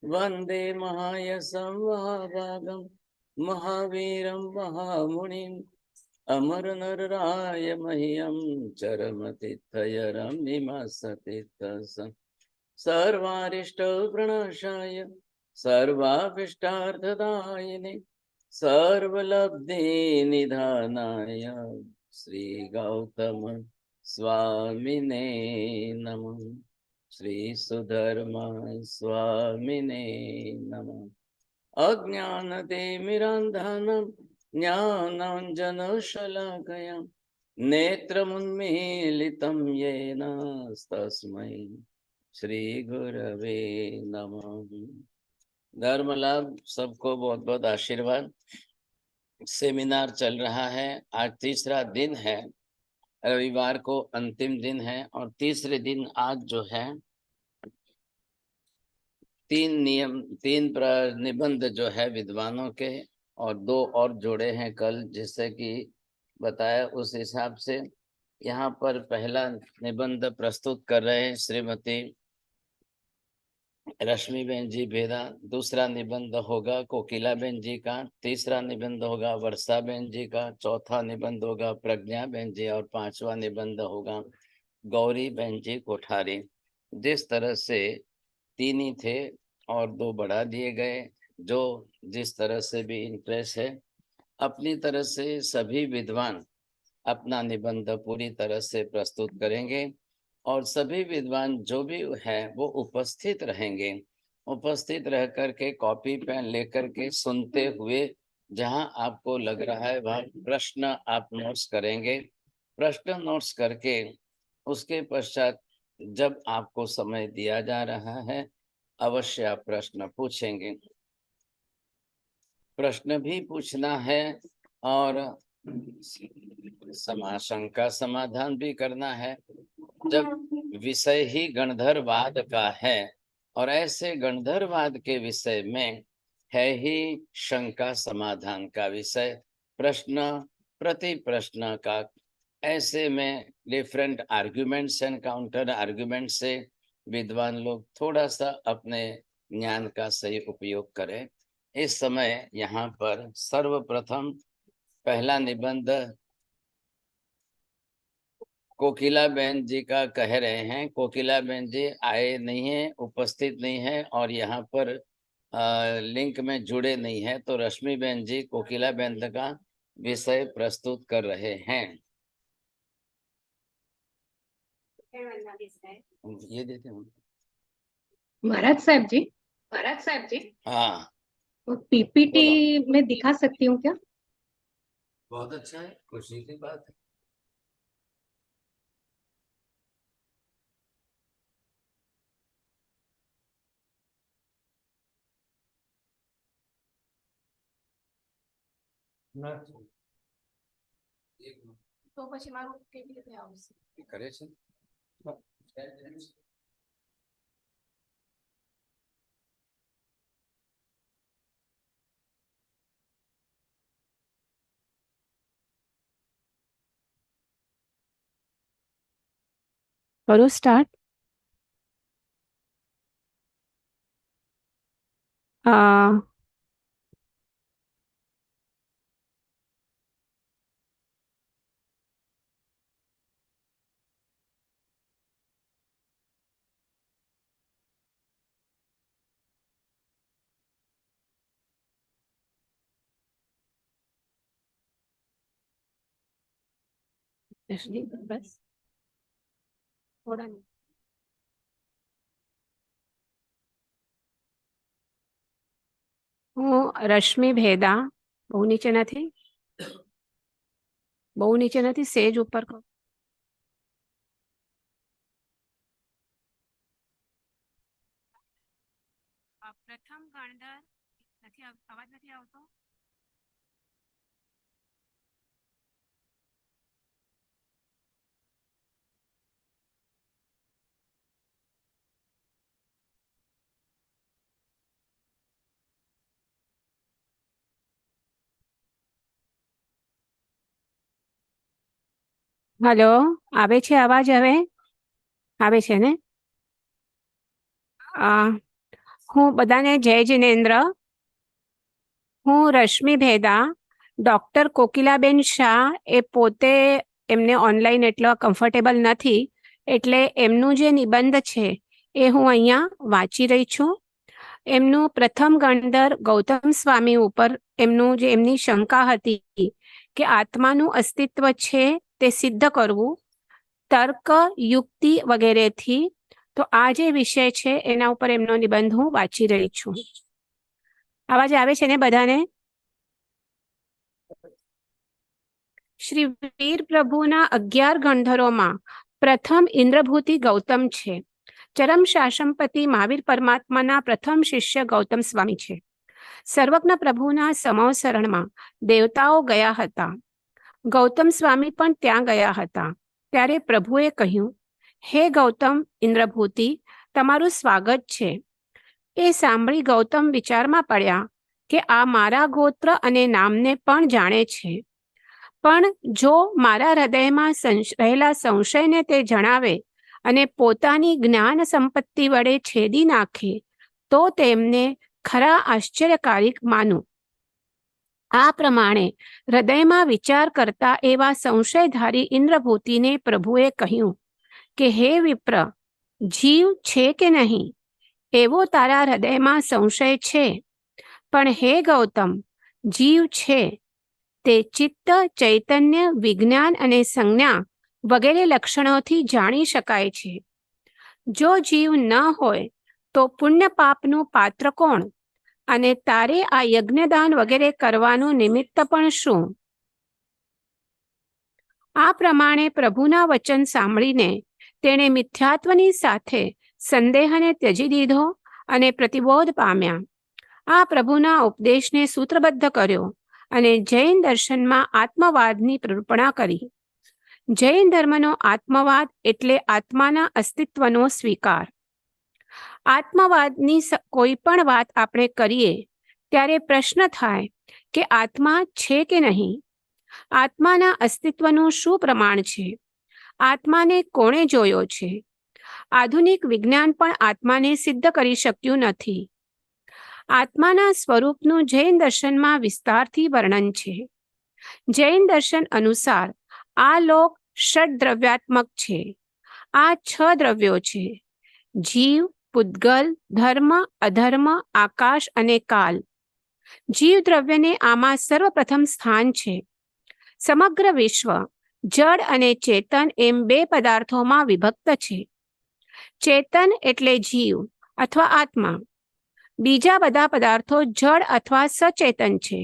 वंदे महायशं महाभागं महावीरं महामुनिम् अमरनरराय मह्यं चरमतीर्थयरं निमस्सतीर्थं सर्वारिष्टप्रणाशाय सर्वाभीष्टार्थदायिने सर्वलब्धिनिधानाय श्रीगौतम स्वामिने नमः। श्री सुधर्मा स्वामिने नमः। अज्ञानतिमिरान्धनं ज्ञानाञ्जनशलाकया नेत्रमुन्मीलितं येन तस्मै श्री गुरवे नमः। धर्म लाभ सबको बहुत बहुत आशीर्वाद। सेमिनार चल रहा है, आज तीसरा दिन है, रविवार को अंतिम दिन है और तीसरे दिन आज जो है तीन निबंध जो है विद्वानों के और 2 और जोड़े हैं कल, जिससे कि बताया उस हिसाब से यहाँ पर पहला निबंध प्रस्तुत कर रहे हैं श्रीमती रश्मि बहन जी भेदा, दूसरा निबंध होगा कोकिला बहन जी का, तीसरा निबंध होगा वर्षा बहन जी का, चौथा निबंध होगा प्रज्ञा बहन जी और 5वां निबंध होगा गौरी बहन जी कोठारी। जिस तरह से 3 ही थे और 2 बढ़ा दिए गए, जो जिस तरह से भी इंटरेस्ट है, अपनी तरह से सभी विद्वान अपना निबंध पूरी तरह से प्रस्तुत करेंगे और सभी विद्वान जो भी है वो उपस्थित रहेंगे। उपस्थित रह करके कॉपी पेन लेकर के सुनते हुए जहां आपको लग रहा है वह प्रश्न आप नोट्स करेंगे। प्रश्न नोट्स करके उसके पश्चात जब आपको समय दिया जा रहा है अवश्य आप प्रश्न पूछेंगे। प्रश्न भी पूछना है और शंका समाधान भी करना है। जब विषय ही गणधरवाद का है और ऐसे गणधरवाद के विषय में है ही शंका समाधान का विषय, प्रश्न प्रति प्रश्न का, ऐसे में different arguments and counter argument से विद्वान लोग थोड़ा सा अपने ज्ञान का सही उपयोग करें। इस समय यहाँ पर सर्वप्रथम पहला निबंध कोकिला बहन जी का कह रहे हैं। कोकिला बहन जी आए नहीं है, उपस्थित नहीं है और यहाँ पर लिंक में जुड़े नहीं है, तो रश्मि बहन जी कोकिला बहन का विषय प्रस्तुत कर रहे हैं। ये देते हैं महाराज साहब जी। हाँ, वो पीपीटी में दिखा सकती हूँ क्या? बहुत अच्छा है, खुशी की बात है। તો પછી મારું કેવી રીતે આવશે? કરે છે करो स्टार्ट। बस थोड़ा नहीं। હું રશ્મિ ભેદા, બહુ નીચે નથી, સેજ ઉપર કરો। પ્રથમ ગણધર નથી, અવાજ નથી આવતો। हेलो, आवे छे अवाज? हवे आवे छे ने? હું બધાને જય જિનેન્દ્ર. હું રશ્મિ ભેદા. ડૉક્ટર કોકિલાબેન શાહ એ પોતે એમને ઓનલાઈન એટલો કમ્ફર્ટેબલ નથી, એટલે એમનું જે નિબંધ છે એ હું અહીંયા વાંચી રહી છું. એમનું પ્રથમ ગણધર ગૌતમ સ્વામી ઉપર એમની શંકા હતી કે આત્માનું અસ્તિત્વ છે તે સિદ્ધ કરવું તર્ક, યુક્તિ વગેરેથી. તો આ જે વિષય છે એના ઉપર એમનો નિબંધ હું વાંચી રહી છું. અવાજ આવે છે ને બધાને? શ્રી વીર પ્રભુના 11 ગણધરોમાં પ્રથમ ઇન્દ્રભૂતિ ગૌતમ છે. ચરમ શાસનપતિ મહાવીર પરમાત્માના પ્રથમ શિષ્ય ગૌતમ સ્વામી છે. સર્વજ્ઞ પ્રભુના સમવસરણમાં દેવતાઓ ગયા હતા. ગૌતમ સ્વામી પણ ત્યાં ગયા હતા. ત્યારે પ્રભુએ કહ્યું, હે ગૌતમ ઇન્દ્રભૂતિ, તમારું સ્વાગત છે. એ સાંભળી ગૌતમ વિચારમાં પડ્યા કે આ મારા ગોત્ર અને નામને પણ જાણે છે, પણ જો મારા હૃદયમાં રહેલા સંશયને તે જણાવે અને પોતાની જ્ઞાન સંપત્તિ વડે છેદી નાખે તો તેમને ખરા આશ્ચર્યકારિક માનું. આ પ્રમાણે હૃદયમાં વિચાર કરતા એવા સંશયધારી ઇન્દ્રભૂતિને પ્રભુએ કહ્યું કે હે વિપ્ર, જીવ છે કે નહીં એવો તારા હૃદયમાં સંશય છે, પણ હે ગૌતમ, જીવ છે. તે ચિત્ત, ચૈતન્ય, વિજ્ઞાન અને સંજ્ઞા વગેરે લક્ષણોથી જાણી શકાય છે. જો જીવ ન હોય તો પુણ્ય પાપનું પાત્ર કોણ? અને તારે આ યજ્ઞદાન વગેરે કરવાનું નિમિત્ત પણ શું? આ પ્રમાણે પ્રભુના વચન સાંભળીને તેણે મિથ્યાત્વની સાથે સંદેહને ત્યજી દીધો અને પ્રતિબોધ પામ્યા. આ પ્રભુના ઉપદેશને સૂત્રબદ્ધ કર્યો અને જૈન દર્શનમાં આત્મવાદની નિરૂપણા કરી. જૈન ધર્મનો આત્મવાદ એટલે આત્માના અસ્તિત્વનો સ્વીકાર. આત્મવાદની કોઈ પણ વાત આપણે કરીએ ત્યારે પ્રશ્ન થાય કે આત્મા છે કે નહીં? આત્માના અસ્તિત્વનું શું પ્રમાણ છે? આત્માને કોણે જોયો છે? આધુનિક વિજ્ઞાન પણ આત્માને સિદ્ધ કરી શક્યું નથી. આત્માના સ્વરૂપનું જૈન દર્શનમાં વિસ્તારથી વર્ણન છે. જૈન દર્શન અનુસાર આ લોક ષડદ્રવ્યાત્મક છે. આ 6 દ્રવ્યો છે: જીવ, પૂતગલ, ધર્મ, અધર્મ, આકાશ અને કાલ. જીવ દ્રવ્યને આમાં સર્વપ્રથમ સ્થાન છે. સમગ્ર વિશ્વ જડ અને ચેતન એમ 2 પદાર્થોમાં વિભક્ત છે. ચેતન એટલે જીવ અથવા આત્મા. બીજા બધા પદાર્થો જડ અથવા સચેતન છે.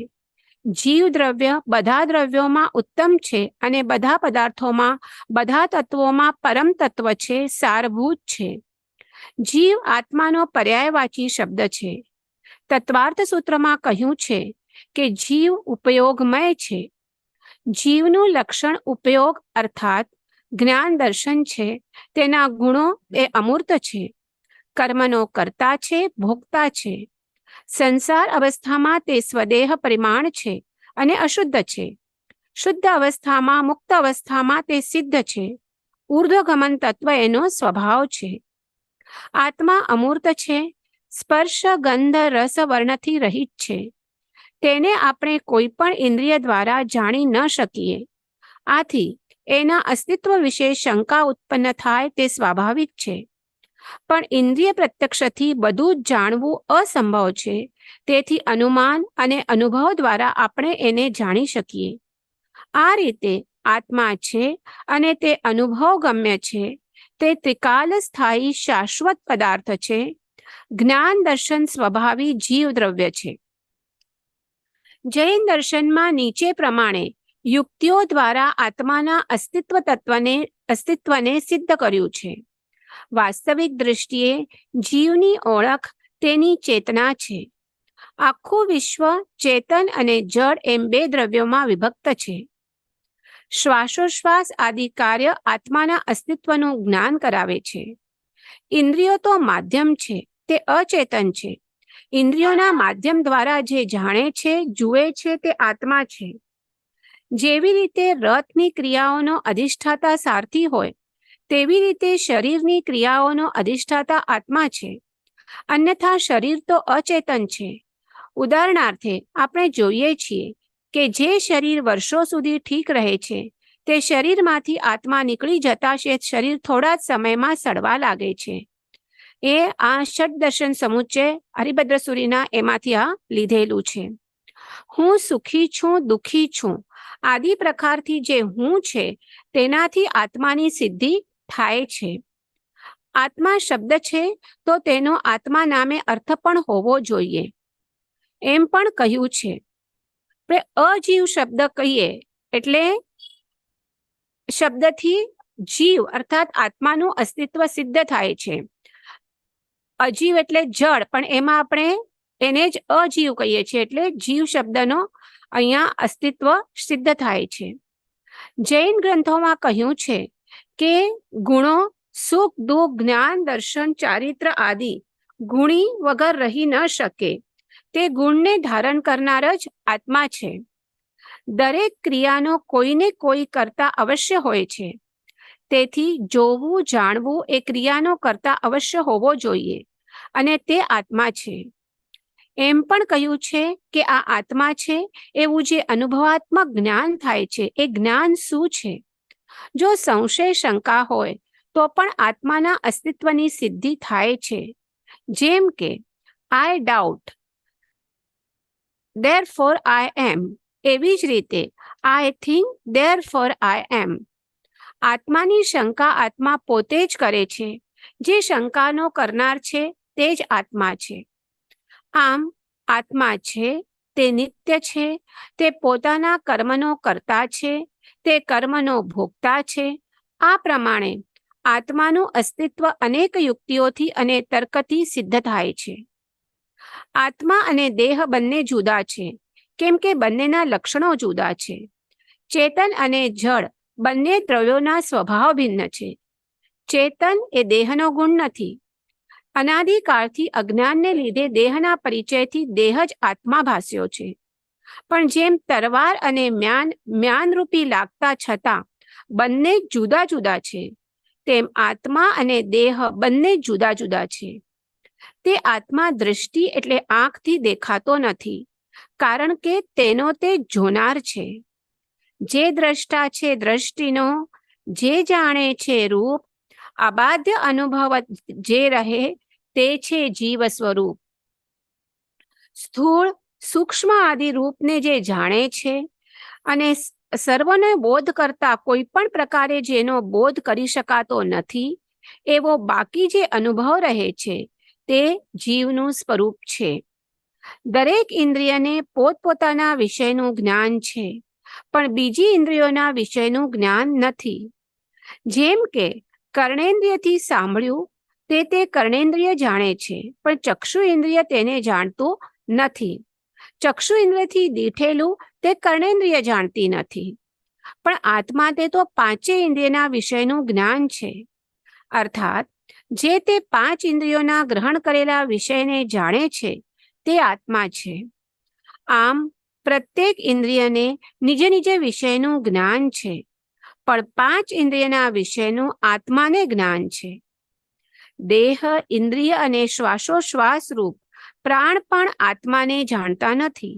જીવ દ્રવ્ય બધા દ્રવ્યોમાં ઉત્તમ છે અને બધા પદાર્થોમાં, બધા તત્વોમાં પરમ તત્વ છે, સારભૂત છે. જીવ આત્માનો પર્યાયવાચી શબ્દ છે. તત્વાર્થ સૂત્રમાં કહ્યું છે કે જીવ ઉપયોગમય છે. જીવનું લક્ષણ ઉપયોગ અર્થાત જ્ઞાન દર્શન છે. તેના ગુણો એ અમૂર્ત છે. કર્મનો કર્તા છે, ભોગતા છે. સંસાર અવસ્થામાં તે સ્વદેહ પરિમાણ છે અને અશુદ્ધ છે. શુદ્ધ અવસ્થામાં, મુક્ત અવસ્થામાં તે સિદ્ધ છે. ઉર્ધ્વગમન તત્વ એનો સ્વભાવ છે. આત્મા અમૂર્ત છે. સ્પર્શ, ગંધ, રસ, વર્ણથી રહિત છે. તેને આપણે કોઈ પણ ઇન્દ્રિય દ્વારા જાણી ન શકીએ. આથી એના અસ્તિત્વ વિશે શંકા ઉત્પન્ન થાય તે સ્વાભાવિક છે. પણ ઇન્દ્રિય પ્રત્યક્ષથી બધું જ જાણવું અસંભવ છે. તેથી અનુમાન અને અનુભવ દ્વારા આપણે એને જાણી શકીએ. આ રીતે આત્મા છે અને તે અનુભવગમ્ય છે. તે ત્રિકાલ સ્થાયી શાશ્વત પદાર્થ છે. જ્ઞાન દર્શન સ્વભાવી જીવ દ્રવ્ય છે. જૈન દર્શનમાં નીચે પ્રમાણે યુક્તિઓ દ્વારા આત્માના અસ્તિત્વને સિદ્ધ કર્યું છે. વાસ્તવિક દૃષ્ટિએ જીવની ઓળખ તેની ચેતના છે. આખું વિશ્વ ચેતન અને જડ એમ 2 દ્રવ્યોમાં વિભક્ત છે. શ્વાસોશ્વાસ આદિ કાર્ય આત્માના અસ્તિત્વનું જ્ઞાન કરાવે છે. ઇન્દ્રિયો તો માધ્યમ છે, તે અચેતન છે. ઇન્દ્રિયોના માધ્યમ દ્વારા જે જાણે છે, જુએ છે તે આત્મા છે. જેવી રીતે રથની ક્રિયાઓનો અધિષ્ઠાતા સારથી હોય તેવી રીતે શરીરની ક્રિયાઓનો અધિષ્ઠાતા આત્મા છે. અન્યથા શરીર તો અચેતન છે. ઉદાહરણાર્થે આપણે જોઈએ છીએ કે જે શરીર વર્ષો સુધી ઠીક રહે છે તે શરીરમાંથી આત્મા નીકળી જતા શરીર થોડા જ સમયમાં સડવા લાગે છે. એ આ ષટ દર્શન સમુચ્ચય હરિભદ્ર સૂરીના એમાંથી આ લીધેલું છે. હું સુખી છું, દુઃખી છું આદિ પ્રકારથી જે હું છે તેનાથી આત્માની સિદ્ધિ થાય છે. આત્મા શબ્દ છે તો તેનો આત્મા નામે અર્થ પણ હોવો જોઈએ. એમ પણ કહ્યું છે. અજીવ શબ્દ કહીએ એટલે શબ્દથી જીવ અર્થાત આત્માનું અસ્તિત્વ સિદ્ધ થાય છે. અજીવ એટલે જળ, પણ એમાં આપણે એને જ અજીવ કહીએ છીએ એટલે જીવ શબ્દનો અહીંયા અસ્તિત્વ સિદ્ધ થાય છે. જૈન ગ્રંથોમાં કહ્યું છે કે ગુણો સુખ, દુઃખ, જ્ઞાન, દર્શન, ચારિત્ર આદિ ગુણી વગર રહી ન શકે. તે ગુણને ધારણ કરનાર જ આત્મા છે. દરેક ક્રિયાનો કોઈને કોઈ કરતા અવશ્ય હોય છે. તેથી જોવું, જાણવું એ ક્રિયાનો કરતા અવશ્ય હોવો જોઈએ અને તે આત્મા છે. એમ પણ કહ્યું છે કે આ આત્મા છે એવું જે અનુભવાત્મક જ્ઞાન થાય છે એ જ્ઞાન શું છે? જો સંશય શંકા હોય તો પણ આત્માના અસ્તિત્વની સિદ્ધિ થાય છે. જેમ કે I doubt therefore I am, એવી જ રીતે I think therefore I am. આત્માની શંકા આત્મા પોતે જ કરે છે. જે શંકાનો કરનાર છે તે જ આત્મા છે. આમ આત્મા છે તે નિત્ય છે, તે પોતાના કર્મનો કર્તા છે, તે કર્મનો ભોગતા છે. આ પ્રમાણે આત્માનું અસ્તિત્વ અનેક યુક્તિઓથી અને તર્કથી સિદ્ધ થાય છે. આત્મા અને દેહ બંને જુદા છે કેમ કે બંનેના લક્ષણો જુદા છે. ચેતન અને જળ બંને દ્રવ્યોના સ્વભાવ ભિન્ન છે. ચેતન એ દેહનો ગુણ નથી. અનાદિકાળથી અજ્ઞાનને લીધે દેહના પરિચયથી દેહ જ આત્મા ભાસ્યો છે. પણ જેમ તરવાર અને મ્યાનરૂપી લાગતા છતાં બંને જુદા જુદા છે, તેમ આત્મા અને દેહ બંને જુદા જુદા છે. તે આત્મા દૃષ્ટિ એટલે આંખથી દેખાતો નથી, કારણ કે તેનો તે જોનાર છે. જે દ્રષ્ટા છે દ્રષ્ટિનો, જે જાણે છે રૂપ, અબાધ્ય અનુભવ જે રહે તે છે જીવ સ્વરૂપ. સ્થૂળ સૂક્ષ્મ આદિ રૂપને જે જાણે છે અને સર્વને બોધ કરતા કોઈ પણ પ્રકારે જેનો બોધ કરી શકાતો નથી એવો બાકી જે અનુભવ રહે છે તે જીવનું સ્વરૂપ છે. દરેક ઇન્દ્રિયને પોતપોતાના વિષયનું જ્ઞાન છે, પણ બીજી ઇન્દ્રિયોના વિષયનું જ્ઞાન નથી. જેમ કે કર્ણેન્દ્રિયથી સાંભળ્યું તે કર્ણેન્દ્રિય જાણે છે, પણ ચક્ષુ ઇન્દ્રિય તેને જાણતું નથી. ચક્ષુ ઇન્દ્રિયથી દીઠેલું તે કર્ણેન્દ્રિય જાણતી નથી. પણ આત્મા તે તો પાંચેય ઇન્દ્રિયના વિષયનું જ્ઞાન છે. અર્થાત જે તે પાંચ ઇન્દ્રિયોના ગ્રહણ કરેલા વિષયને જાણે છે તે આત્મા છે. આમ પ્રત્યેક ઇન્દ્રિયને નિજ નિજ વિષયનું જ્ઞાન છે, પણ પાંચ ઇન્દ્રિયના વિષયનું આત્માને જ્ઞાન છે. દેહ, ઇન્દ્રિય અને શ્વાસોશ્વાસ રૂપ પ્રાણ પણ આત્માને જાણતા નથી.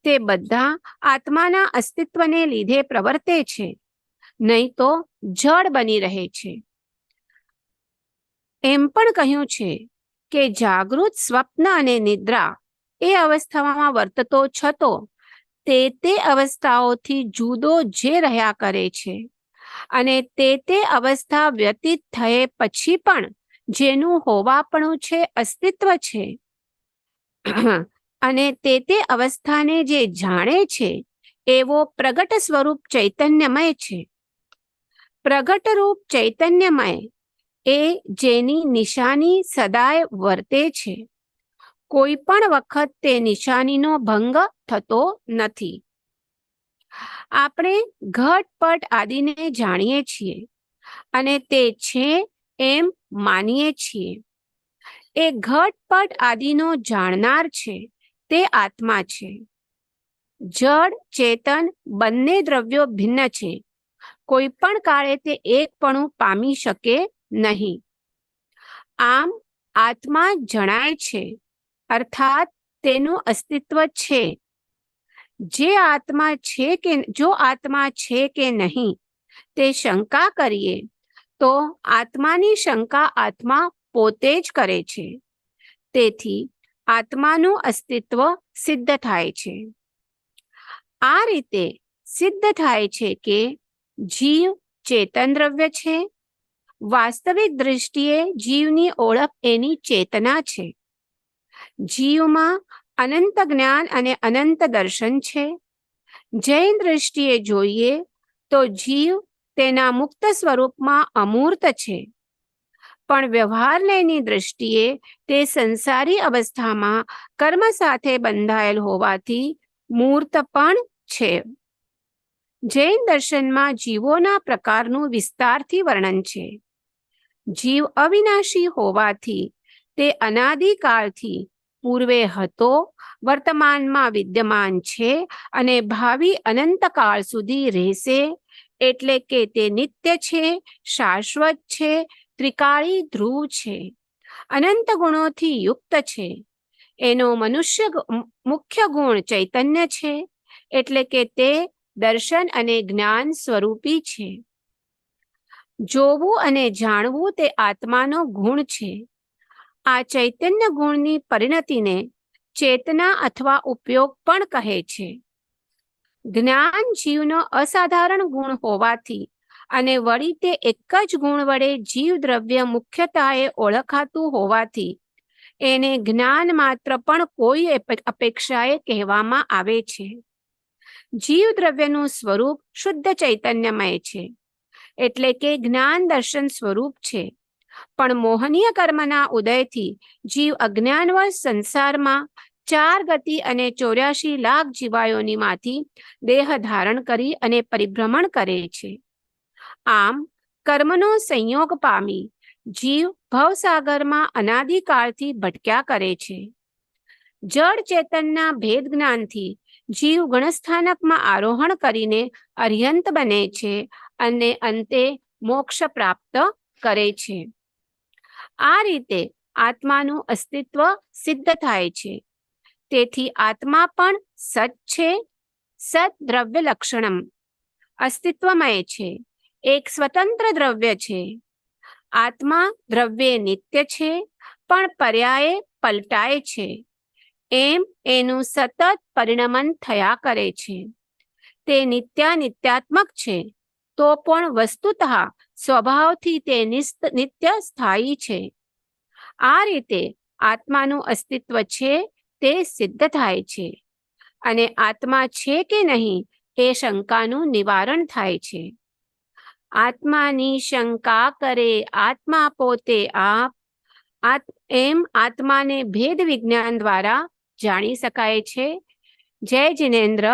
તે બધા આત્માના અસ્તિત્વને લીધે પ્રવર્તે છે, નહીં તો જડ બની રહે છે. એમ પણ કહ્યું છે કે જાગૃત, સ્વપ્ન અને નિદ્રા એ અવસ્થામાં વર્તતો છતો તે અવસ્થાઓથી જુદો જે રહ્યા કરે છે અને તે અવસ્થા વ્યતીત થયે પછી પણ જેનું હોવાપણું છે, અસ્તિત્વ છે અને તે અવસ્થાને જે જાણે છે એવો પ્રગટ સ્વરૂપ ચૈતન્યમય છે. પ્રગટ રૂપ ચૈતન્યમય એ જેની નિશાની સદાય વર્તે છે. કોઈ પણ વખત તે નિશાનીનો ભંગ થતો નથી. આપણે ઘટપટ આદિને જાણીએ છીએ અને તે છે એમ માનીએ છીએ. એ ઘટપટ આદિનો જાણનાર છે તે આત્મા છે. જડ ચેતન બંને દ્રવ્યો ભિન્ન છે. કોઈ પણ કાળે તે એકપણું પામી શકે નહીં. આમ આત્મા જણાય છે, અર્થાત તેનું અસ્તિત્વ છે. જો આત્મા છે કે નહીં તે શંકા કરીએ તો આત્માની શંકા આત્મા પોતે જ કરે છે. તેથી આત્માનું અસ્તિત્વ સિદ્ધ થાય છે. આ રીતે સિદ્ધ થાય છે કે જીવ ચેતન દ્રવ્ય છે. વાસ્તવિક દૃષ્ટિએ જીવની ઓળખ એની ચેતના છે. જીવમાં અનંત જ્ઞાન અને અનંત દર્શન છે. જૈન દૃષ્ટિએ જોઈએ તો જીવ તેના મુક્ત સ્વરૂપમાં અમૂર્ત છે, પણ વ્યવહારની દૃષ્ટિએ તે સંસારી અવસ્થામાં કર્મ સાથે બંધાયેલ હોવાથી મૂર્ત પણ છે. જૈન દર્શનમાં જીવોના પ્રકારનું વિસ્તારથી વર્ણન છે. જીવ અવિનાશી હોવાથી તે અનાદિકાળથી પૂર્વે હતો, વર્તમાનમાં વિદ્યમાન છે અને ભાવિ અનંતકાળ સુધી રહેશે. એટલે કે તે નિત્ય છે, શાશ્વત છે, ત્રિકાળી ધ્રુવ છે, અનંત ગુણોથી યુક્ત છે. એનો મુખ્ય ગુણ ચૈતન્ય છે, એટલે કે તે દર્શન અને જ્ઞાન સ્વરૂપી છે. જોવું અને જાણવું તે આત્માનો ગુણ છે. આ ચૈતન્ય ગુણની પરિણતિને ચેતના અથવા ઉપયોગ પણ કહે છે. જ્ઞાન જીવનો અસાધારણ ગુણ હોવાથી અને વળી તે એક જ ગુણ વડે જીવ દ્રવ્ય મુખ્યતાએ ઓળખાતું હોવાથી એને જ્ઞાન માત્ર પણ કોઈ અપેક્ષાએ કહેવામાં આવે છે. જીવ દ્રવ્યનું સ્વરૂપ શુદ્ધ ચૈતન્યમય છે, એટલે કે જ્ઞાન દર્શન સ્વરૂપ છે. પણ મોહનીય કર્મના ઉદયથી જીવ અજ્ઞાનવશ સંસારમાં 4 ગતિ અને 84 લાખ જીવાયોનીમાંથી દેહ ધારણ કરી અને પરિભ્રમણ કરે છે. આમ કર્મનો સંયોગ પામી જીવ ભવસાગરમાં અનાદિકાળથી ભટક્યા કરે છે. જળ ચેતનના ભેદ જ્ઞાનથી જીવ ગણસ્થાનકમાં આરોહણ કરીને અર્યંત બને છે અને અંતે મોક્ષ પ્રાપ્ત કરે છે. આ રીતે આત્માનું અસ્તિત્વ સિદ્ધ થાય છે. તેથી આત્મા પણ સત છે. સત દ્રવ્ય લક્ષણમ, અસ્તિત્વમય છે, એક સ્વતંત્ર દ્રવ્ય છે. આત્મા દ્રવ્ય નિત્ય છે, પણ પર્યાયે પલટાય છે. એમ એનું સતત પરિણમન થયા કરે છે. તે નિત્યાત્મક છે, તો પણ વસ્તુતઃ સ્વભાવથી તે નિત્ય સ્થાયી છે. આ રીતે આત્માનું અસ્તિત્વ છે તે સિદ્ધ થાય છે અને આત્મા છે કે નહીં એ શંકાનું નિવારણ થાય છે. આત્માની શંકા કરે આત્મા પોતે આપ, એમ આત્માને ભેદ વિજ્ઞાન દ્વારા જાણી શકાય છે. જય જિનેન્દ્ર.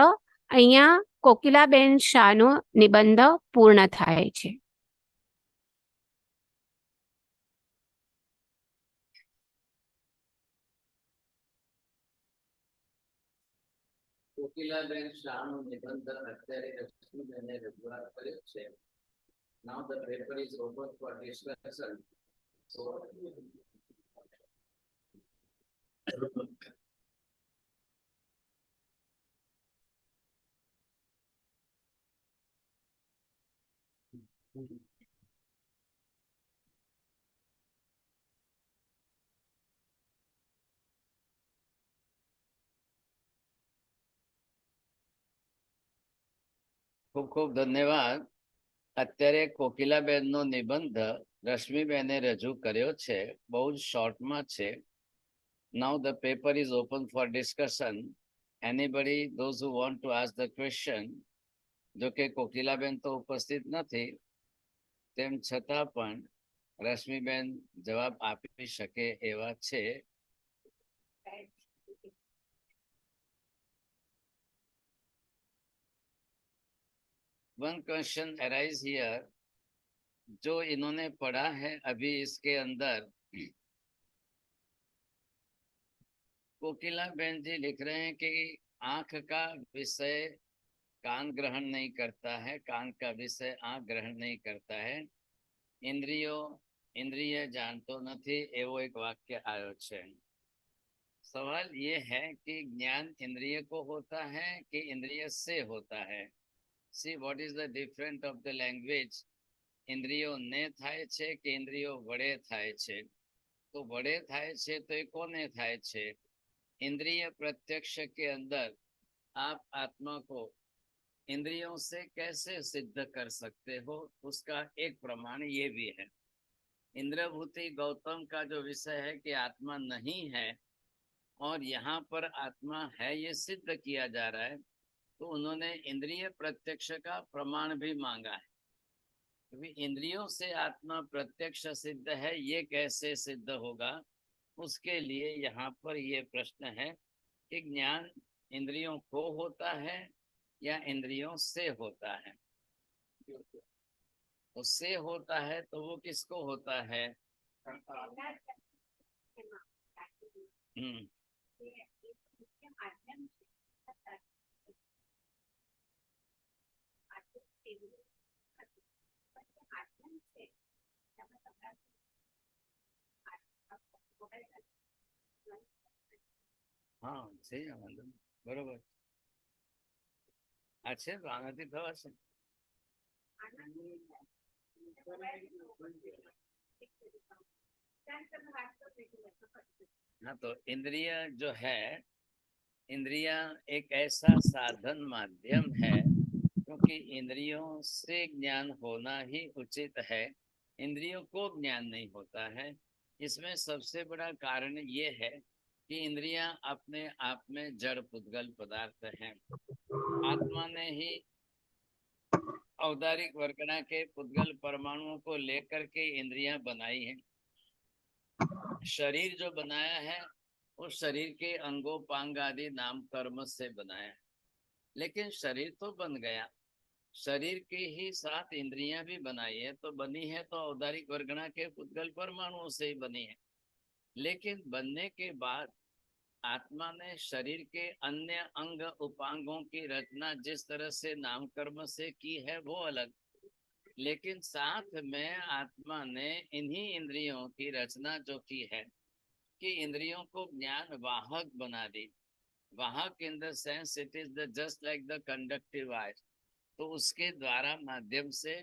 અહીંયા કોકિલાબેન શાહનો નિબંધ પૂર્ણ થાય છે. કોકિલાબેન શાહનો નિબંધ અત્યારે લક્ષ્મીબેને રજૂઆત કર્યો છે. Now the paper is open for discussion. So ખૂબ ખૂબ ધન્યવાદ. અત્યારે કોકિલાબેનનો નિબંધ રશ્મિબેને રજૂ કર્યો છે. બહુ જ શોર્ટમાં છે. Now the paper is open for discussion. Anybody, those who want to ask the question. જો કે કોકિલાબેન તો ઉપસ્થિત નથી, તેમ છતાં પણ રશ્મિબેન જવાબ આપી શકે એવા છે. One question arise here. जो इन्होंने पढ़ा है अभी इसके अंदर, कोकिलाबेन जी लिख रहे हैं कि आंख का विषय कान ग्रहण नहीं करता है, कान का विषय आंख ग्रहण नहीं करता है, इंद्रियों इंद्रिय जानतो નથી એવો એક વાક્ય આવ્યો છે। सवाल ये है कि ज्ञान इंद्रिय को होता है कि इंद्रिय से होता है। See what is the difference of the language. इंद्रियों ने थाय छे कि इंद्रियों वडे थाय छे। तो वडे थाय छे तो ये कोने थाय छे। इंद्रिय प्रत्यक्ष के अंदर आप आत्मा को इंद्रियों से कैसे सिद्ध कर सकते हो, उसका एक प्रमाण ये भी है। इंद्रभूति गौतम का जो विषय है कि आत्मा नहीं है और यहाँ पर आत्मा है ये सिद्ध किया जा रहा है, तो उन्होंने इंद्रिय प्रत्यक्ष का प्रमाण भी मांगा है। क्योंकि इंद्रियों से आत्मा प्रत्यक्ष सिद्ध है, ये कैसे सिद्ध होगा, उसके लिए यहाँ पर ये प्रश्न है कि ज्ञान इंद्रियों को होता है या इंद्रियों से होता है। उससे होता है तो वो किसको होता है? हाँ છે બરોબર આ છે તો આનાથી થવાશે। हाँ तो इंद्रिय जो है, इंद्रिय एक ऐसा साधन माध्यम है, क्योंकि इंद्रियों से ज्ञान होना ही उचित है, इंद्रियों को ज्ञान नहीं होता है। इसमें सबसे बड़ा कारण ये है कि इंद्रियां अपने आप में जड़ पुद्गल पदार्थ हैं। आत्मा ने ही औदारिक वर्गना के पुद्गल परमाणुओं को लेकर के इंद्रियां बनाई हैं। शरीर जो बनाया है उस शरीर के अंगों पांग आदि नाम कर्म से बनाया, लेकिन शरीर तो बन गया, शरीर के ही साथ इंद्रियां भी बनाई है, तो बनी है तो औदारिक वर्गना के पुद्गल परमाणुओं से ही बनी है। लेकिन बनने के बाद आत्मा ने शरीर के अन्य अंग उपांगों की रचना जिस तरह से नामकर्म से की है वो अलग, लेकिन साथ में आत्मा ने इन्हीं इंद्रियों की रचना जो की है कि इंद्रियों को ज्ञान वाहक बना दी। वाहक in the sense it is the just like the conductive eye, तो उसके द्वारा माध्यम से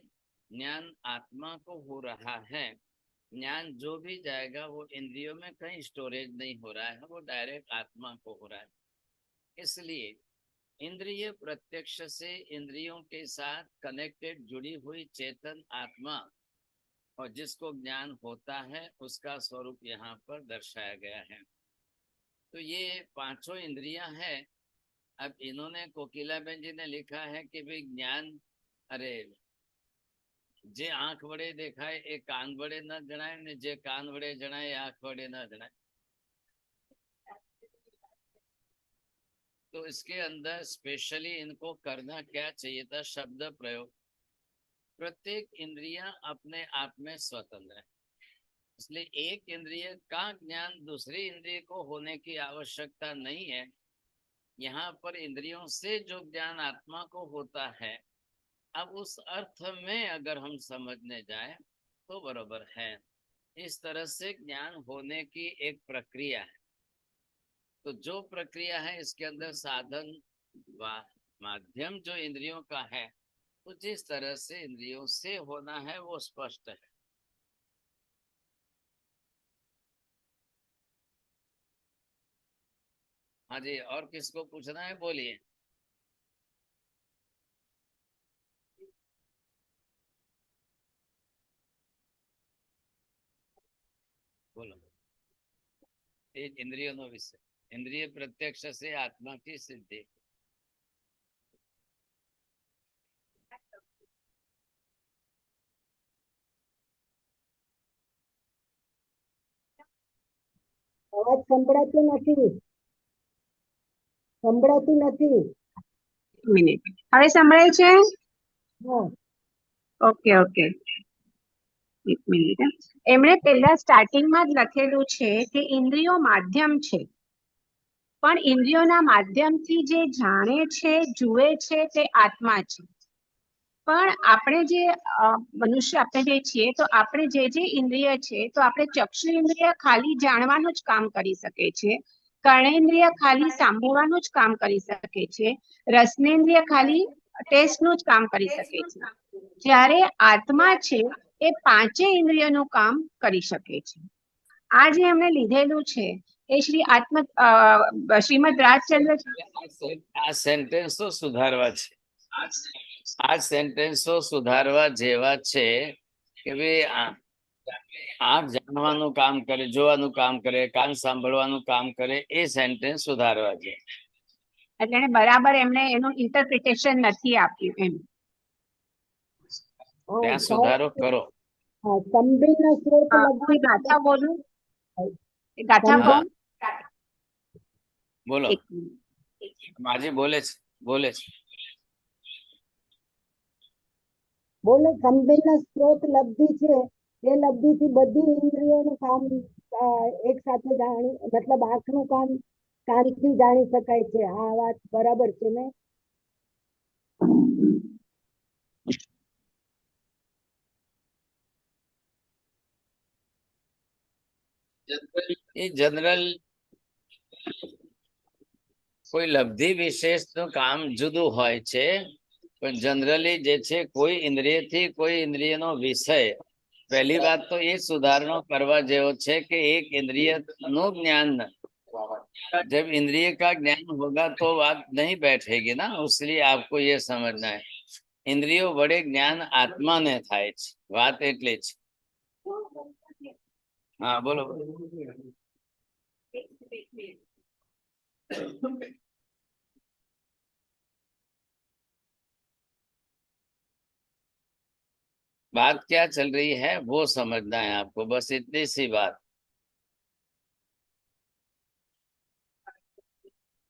ज्ञान आत्मा को हो रहा है। ज्ञान जो भी जाएगा वो इंद्रियों में कहीं स्टोरेज नहीं हो रहा है, वो डायरेक्ट आत्मा को हो रहा है। इसलिए इंद्रिय प्रत्यक्ष से इंद्रियों के साथ कनेक्टेड जुड़ी हुई चेतन आत्मा और जिसको ज्ञान होता है उसका स्वरूप यहाँ पर दर्शाया गया है। तो ये पांचों इंद्रियां हैं। अब इन्होंने कोकिलाबेन जी ने लिखा है कि भाई ज्ञान, अरे जे आंख वडे देखाय ए कान वडे न जणाय ने जे कान वडे जणाय ए आंख वडे न जणाय। तो इसके अंदर स्पेशली इनको करना क्या चाहिए था? शब्द प्रयोग। प्रत्येक इंद्रियां अपने आप में स्वतंत्र है, इसलिए एक इंद्रिय का ज्ञान दूसरी इंद्रिय को होने की आवश्यकता नहीं है। यहाँ पर इंद्रियों से जो ज्ञान आत्मा को होता है, अब उस अर्थ में अगर हम समझने जाए तो बराबर है। इस तरह से ज्ञान होने की एक प्रक्रिया है। तो जो प्रक्रिया है इसके अंदर साधन व माध्यम जो इंद्रियों का है, तो जिस तरह से इंद्रियों से होना है वो स्पष्ट है। हाँ जी, और किसको पूछना है? बोलिए। बोलो। इंद्रियों नो विषय, इंद्रिय प्रत्यक्ष से आत्मा की सिद्धि। અવાજ સંભળાતો નથી, સંભળાતું નથી। મિનિટ, હવે સંભળાય છે? હા, ઓકે ઓકે, એક મિનિટ। એમણે પહેલા સ્ટાર્ટિંગમાં જ લખેલું છે કે ઇન્દ્રિયો માધ્યમ છે, પણ ઇન્દ્રિયોના માધ્યમથી જે જાણે છે, જુએ છે તે આત્મા છે। પણ આપણે જે મનુષ્ય આપણે જે છીએ તો આપણે જે ઇન્દ્રિય છે તો આપણે ચક્ષુ ઇન્દ્રિય ખાલી જાણવાનું જ કામ કરી શકે છે, કર્ણેન્દ્રિય ખાલી સાંભળવાનું જ કામ કરી શકે છે, રસનેન્દ્રિય ખાલી ટેસ્ટનું જ કામ કરી શકે છે, જ્યારે આત્મા છે એ પાંચે ઇન્દ્રિયનું કામ કરી શકે છે. આ જે એમણે લીધેલું છે એ શ્રીમદ રાજચંદ્ર આ સેન્ટેન્સ તો સુધારવા છે. આ સેન્ટેન્સો સુધારવા જેવા છે કે ભાઈ આંખ જાણવાનું કામ કરે, જોવાનું કામ કરે, કાન સાંભળવાનું કામ કરે, એ સેન્ટેન્સ સુધારવા છે. એટલે એને બરાબર એમને એનું ઇન્ટરપ્રિટેશન નથી આપ્યું એમ. ત્યાં સુધારો કરો. સંબિન્ન સ્ત્રોત કોઈ ગાથા બોલું? ગાથા હા. કહું? બોલો. એક મિનિટ. માજી બોલે છે, બોલે છે. બોલે સંબિન્ન સ્ત્રોત લબ્ધિ છે, એ લબ્ધિ થી બધી ઇન્દ્રિયોનું કામ એક સાથે જાણી, મતલબ આંખનું કામ કાનથી જાણી શકાય છે. આ વાત બરાબર છે ને? એ જનરલ કોઈ લબ્ધિ વિશેષનું કામ જુદું હોય છે, પણ જનરલી જે છે કોઈ ઇન્દ્રિયથી કોઈ ઇન્દ્રિયનો વિષય, પહેલી વાત તો એ સુધારણો કરવા જેવો છે કે એક इंद्रिय નું જ્ઞાન, जब इंद्रिय का ज्ञान होगा तो बात नहीं बैठेगी ना, इसलिए आपको ये समझना है इंद्रियों बड़े ज्ञान आत्मा ने થાય છે, વાત એટલે જ. હા બોલો. बात क्या चल रही है वो समझना है आपको, बस इतनी सी बात.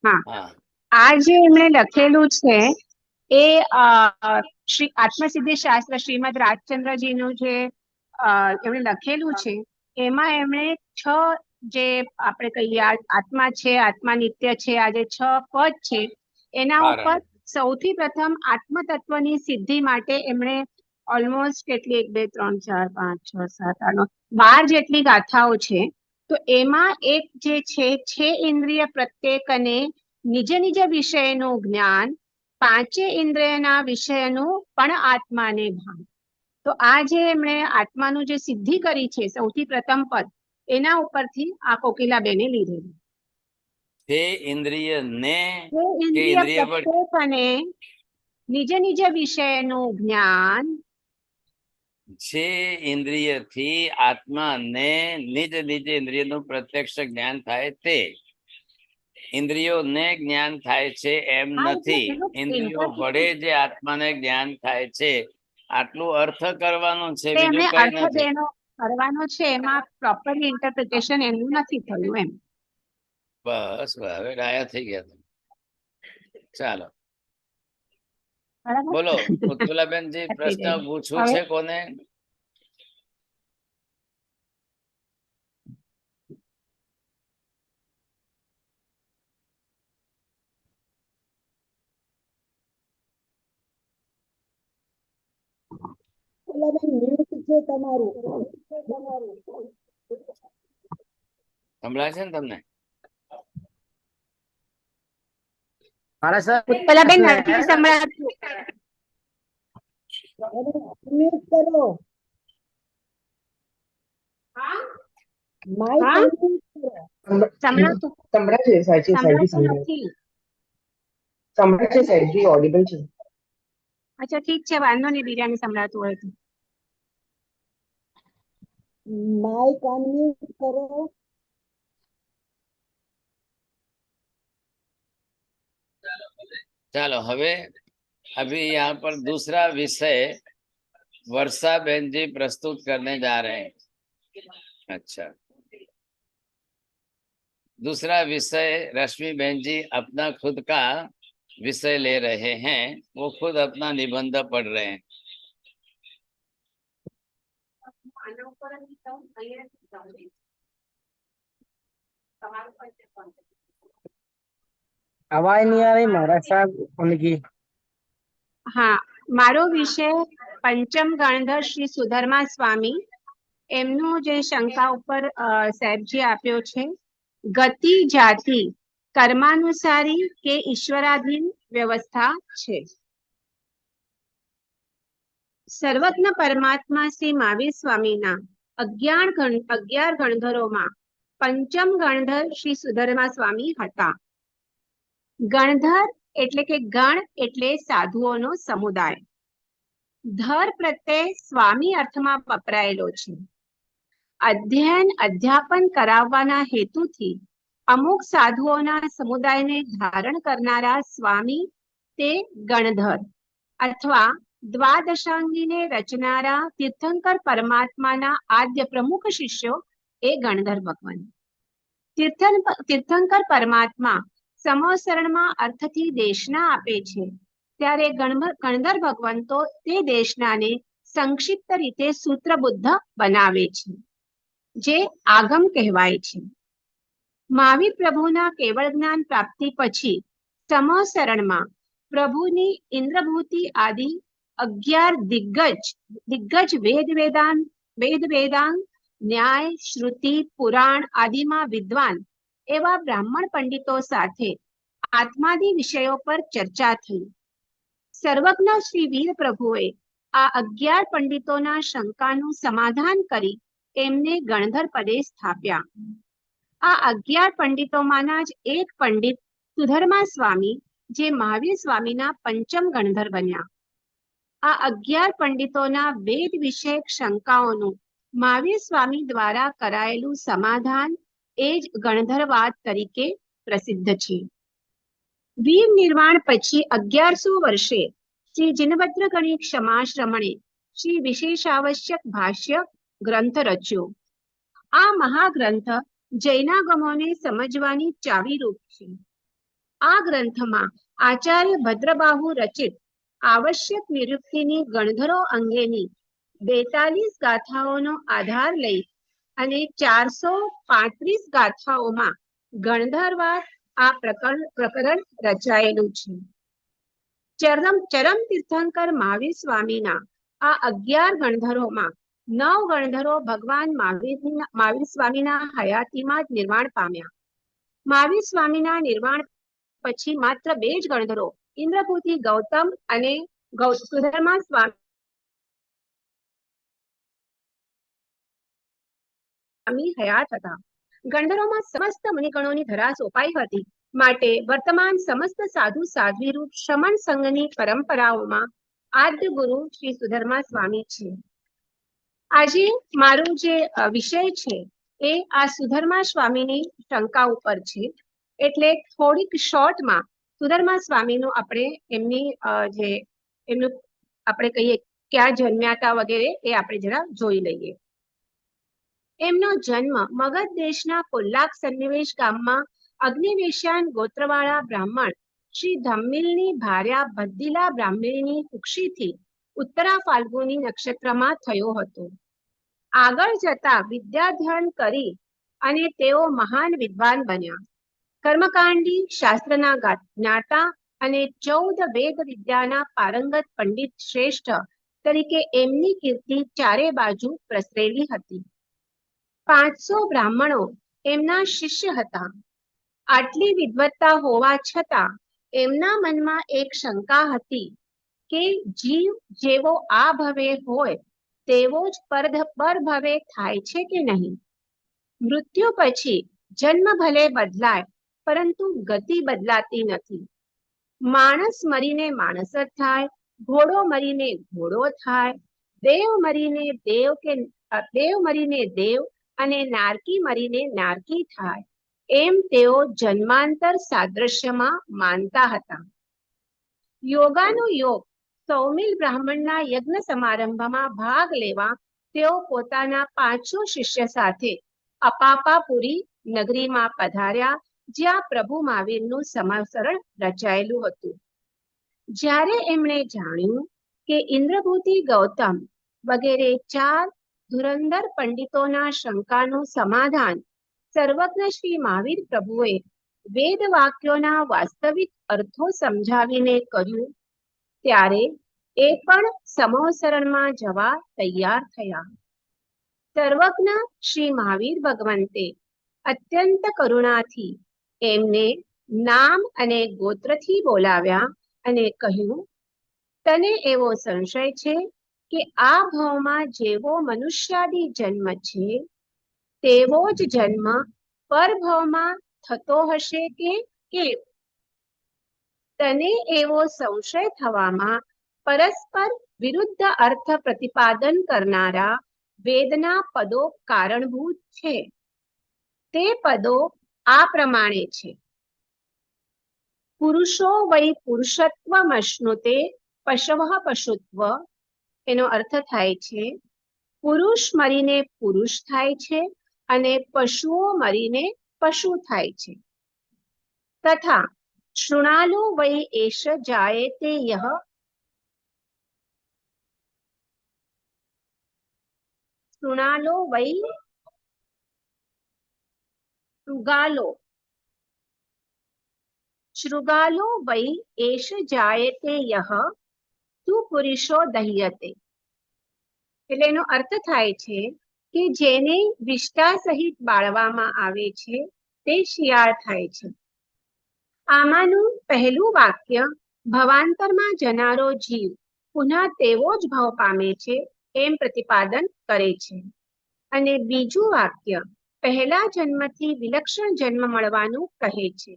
હા, हाँ આ જે એમણે લખેલું છે એ શ્રી આત્મસિદ્ધિ શાસ્ત્ર શ્રીમદ રાજચંદ્રજીનું જે એમણે લખેલું છે એમાં એમણે 6 જે આપણે કહીએ આત્મા છે, આત્મા નિત્ય છે, આ જે 6 પદ છે એના ઉપર સૌથી પ્રથમ આત્મ તત્વની સિદ્ધિ માટે એમણે ઓલમોસ્ટ કેટલી 1 2 3 4 5 6 7 8 12 જેટલી ગાથાઓ છે. તો એમાં એક જે છે ઇન્દ્રિય પ્રત્યેકને નિજ નિજ વિષયનું જ્ઞાન, પાંચે ઇન્દ્રિયના વિષયનું પણ આત્માને ભાન. તો આ જે એમણે આત્માનું જે સિદ્ધિ કરી છે સૌથી પ્રથમ પદ, એના ઉપરથી આ કોકિલાબેને લીધેલું. તે ઇન્દ્રિય ને તે કે ઇન્દ્રિય ઇન્દ્રિય પર પ્રત્યેકને નિજ નિજ વિષયનું જ્ઞાન, જે ઇન્દ્રિયથી આત્માને નિજ નિજ ઇન્દ્રિયનું પ્રત્યક્ષ જ્ઞાન થાય તે. ઇન્દ્રિયોને જ્ઞાન થાય છે એમ નથી, ઇન્દ્રિયો વડે જે આત્માને જ્ઞાન થાય છે આટલું અર્થ કરવાનો છે, બીજું કઈ અર્થ નથી. જેનો કરવાનો છે એમાં પ્રોપરલી ઇન્ટરપ્રિટેશન એનું નથી થયું એમ. બસ હવે ડાયા થઈ ગયા તમે. ચાલો બરાબર? બોલો ઉત્પલાબેનજી, પ્રશ્ન પૂછવું છે કોને? મ્યુટ છે તમારું. સંભળાય છે ને તમને? ઉત્પલાબેન નથી સંભળાતું. મ્યુટ કરો. માઇક હા? અનમ્યુટ કરો. સંભળાતું સંભળાય છે સાહેબજી, સંભળાતું નથી. સંભળાય છે સાહેબજી, ઓડિબલ છે. અચ્છા ઠીક છે, વાંધો નહીં, બીજાને સંભળાતું હોય તો. माइक अनम्यूट करो. चलो હવે अभी यहाँ पर दूसरा विषय वर्षा बहन जी प्रस्तुत करने जा रहे हैं. अच्छा, दूसरा विषय रश्मि बहन जी अपना खुद का विषय ले रहे हैं, वो खुद अपना निबंध पढ़ रहे हैं. आवाज नहीं आ रही महाराज साहब उनकी. હા, મારો વિષય પંચમ ગણધર શ્રી સુધર્મા સ્વામી, એમનું જે શંકા ઉપર સાહેબજી આપ્યો છે, ગતિ જાતિ કર્માનુસારી કે ઈશ્વરાધીન વ્યવસ્થા છે. સર્વજ્ઞ પરમાત્મા શ્રી મહાવીર સ્વામીના 11 ગણધરોમાં પંચમ ગણધર શ્રી સુધર્મા સ્વામી હતા. ગણધર એટલે કે ગણ એટલે સાધુઓનો સમુદાય. ધર પ્રત્યે સ્વામી અર્થમાં વપરાયેલો છે. અધ્યયન અધ્યાપન કરાવવાના હેતુથી અમુક સાધુઓના સમુદાયને ધારણ કરનારા સ્વામી તે ગણધર અથવા દ્વાદશાંગીને રચનારા તીર્થંકર પરમાત્માના આદ્ય પ્રમુખ શિષ્યો એ ગણધર ભગવાન. તીર્થંકર પરમાત્મા સમોસરણમાં અર્થથી દેશના આપે છે, ત્યારે ગણધર ભગવંતો તે દેશનાને સંક્ષિપ્ત રીતે સૂત્રબુદ્ધ બનાવે છે, જે આગમ કહેવાય છે. મહાવીર પ્રભુના કેવળ જ્ઞાન પ્રાપ્તિ પછી સમોસરણમાં પ્રભુની ઇન્દ્રભૂતિ આદિ 11 દિગ્ગજ વેદાંગ ન્યાય શ્રુતિ પુરાણ આદિમાં વિદ્વાન એવા બ્રાહ્મણ પંડિતો સાથે આત્માદિ વિષયો પર ચર્ચા થઈ. સર્વજ્ઞ શ્રી વીર પ્રભુએ આ 11 પંડિતોના શંકાનું સમાધાન કરી એમને ગણધર પદે સ્થાપ્યા. આ 11 પંડિતોમાંના જ એક પંડિત સુધર્મા સ્વામી, જે મહાવીર સ્વામીના પંચમ ગણધર બન્યા. આ 11 પંડિતોના વેદ વિષયક શંકાઓનું મહાવીર સ્વામી દ્વારા કરાયેલું સમાધાન એ જ ગણધરવાદ તરીકે પ્રસિદ્ધ છે. વીર નિર્વાણ પછી 1100 વર્ષે શ્રી જીનભદ્ર ગણિત ક્ષમાશ્રમણે શ્રી વિશેષાવશ્યક ભાષ્ય ગ્રંથ રચ્યો. આ મહાગ્રંથ જૈનાગમોને સમજવાની ચાવીરૂપ છે. આ ગ્રંથમાં આચાર્ય ભદ્રબાહુ રચિત આવશ્યક નિરુક્તિની ગણધરો અંગેની 42 ગાથાઓનો આધાર લઈ અને 435 ગાથાઓમાં ગણધરવાદ આ પ્રકરણ રચાયેલું છે. ચરમ તીર્થંકર મહાવીર સ્વામીના આ 11 ગણધરોમાં 9 ગણધરો ભગવાન મહાવીર સ્વામીના હયાતીમાં જ નિર્વાણ પામ્યા. મહાવીર સ્વામીના નિર્વાણ પછી માત્ર 2 જ ગણધરો ઇન્દ્રભૂતિ ગૌતમ અને સુધર્મા સ્વામી હયાત હતા. ગણધરોમાં સમસ્ત મુનિગણોની ધરા સોંપાઈ હતી, માટે વર્તમાન સમસ્ત સાધુ સાધ્વી રૂપ શમન સંઘની પરંપરાઓમાં આદ્ય ગુરુ શ્રી સુધર્મા સ્વામી છે. આજે મારો જે વિષય છે એ આ સુધર્મા સ્વામીની શંકા ઉપર છે, એટલે થોડીક શોર્ટમાં સુધર્મા સ્વામીનું આપણે એમનું આપણે કહીએ ક્યાં જન્મ્યા હતા વગેરે એ આપણે જરા જોઈ લઈએ. એમનો જન્મ મગધ દેશના પુલ્લાક સન્નિવેશ ગામમાં અગ્નિવેશ્યાન ગોત્રવાળા બ્રાહ્મણ શ્રી ધમ્મિલની ભાર્યા ભદ્દિલા બ્રાહ્મણીની કુક્ષીથી ઉત્તરા ફાલ્ગુની નક્ષત્રમાં થયો હતો. આગળ જતા વિદ્યાધ્યયન કરી અને તેઓ મહાન વિદ્વાન બન્યા. કર્મકાંડી, શાસ્ત્રના જ્ઞાતા અને 14 વેદ વિદ્યાના પારંગત પંડિત શ્રેષ્ઠ તરીકે એમની કીર્તિ ચારે બાજુ પ્રસરેલી હતી. 500 બ્રાહ્મણો એમના શિષ્ય હતા. આટલી વિદ્વત્તા હોવા છતાં એમના મનમાં એક શંકા હતી કે જીવ જેવો આ ભવે હોય તેવો જ પરભવે થાય છે કે નહીં. મૃત્યુ પછી જન્મ ભલે બદલાય, પરંતુ ગતિ બદલાતી નથી. માણસ મરીને માણસ જ થાય, ઘોડો મરીને ઘોડો થાય, દેવ મરીને દેવ અને નારકી મરીને નારકી થાય, એમ તેઓ જન્માંતર સાદ્રશ્યમાં માનતા હતા. યોગાનો યોગ સૌમિલ બ્રાહ્મણના યજ્ઞ સમારંભમાં ભાગ લેવા તેઓ પોતાના 500 શિષ્ય સાથે અપાપાપુરી નગરીમાં પધાર્યા, જ્યાં પ્રભુ મહાવીરનું સમસરણ રચાયેલું હતું. જ્યારે એમણે જાણ્યું કે ઇન્દ્રભૂતિ ગૌતમ વગેરે 4 ધુરંધર પંડિતોના શંકાનું સમાધાન સર્વજ્ઞ શ્રી મહાવીર પ્રભુએ વેદ વાક્યોના વાસ્તવિક અર્થો સમજાવીને કર્યું, ત્યારે એ પણ સમોસરણમાં જવા તૈયાર થયા. સર્વજ્ઞ શ્રી મહાવીર ભગવંતે અત્યંત કરુણાથી એમને નામ અને ગોત્રથી બોલાવ્યા અને કહ્યું, તને એવો સંશય છે કે આ ભાવમાં જેવો મનુષ્યાદી જન્મ છે તેવો જ જન્મ પરભાવમાં થતો હશે કે કેમ? તને એવો સંશય થવામાં પરસ્પર વિરુદ્ધ અર્થ પ્રતિપાદન કરનારા વેદના પદો કારણભૂત છે. તે પદો આ પ્રમાણે છે. પુરુષો વૈ પુરુષત્વમશ્નુતે પશવઃ પશુત્વ. એનો અર્થ થાય છે પુરુષ મરીને પુરુષ થાય છે અને પશુઓ મરીને પશુ થાય છે. તથા શૃણાલો વૈ એષ જાયતે યહ. શૃણાલો વૈ શૃગાલો. શૃગાલો વૈ એષ જાયતે યહ તુ પુરુષો દહ્યતે. એટલે એનો અર્થ થાય છે કે જેને વિષ્ટા સહિત બાળવામાં આવે છે તે શિયાળ થાય છે. આમાંનું પહેલું વાક્ય ભવાંતરમાં જનારો જીવ પુનઃ તેવો જ ભાવ પામે છે એમ પ્રતિપાદન કરે છે. અને બીજું વાક્ય પહેલા જન્મથી વિલક્ષણ જન્મ મળવાનું કહે છે.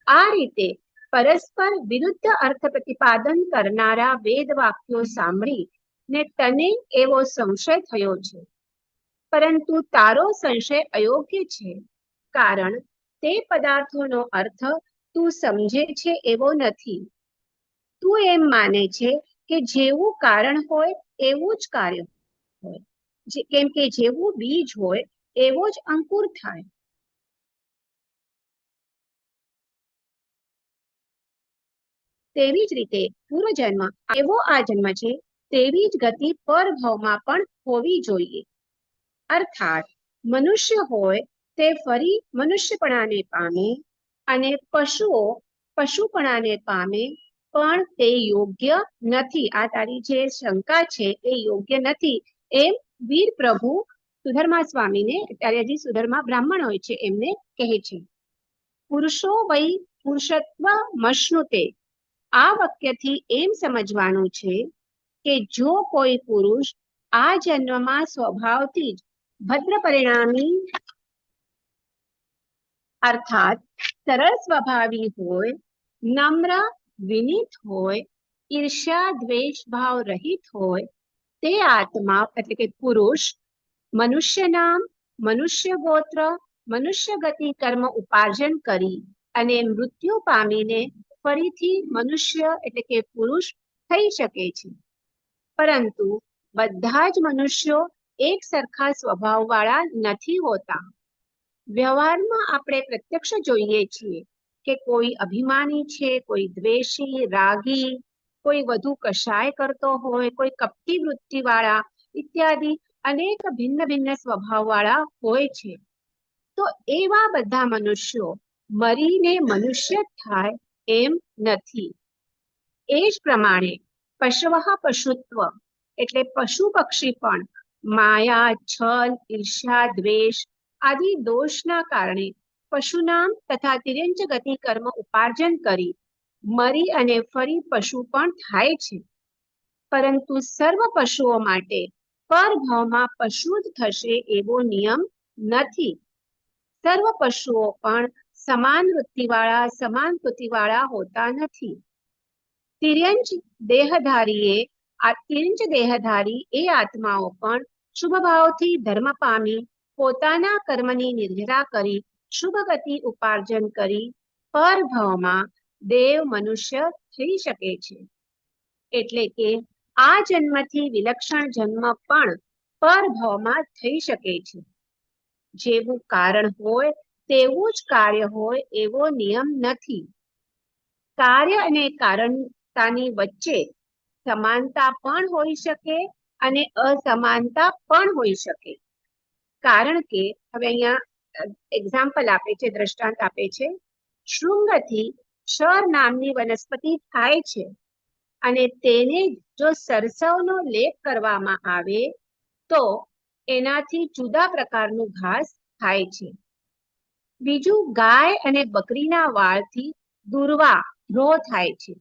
આ રીતે પરસ્પર વિરુદ્ધ અર્થ પ્રતિપાદન કરનારા વેદ વાક્યો સાંભળી ને તને એવો સંશય થયો છે. પરંતુ તારો સંશય અયોગ્ય છે, કારણ તે પદાર્થોનો અર્થ તું સમજે છે એવો નથી. તું એમ માને છે કે જેવું કારણ હોય એવું જ કાર્ય હોય, કેમ કે જેવું બીજ હોય એવો જ અંકુર થાય. તેવી જ રીતે પૂર્વજન્મ એવો આ જન્મ છે તેવી જ ગતિ પરભાવમાં પણ હોવી જોઈએ. અર્થાત મનુષ્ય હોય તે ફરી મનુષ્યપણાને પામે અને પશુઓ પશુપણાને પામે, પણ તે યોગ્ય નથી. આ તારી જે શંકા છે એ યોગ્ય નથી એમ વીર પ્રભુ સુધર્મા સ્વામીને, ત્યારે હજી સુધર્મા બ્રાહ્મણ હોય છે, એમને કહે છે. પુરુષો વૈ પુરુષત્વ મશ્નુતે. આ વાક્યથી એમ સમજવાનું છે કે જો કોઈ પુરુષ આ જન્મમાં સ્વભાવથી જ ભદ્ર પરિણામી અર્થાત સરળ સ્વભાવી હોય, નમ્ર વિનીત હોય, ઈર્ષ્યા દ્વેષ ભાવ રહિત હોય, તે આત્મા એટલે કે પુરુષ મનુષ્ય નામ, મનુષ્ય ગોત્ર, મનુષ્ય ગતિ કર્મ ઉપાર્જન કરી અને મૃત્યુ પામીને ફરીથી મનુષ્ય એટલે કે પુરુષ થઈ શકે છે. પરંતુ બધા જ મનુષ્યો એક સરખા સ્વભાવવાળા નથી હોતા. વ્યવહારમાં આપણે પ્રત્યક્ષ જોઈએ છીએ કે કોઈ અભિમાની છે, કોઈ દ્વેષી, રાગી, કોઈ વધુ કશાય કરતો હોય, કોઈ કપટી વૃત્તિવાળા ઇત્યાદિ અનેક ભિન્ન ભિન્ન સ્વભાવવાળા હોય છે. તો એવા બધા મનુષ્યો મરીને મનુષ્ય થાય એમ નથી. એ જ પ્રમાણે પશવઃ પશુત્વ એટલે પશુ પક્ષી પણ માયા, છલ, ઈર્ષ્યા, દ્વેષ આદિ દોષના કારણે પશુનામ તથા તિર્યંચ ગતિ કર્મ ઉપાર્જન કરી મરી અને ફરી પશુ પણ થાય છે. પરંતુ સર્વ પશુઓ માટે પરભાવમાં પશુ જ થશે એવો નિયમ નથી. સર્વ પશુઓ પણ સમાન વૃત્તિવાળા, સમાન કૃતિવાળા હોતા નથી. તિર્યંચ દેહધારી એ આત્માઓ પણ શુભ ભાવથી ધર્મ પામી પોતાના કર્મની નિર્જરા કરી શુભ ગતિ ઉપાર્જન કરી પરભાવમાં દેવ મનુષ્ય થઈ શકે છે. એટલે કે આ જન્મથી વિલક્ષણ જન્મ પણ પરભાવમાં થઈ શકે છે. જેવું કારણ હોય તેવું જ કાર્ય હોય એવો નિયમ નથી. કાર્ય અને કારણતાની વચ્ચે સમાનતા પણ હોઈ શકે અને અસમાનતા પણ હોઈ શકે. કારણ કે હવે અહીંયા એક્ઝામ્પલ આપે છે, દ્રષ્ટાંત આપે છે. શૃંગથી ક્ષર નામની વનસ્પતિ થાય છે અને તેને જો સરસવનો લેપ કરવામાં આવે તો એનાથી જુદા પ્રકારનું ઘાસ થાય છે. બીજું, ગાય અને બકરીના વાળથી દુર્વા રો થાય છે.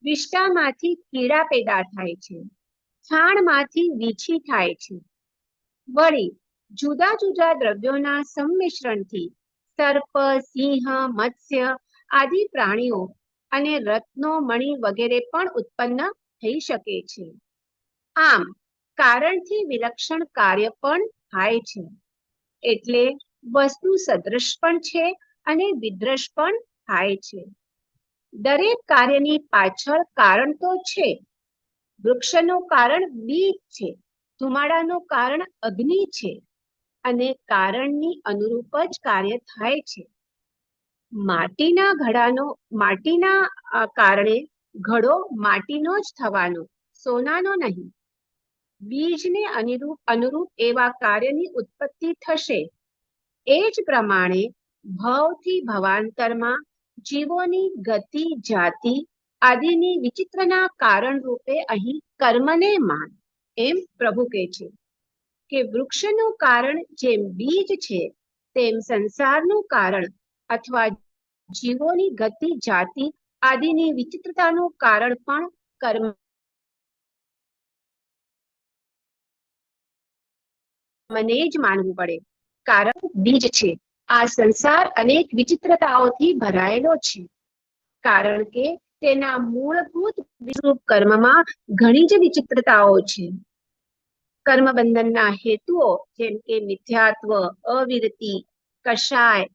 વિષ્ટામાંથી કીડા પેદા થાય છે. છાણમાંથી વીછી થાય છે. વળી જુદા જુદા દ્રવ્યોના સંમિશ્રણથી સર્પ, સિંહ, મત્સ્ય આદિ પ્રાણીઓ અને રત્નો, મણિ વગેરે પણ ઉત્પન્ન થઈ શકે છે. આમ કારણથી વિલક્ષણ કાર્ય પણ થાય છે. એટલે વસ્તુ સદૃશ પણ છે અને વિદ્રશ પણ થાય છે. દરેક કાર્યની પાછળ કારણ તો છે. વૃક્ષનું કારણ બીજ છે, ધુમાડાનું કારણ અગ્નિ છે અને કારણની અનુરૂપ જ કાર્ય થાય છે. માટીના કારણે ઘડો માટીનો જ થવાનો, સોનાનો નહીં. બીજને અનુરૂપ એવા કાર્યની ઉત્પત્તિ થશે. એ જ પ્રમાણે ભવથી ભવાંતરમાં જીવોની ગતિ, જાતિ આદિની વિચિત્રના કારણ રૂપે અહીં કર્મને માન. એમ પ્રભુ કહે છે કે વૃક્ષનું કારણ જેમ બીજ છે, તેમ સંસારનું કારણ અથવા જીવોની ગતિ, જાતિ આદિની વિચિત્રતાનું કારણ પણ કર્મને જ માનવું પડે. કારણ બીજ છે. આ સંસાર અનેક વિચિત્રતાઓથી ભરાયેલો છે, કારણ કે તેના મૂળભૂત વિરૂપ કર્મમાં ઘણી જ વિચિત્રતાઓ છે. કર્મબંધનના હેતુઓ જેમ કે મિથ્યાત્વ, અવિરતિ, કષાય,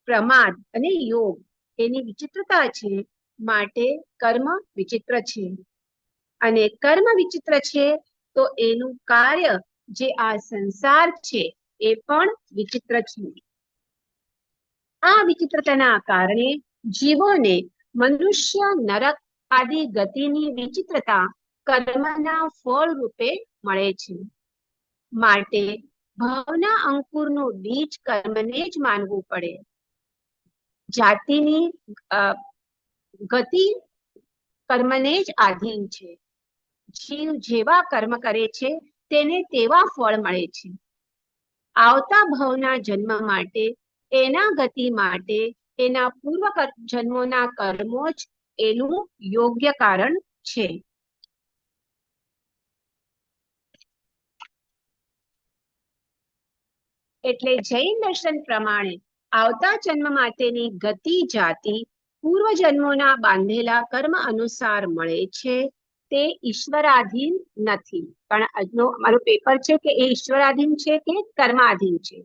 પ્રમાદ અને યોગ એની વિચિત્રતા છે. માટે કર્મ વિચિત્ર છે. અને કર્મ વિચિત્ર છે તો એનું કાર્ય જે આ સંસાર છે એ પણ વિચિત્ર છે. આ વિચિત્રતાના કારણે જીવોને મનુષ્ય, નરક આદિ ગતિની વિચિત્રતા કર્મના ફળ રૂપે મળે છે. માટે ભવના અંકુરનું બીજ કર્મને જ માનવું પડે. જાતિની ગતિ કર્મને જ આધીન છે. જીવ જેવા કર્મ કરે છે તેને તેવા ફળ મળે છે. આવતા ભવના જન્મ માટે, એના ગતિ માટે એના પૂર્વ જન્મોના કર્મો જ એનું યોગ્ય કારણ છે. એટલે જૈન દર્શન પ્રમાણે આવતા જન્મ માટેની ગતિ, જાતિ પૂર્વ જન્મોના બાંધેલા કર્મ અનુસાર મળે છે. તે ઈશ્વરાધીન નથી. પણ આજનો અમારો પેપર છે કે એ ઈશ્વરાધીન છે કે કર્માધીન છે.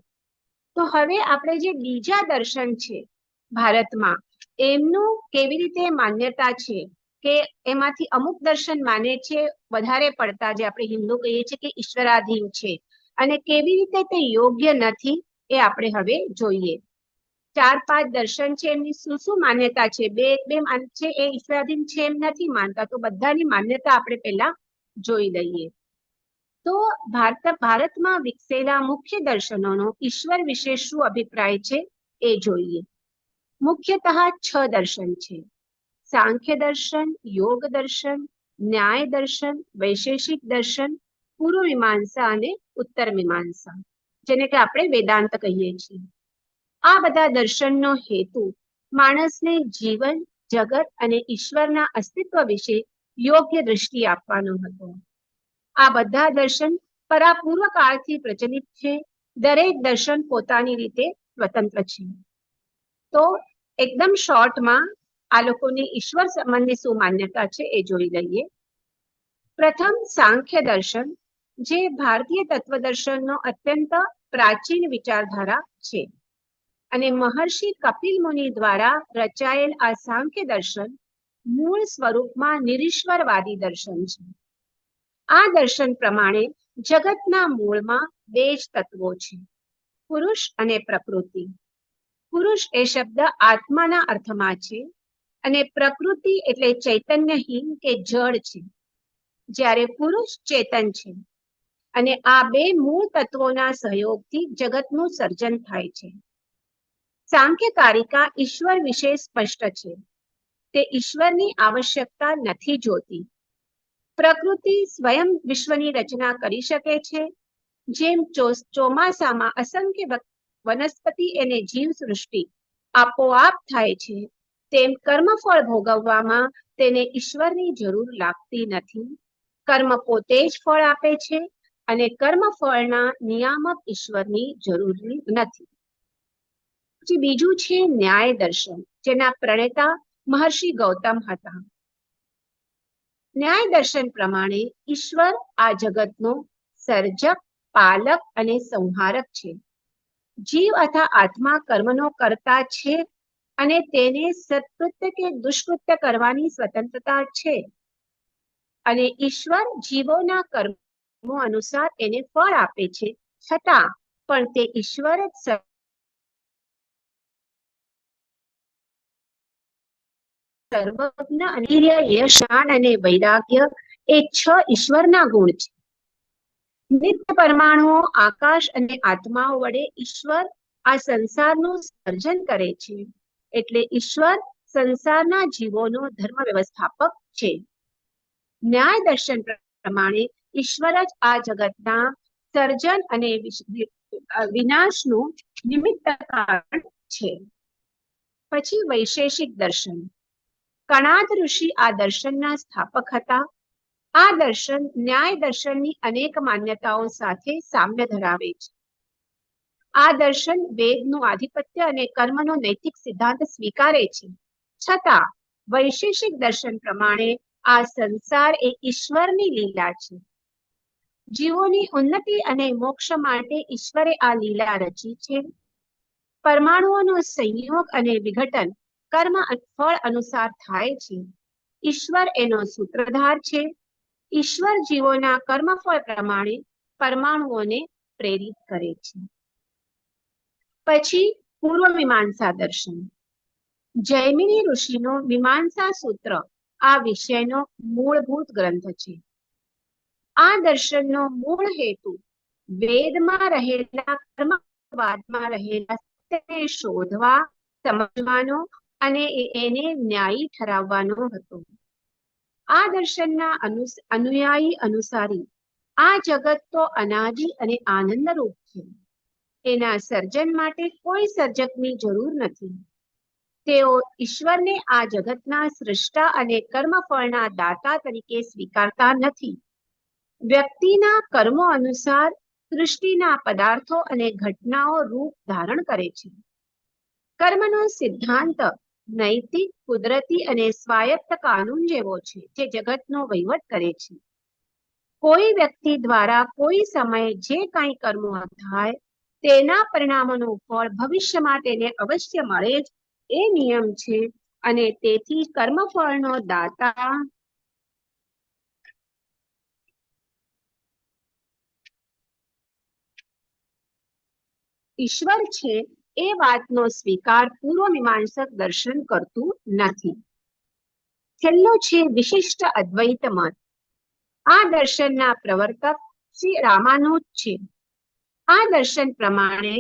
તો હવે આપણે જે બીજા દર્શન છે ભારતમાં, એમનું કેવી રીતે માન્યતા છે કે એમાંથી અમુક દર્શન માને છે વધારે પડતા, જે આપણે હિન્દુ કહીએ છીએ કે ઈશ્વરાધીન છે, અને કેવી રીતે તે યોગ્ય નથી એ આપણે હવે જોઈએ. 4-5 દર્શન છે, એમની શું શું માન્યતા છે. બે છે એ ઈશ્વરાધીન છે એમ નથી માનતા, તો બધાની માન્યતા આપણે પહેલા જોઈ લઈએ. તો ભારતમાં વિકસેલા મુખ્ય દર્શનોનો ઈશ્વર વિશે શું અભિપ્રાય છે એ જોઈએ. મુખ્યતઃ 6 દર્શન છે: સાંખ્ય દર્શન, યોગ દર્શન, ન્યાય દર્શન, વૈશેષિક દર્શન, પૂર્વ મીમાંસા અને ઉત્તર મીમાંસા, જેને કે આપણે વેદાંત કહીએ છીએ. આ બધા દર્શનનો હેતુ માણસને જીવન, જગત અને ઈશ્વરના અસ્તિત્વ વિશે યોગ્ય દૃષ્ટિ આપવાનો હતો. આ બધા દર્શન પરાપૂર્વ કાળથી પ્રચલિત છે. દરેક દર્શન પોતાની રીતે સ્વતંત્ર છે. તો એકદમ શોર્ટમાં આ લોકોની ઈશ્વર સંબંધી શું માન્યતા છે એ જોઈ લઈએ. પ્રથમ, સાંખ્ય દર્શન, જે ભારતીય તત્વદર્શનનો અત્યંત પ્રાચીન વિચારધારા છે. અને મહર્ષિ કપિલ મુનિ દ્વારા રચાયેલ આ સાંખ્ય દર્શન મૂળ સ્વરૂપમાં નિરીશ્વરવાદી દર્શન છે. આ દર્શન પ્રમાણે જગતના મૂળમાં 2 જ તત્વો છે: પુરુષ અને પ્રકૃતિ. પુરુષ એ શબ્દ આત્માના અર્થમાં છે અને પ્રકૃતિ એટલે ચૈતન્યહીન કે જડ છે. જ્યારે પુરુષ ચેતન છે અને આ 2 મૂળ તત્વોના સહયોગથી જગતનું સર્જન થાય છે. સાંખ્યકારિકા ઈશ્વર વિશે સ્પષ્ટ છે. તે ઈશ્વરની આવશ્યકતા નથી જોતી, પ્રકૃતિ સ્વયં વિશ્વની રચના કરી શકે છે. જેમ ચોમાસામાં અસંખ્ય વનસ્પતિ અને જીવ સૃષ્ટિ આપોઆપ થાય છે, તેમ કર્મફળ ભોગવવામાં તેને ઈશ્વરની જરૂર લાગતી નથી. કર્મ પોતે જ ફળ આપે છે અને કર્મફળના નિયામક ઈશ્વરની જરૂર નથી. પછી બીજું છે ન્યાય દર્શન, જેના પ્રણેતા મહર્ષિ ગૌતમ હતા. ન્યાય દર્શન પ્રમાણે ઈશ્વર આ જગતનો સર્જક, પાલક અને સંહારક છે. જીવ અથવા આત્મા કર્મનો કર્તા છે અને તેને સત્કૃત્ય કે દુષ્કૃત્ય કરવાની સ્વતંત્રતા છે, અને ઈશ્વર જીવોના કર્મો અનુસાર એને ફળ આપે છે. છતાં પણ તે ઈશ્વર જ સર્વજ્ઞ અને ધૈર્ય, યશ, અને વૈરાગ્ય એ 6 ઈશ્વરના ગુણ છે. નિત્ય પરમાણુઓ, આકાશ અને આત્માઓ વડે ઈશ્વર આ સંસારનું સર્જન કરે છે. એટલે ઈશ્વર સંસારના જીવોનો ધર્મ વ્યવસ્થાપક છે. ન્યાય દર્શન પ્રમાણે ઈશ્વર જ આ જગતના સર્જન અને વિનાશનું નિમિત્ત કારણ છે. પછી વૈશેષિક દર્શન. કણાદ ઋષિ આ દર્શનના સ્થાપક હતા. આ દર્શન ન્યાય દર્શનની અનેક માન્યતાઓ સાથે સામ્ય ધરાવે છે. આ દર્શન વેદનું આધિપત્ય અને કર્મનો નૈતિક સિદ્ધાંત સ્વીકારે છે. છતાં વૈશેષિક દર્શન પ્રમાણે આ સંસાર એ ઈશ્વરની લીલા છે. જીવોની ઉન્નતિ અને મોક્ષ માટે ઈશ્વરે આ લીલા રચી છે. પરમાણુઓનો સંયોગ અને વિઘટન કર્મ ફળ અનુસાર થાય છે. ઈશ્વર એનો સૂત્રધાર છે. ઈશ્વર જીવોના કર્મફળ પ્રમાણે પરમાણુઓને પ્રેરિત કરે છે. પછી પૂર્વ મીમાંસા દર્શન. જૈમિની ઋષિનો મીમાંસા સૂત્ર આ વિષયનો મૂળભૂત ગ્રંથ છે. આ દર્શનનો મૂળ હેતુ વેદમાં રહેલા કર્મવાદમાં રહેલા સત્યને શોધવા, સમજવાનો અને એને ન્યાયી ઠરાવવાનો હતો. આ દર્શનના અનુયાયી અનુસારી આ જગત તો અનાદિ અને આનંદરૂપ છે. એના સર્જન માટે કોઈ સર્જકની જરૂર નથી. તેઓ ઈશ્વરને આ જગતના સૃષ્ટા અને કર્મફળના દાતા તરીકે સ્વીકારતા નથી. વ્યક્તિના કર્મો અનુસાર સૃષ્ટિના પદાર્થો અને ઘટનાઓ રૂપ ધારણ કરે છે. કર્મનો સિદ્ધાંત નૈતિક, કુદરતી અને સ્વાયત્ત કાનૂન જેવો છે, જે જગતનો વહીવટ કરે છે. કોઈ વ્યક્તિ દ્વારા કોઈ સમયે જે કંઈ કર્મો થાય તેના પરિણામોનું ફળ ભવિષ્યમાં તેને અવશ્ય મળે જ એ નિયમ છે, અને તેથી કર્મફળનો દાતા ઈશ્વર છે એ વાતનો સ્વીકાર પૂર્વ મીમાંસક દર્શન કરતું નથી. છેલ્લો છે વિશિષ્ટ અદ્વૈત મત. આ દર્શનના પ્રવર્તક શ્રી રામાનુજ છે. આ દર્શન પ્રમાણે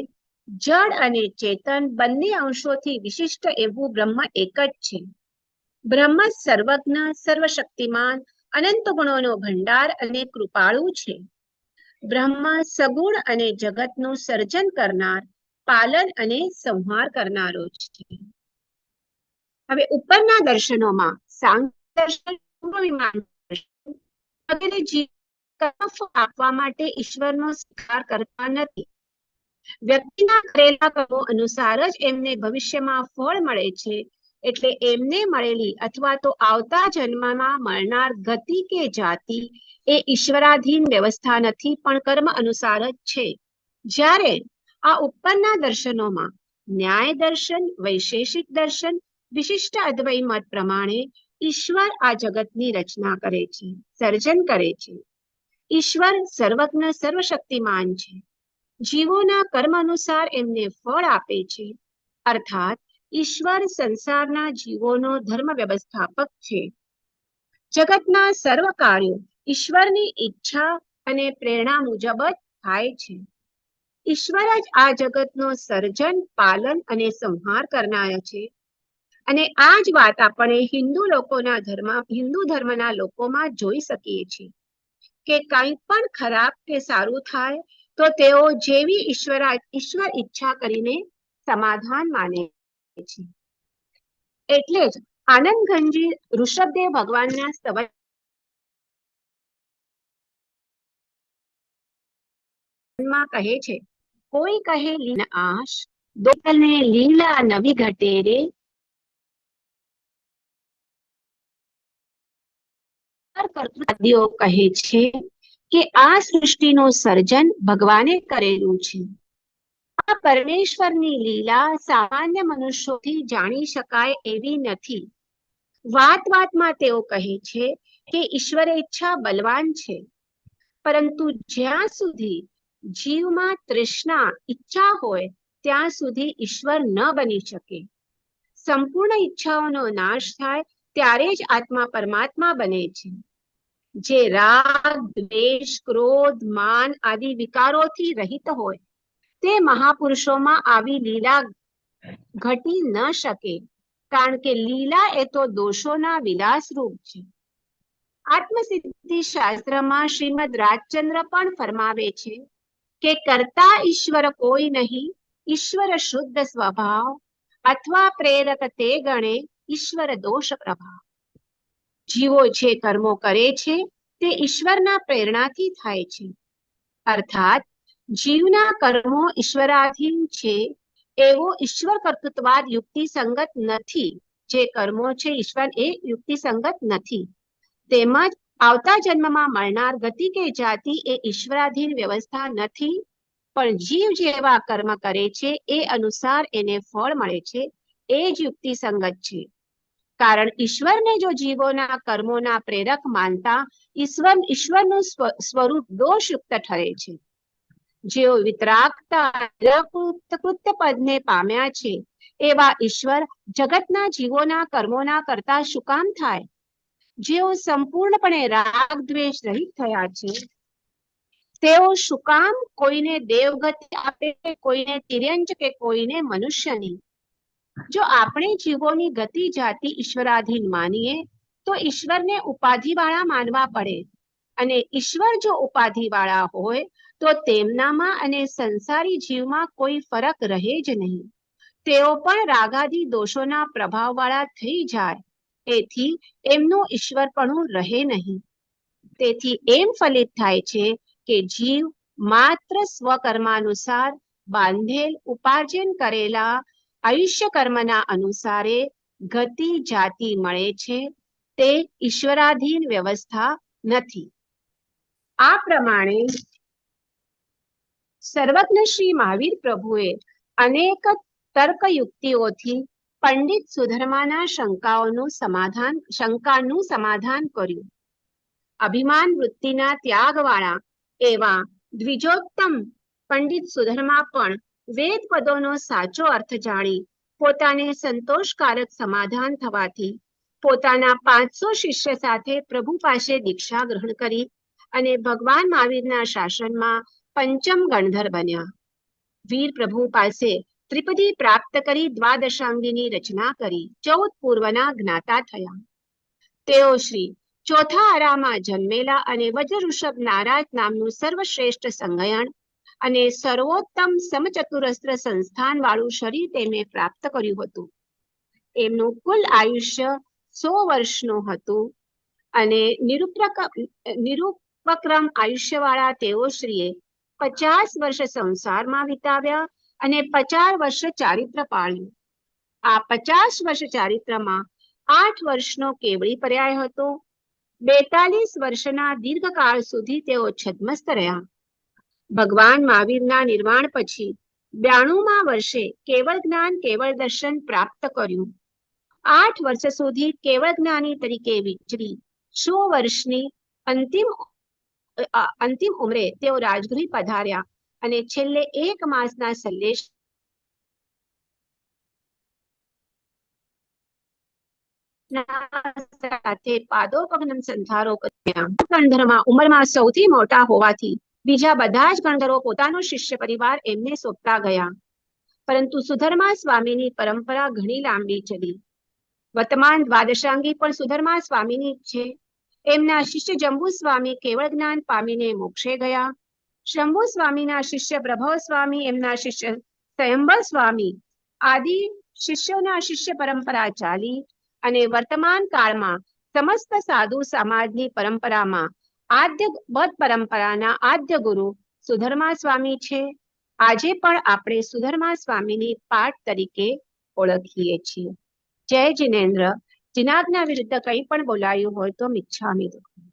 જળ અને ચેતન બંને અંશોથી વિશિષ્ટ એવું બ્રહ્મ એક જ છે. બ્રહ્મ સર્વજ્ઞ, સર્વશક્તિમાન, અનંત ગુણોનો ભંડાર અને કૃપાળુ છે. બ્રહ્મ સગુણ અને જગતનું સર્જન કરનાર, પાલન અને સંહાર કરનારો છે. હવે ઉપરના દર્શનોમાં સાંખ્ય દર્શન, પૂર્વ મીમાંસા દર્શન વગેરે જીવ કર્મફળ આપવા માટે ઈશ્વરનો સ્વીકાર કરતા નથી. વ્યક્તિના કરેલા કર્મો અનુસાર જ એમને ભવિષ્યમાં ફળ મળે છે. એટલે એમને મળેલી અથવા તો આવતા જન્મમાં મળનાર ગતિ કે જાતિ એ ઈશ્વરાધીન વ્યવસ્થા નથી, પણ કર્મ અનુસાર જ છે. જ્યારે આ ઉપરના દર્શનોમાં ન્યાય દર્શન, વૈશેષિક દર્શન, વિશિષ્ટ અદ્વૈત મત પ્રમાણે ઈશ્વર આ જગતની રચના કરે છે, સર્જન કરે છે. ઈશ્વર સર્વજ્ઞ, સર્વશક્તિમાન છે. જીવોના કર્મ અનુસાર એમને ફળ આપે છે. અર્થાત ઈશ્વર સંસારના જીવોનો ધર્મ વ્યવસ્થાપક છે. જગતના સર્વ કાર્યો ઈશ્વરની ઈચ્છા અને પ્રેરણા મુજબ જ થાય છે. ઈશ્વર જ આ જગતનો સર્જન, પાલન અને સંહાર કરનાર છે. અને આ જ વાત આપણે હિન્દુ ધર્મના લોકોમાં જોઈ શકીએ છીએ કે કંઈ પણ ખરાબ કે સારું થાય તો તેઓ જેવી ઈશ્વર ઈચ્છા કરીને સમાધાન માને છે. એટલે જ આનંદગંજી ઋષભદેવ ભગવાનના સ્તવનમાં કહે છે, કોઈ કહે લીલા આશ દોતલને લીલા નવી ઘટે રે. કર્તૃત્વવાદીઓ કહે છે કે આ સૃષ્ટિનું સર્જન ભગવાને કરેલું છે. આ પરમેશ્વરની લીલા સામાન્ય મનુષ્યોથી જાણી શકાય એવી નથી. વાતમાં તેઓ કહે છે કે ઈશ્વર ઈચ્છા બલવાન છે, પરંતુ જ્યાં સુધી જીવમાં તૃષ્ણા ઈચ્છા હોય ત્યાં સુધી ઈશ્વર ન બની શકે. સંપૂર્ણ ઈચ્છાઓનો નાશ થાય ત્યારે જ આત્મા પરમાત્મા બને છે. જે રાગ, દ્વેષ, ક્રોધ, માન આદિ વિકારોથી રહિત હોય તે મહાપુરુષોમાં આવી લીલા ઘટી ન શકે, કારણ કે લીલા એ તો દોષોના વિલાસ રૂપ છે. આત્મસિદ્ધિ શાસ્ત્રમાં શ્રીમદ રાજચંદ્ર પણ ફરમાવે છે કે કરતા ઈશ્વર કોઈ નહીં, ઈશ્વર શુદ્ધ સ્વભાવ, અથવા પ્રેરક તે ગણે ઈશ્વર દોષ પ્રભાવ. જીવો જે કર્મો કરે છે તે ઈશ્વરના પ્રેરણાથી થાય છે. અર્થાત જીવના કર્મો ઈશ્વરાધીન છે એવો ઈશ્વર કર્તૃત્વવાદ યુક્તિસંગત નથી. જે કર્મો છે ઈશ્વર એ યુક્તિસંગત નથી. તેમજ આવતા જન્મમાં મળનાર ગતિ કે જાતિ એ ઈશ્વરાધીન વ્યવસ્થા નથી, પણ જીવ જેવા કર્મ કરે છે એ અનુસાર એને ફળ મળે છે, એ જ યુક્તિસંગત છે. કારણ ઈશ્વરને જો જીવોના કર્મોના પ્રેરક માનતા ઈશ્વરનું સ્વરૂપ દોષયુક્ત ઠરે છે. જેઓ વિતરાગતા કૃત્ય પદને પામ્યા છે એવા ઈશ્વર જગતના જીવોના કર્મોના કરતા શું કામ થાય? જેઓ સંપૂર્ણપણે રાગ દ્વેષ રહિત થયા છે તેઓ શું કામ કોઈને દેવગતિ આપે, કોઈને તિર્યંચ કે કોઈને મનુષ્યની? જો આપણે જીવોની ગતિ જાતિ ઈશ્વરાધીન માનીએ તો ઈશ્વરને ઉપાધિવાળા માનવા પડે, અને ઈશ્વર જો ઉપાધિવાળા હોય તો તેમનામાં અને સંસારી જીવમાં કોઈ ફરક રહે જ નહીં. તેઓ પણ રાગાદી દોષોના પ્રભાવવાળા થઈ જાય, એથી એમનું ઈશ્વરપણું રહે નહીં. તેથી એમ ફલિત થાય છે કે જીવ માત્ર સ્વકર્માનુસાર બાંધેલ ઉપાર્જન કરેલા આયુષ્ય કર્મના અનુસારે ગતિ જાતિ મળે છે, તે ઈશ્વરાધીન વ્યવસ્થા નથી. આ પ્રમાણે સર્વજ્ઞ શ્રી મહાવીર પ્રભુએ અનેક તર્ક યુક્તિઓથી પંડિત સુધર્માના શંકાનું સમાધાન કર્યું. અભિમાન વૃત્તિના ત્યાગવાળા એવા દ્વિજોત્તમ પંડિત સુધર્મા પણ વેદ પદોનો સાચો અર્થ જાણી પોતાને સંતોષકારક સમાધાન થવાથી પોતાના 500 શિષ્ય સાથે પ્રભુ પાસે દીક્ષા ગ્રહણ કરી અને ભગવાન મહાવીરના શાસનમાં પંચમ ગણધર બન્યા. વીર પ્રભુ પાસે ત્રિપદી પ્રાપ્ત કરી દ્વાદશાંગીની રચના કરી 14 પૂર્વના જ્ઞાતા થયા. તેઓ શ્રી ચોથા આરામાં જન્મેલા અને વજ્રઋષભ નારાજ નામનું સર્વશ્રેષ્ઠ સંગયણ અને સર્વોત્તમ સમચતુરસ્ત્ર સંસ્થાન વાળું શરીર તેમને પ્રાપ્ત કર્યું હતું. એમનું કુલ આયુષ્ય 100 વર્ષનું હતું અને નિરુપક્રમ આયુષ્યવાળા તેઓ શ્રીએ 50 વર્ષ સંસારમાં વિતાવ્યા અને 50 વર્ષ ચારિત્ર પાળ્યું. આ 50 વર્ષ ચારિત્રમાં 8 વર્ષનો કેવડી પર્યાય હતો. 42 વર્ષના દીર્ઘકાળ સુધી તેઓ છદ્મસ્ત રહ્યા. ભગવાન મહાવીરના નિર્વાણ પછી 92મા વર્ષે કેવળ જ્ઞાન કેવળ દર્શન પ્રાપ્ત કર્યું. 8 વર્ષ સુધી કેવળ જ્ઞાની તરીકે વિચરી 100 વર્ષની અંતિમ ઉંમરે તેઓ રાજગૃહ પધાર્યા અને છેલ્લે 1 માસના સંલેશ સાથે પાદોપગમ સંધારો કર્યા. ગણધરમાં ઉંમરમાં સૌથી મોટા હોવાથી બીજા બધા જ ગણધરો પોતાનો શિષ્ય પરિવાર એમને સોંપતા ગયા. પરંતુ સુધર્મા સ્વામીની પરંપરા ઘણી લાંબી ચલી. વર્તમાન દ્વાદશાંગી પણ સુધર્મા સ્વામીની જ છે. એમના શિષ્ય જંબુ સ્વામી કેવળ જ્ઞાન પામીને મોક્ષે ગયા. શંભુ સ્વામીના શિષ્ય પ્રભવ સ્વામી, એમના શિષ્ય સ્વયંભર સ્વામી આદિ શિષ્યોના શિષ્ય પરંપરા ચાલી અને વર્તમાન કાળમાં સમસ્ત સાધુ સમાજની પરંપરામાં આદ્ય બૌદ્ધ પરંપરાના આદ્ય ગુરુ સુધર્મા સ્વામી છે. આજે પણ આપણે સુધર્મા સ્વામીની પાઠ તરીકે ઓળખીએ છીએ. જય જિનેન્દ્ર. जिनाज्ञा विरुद्ध कहीं पण बोलाયું હોય तो मिच्छामि दुक्कड़म.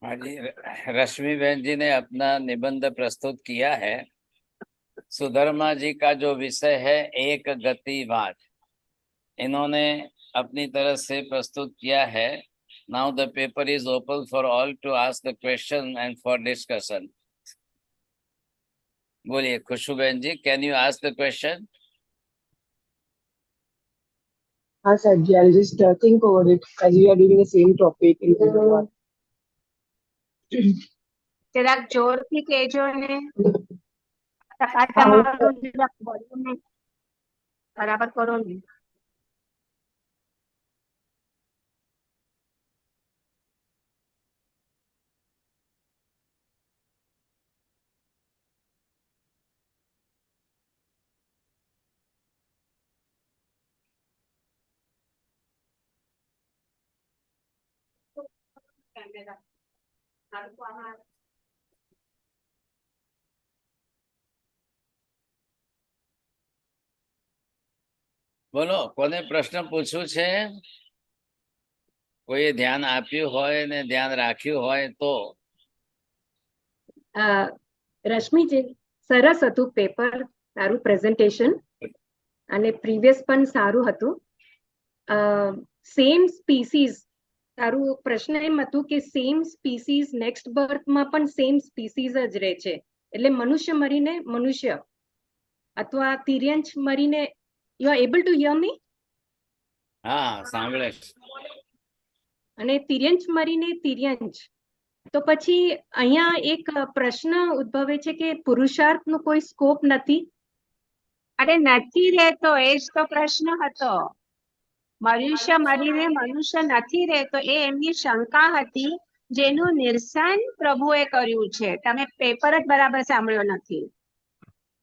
हाँ जी, रश्मि बहन जी ने अपना निबंध प्रस्तुत किया है. सुधर्मा जी का जो विषय है एक गतिवाद, इन्होंने अपनी तरफ से प्रस्तुत किया है. Now the paper is open for all to ask the question and for discussion. बोलिए खुशबू बहन ji, can you ask the question? sir, I'll just think over it as we are doing the same topic. જરાક જોરથી કહેજો ને. તમારું જરાક volume બરાબર કરો ને. બોલો, કોને પ્રશ્ન પૂછવું છે? કોઈએ ધ્યાન આપ્યું હોય ને ધ્યાન રાખ્યું હોય તો. રશ્મિજી, સરસ હતું પેપર, સારું પ્રેઝન્ટેશન અને પ્રીવિયસ પણ સારું હતું. સેમ સ્પીસીસ, તારું પ્રશ્ન એમ હતું કે સેમ સ્પીસીસ નેક્સ્ટ બર્થમાં પણ સેમ સ્પીસીસ જ રહે છે, એટલે મનુષ્ય મરીને મનુષ્ય અથવા તિર્યંશ મરીને. You are able to hear me? હા, સાંભળે. અને તિર્યંશ મરીને તિર્યંશ. તો પછી અહીંયા એક પ્રશ્ન ઉદ્ભવે છે કે પુરુષાર્થનો કોઈ સ્કોપ નથી. અરે નથી રહેતો, એ જ તો પ્રશ્ન હતો. મનુષ્ય મરીને મનુષ્ય નથી રહેતો, એ એમની શંકા હતી, જેનું નિરસન પ્રભુએ કર્યું છે. તમે પેપર જ બરાબર સાંભળ્યો નથી.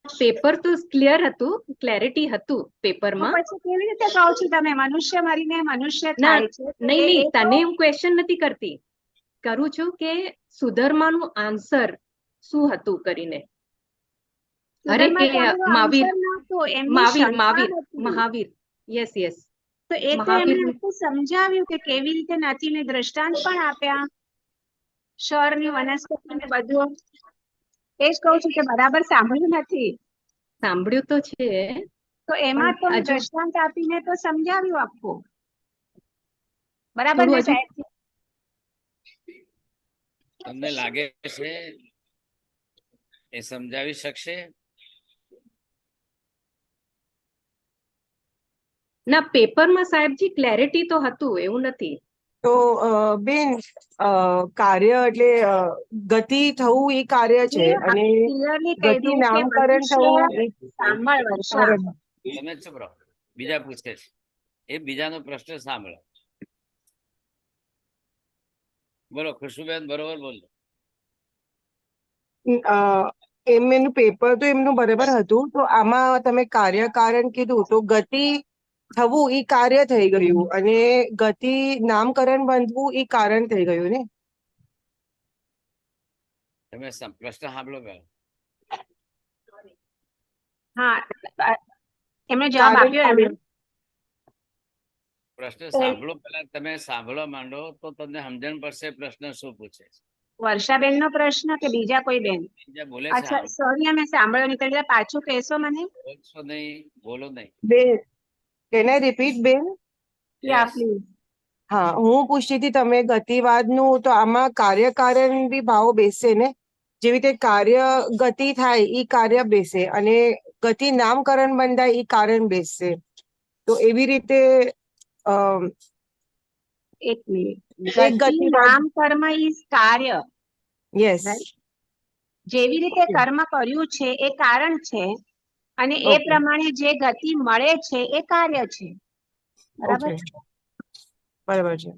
પેપર તો ક્લિયર હતું, ક્લેરિટી હતું પેપરમાં. પછી કેવી રીતે કહો છો તમે મનુષ્ય મરીને મનુષ્ય ના, થાય છે? નહીં, તને હું ક્વેશ્ચન નથી કરતી, કરું છું કે સુધર્માનું આન્સર શું હતું કરીને. અરે કે મહાવીર, મહાવીર, યસ યસ. તો એ તો એમણે આખું સમજાવ્યું કે કેવી રીતે નથી ને દ્રષ્ટાંત પણ આપ્યા, ક્ષરની વનસ્પતિ ને બધું. એ જ કહું છું કે બરાબર સાંભળ્યું નથી. સાંભળ્યું તો છે, તો એમાં તો દ્રષ્ટાંત આપીને તો સમજાવ્યું આખું. બરાબર ને સાહેબ? તમને લાગે છે એ સમજાવી શકશે? ના, પેપરમાં સાહેબજી ક્લેરિટી તો હતું, એવું નથી. તો બેન, કાર્ય એટલે ગતિ થવું એ કાર્ય છે અને ગતિ નામકરણ થવું એ કારણ. તમે ચૂપ રહો, બીજા પૂછે છે, એ બીજાનો પ્રશ્ન સાંભળો. બોલો ખુશબુબેન, બરોબર બોલો. એમનું પેપર તો એમનું બરાબર હતું. તો આમાં તમે કાર્ય કારણ કીધું, તો ગતિ થવું એ કાર્ય થઈ ગયું અને ગતિ નામકરણ બંધવું એ કારણ થઈ ગયું ને. તમે પ્રશ્ન સાંભળો પહેલા. હા, એમણે જવાબ આપ્યો. એમણે પ્રશ્ન સાંભળો પહેલા. તમે સાંભળવા માંડો તો તમને સમજણ પડશે પ્રશ્ન શું પૂછે. વર્ષાબેન નો પ્રશ્ન કે બીજા કોઈ બેન? બીજા બોલે છે. અચ્છા, સોરી, અમે સાંભળ્યો નહીં. તો પાછું કહેશો મને? બોલશો નહીં, બોલો નહીં. બેન, કેન આઈ રિપીટ બેન? યા પ્લીઝ. હા, હું પૂછતી હતી તમે ગતિવાદનું, તો આમાં કાર્યકારણ બી ભાવ બેસે ને. જેવી રીતે કાર્ય ગતિ થાય એ કાર્ય બેસે અને ગતિ નામકરણ બંધાય એ કારણ બેસશે. તો એવી રીતે એક મિનિટ. ગતિ નામ કર્મ ઇઝ કાર્ય. યસ. જેવી રીતે કર્મ કર્યું છે એ કારણ છે, અને એ Okay. પ્રમાણે જે ગતિ મળે છે એ કાર્ય છે. બરાબર Okay. બરાબર છે.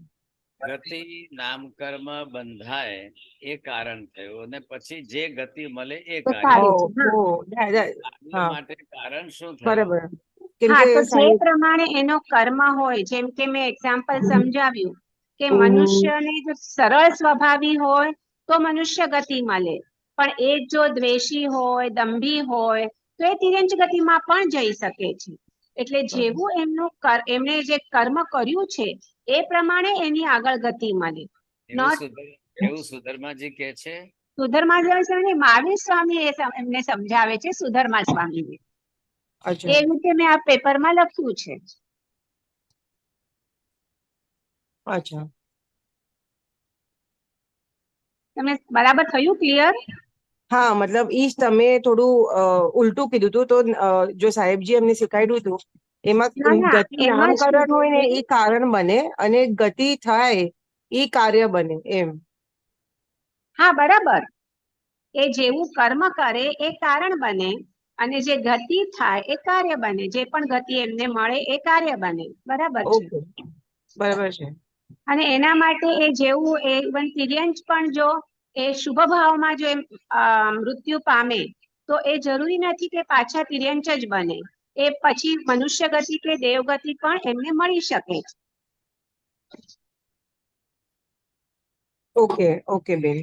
ગતિ નામ કર્મ બંધાય એ કારણ થયું અને પછી જે ગતિ મળે એ એ કાર્ય. કાર્ય ઓ, છે. હા. કાર્ય હા માટે કારણ શું થયું? બરાબર. કેમ હા, કે તો જે સાહેબ પ્રમાણે એનો કર્મ હોય, જેમ કે મેં એક્ઝામ્પલ સમજાવ્યું કે હમ. મનુષ્યને જો સરળ સ્વભાવી હોય તો મનુષ્ય ગતિ મળે, પણ એ જો દ્વેષી હોય, દંભી હોય તો એ તિર્યંચ ગતિમાં પણ જઈ શકે છે. એટલે જેવું એમણે જે કર્મ કર્યું છે એ પ્રમાણે એની આગળ ગતિ મળે. એવું સુધર્માજી કે છે. સુધર્મા સ્વામી મહાવીર સ્વામી એમને સમજાવે છે, સુધર્મા સ્વામીને. અચ્છા. એ રીતે મેં આ પેપરમાં લખ્યું છે. અચ્છા. તમે બરાબર થયું? ક્લિયર? હા, મતલબ ઈ જ તમે થોડું ઉલટું કીધું હતું. તો જો સાહેબજી અમને શીખવાડ્યું હતું ના એમાં ના, ગતિ એમાં શું નામકરણ હોય ને છે? એ કારણ બને અને ગતિ થાય એ કાર્ય બને એમ. હા, બરાબર. એ જેવું કર્મ કરે એ કારણ બને અને જે ગતિ થાય એ કાર્ય બને. જે પણ ગતિ એમને મળે એ કાર્ય બને. બરાબર છે. ઓકે, બરાબર છે. અને એના માટે એ જેવું એ ઇવન તિર્યંચ પણ જો એ શુભ ભાવમાં જો મૃત્યુ પામે તો એ જરૂરી નથી કે પાછા તિર્યંચ જ બને. એ પછી મનુષ્ય ગતિ કે દેવગતિ પણ એમને મળી શકે છે. ओके ओके बेन.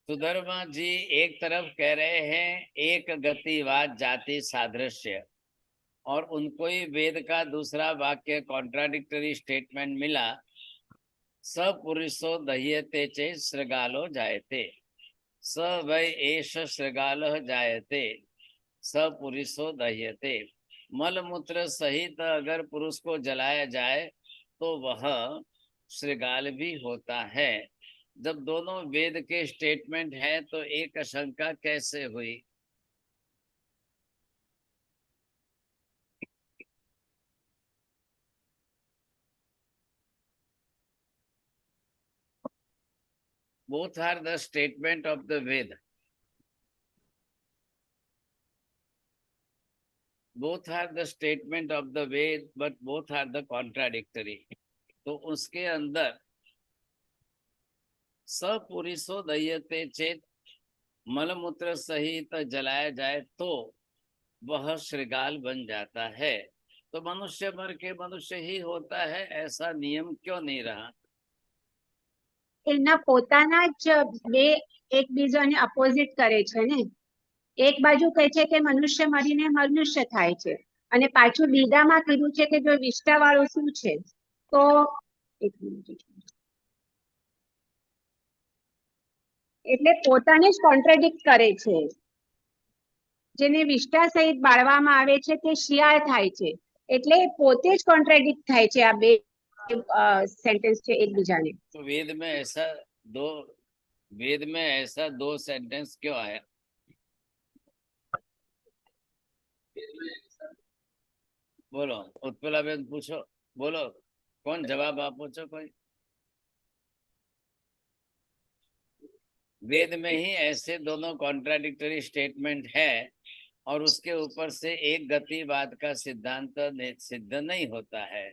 सुधर्मा जी एक तरफ कह रहे हैं एक गतिवाद जाति सादृश्य, और उनको ही वेद का दूसरा वाक्य कॉन्ट्राडिक्टरी स्टेटमेंट मिला, सपुरुषो दह्यते चेत् शृगालो जायते, स वै एष शृगालः जायते, सपुरुषो दह्यते। मलमूत्र सहित अगर पुरुष को जलाया जाए तो वह शृगाल भी होता है। जब दोनों वेद के स्टेटमेंट है तो एक शंका कैसे हुई? Both are the statement of the Ved. Both are the statement of the Ved, but both are the contradictory. तो उसके अंदर सपुरुषो दह्यते चेत मलमूत्र सहित जलाया जाए तो वह शृगाल बन जाता है। तो मनुष्य मर के मनुष्य ही होता है, ऐसा नियम क्यों नहीं रहा? એના પોતાના જ બે એકબીજાને અપોઝિટ કરે છે ને. એક બાજુ કહે છે કે મનુષ્ય મરીને મનુષ્ય થાય છે અને પાછું બીજામાં કીધું છે કે જો વિષ્ટા વાળું શું છે. તો એક મિનિટ, એટલે પોતાને જ કોન્ટ્રાડિક્ટ કરે છે. જેને વિષ્ટા સહિત બાળવામાં આવે છે તે શિયાળ થાય છે, એટલે પોતે જ કોન્ટ્રાડિક્ટ થાય છે. આ બે સેન્ટેન્સ છે એકબીજાને. तो वेद में ऐसा दो सेंटेंस क्यों आया? बोलो, उत्पला बेन पूछो, बोलो, कौन जवाब आप पूछो कोई? वेद में ही ऐसे दोनों कॉन्ट्राडिक्टरी स्टेटमेंट है और उसके ऊपर से एक गतिवाद का सिद्धांत सिद्ध नहीं होता है,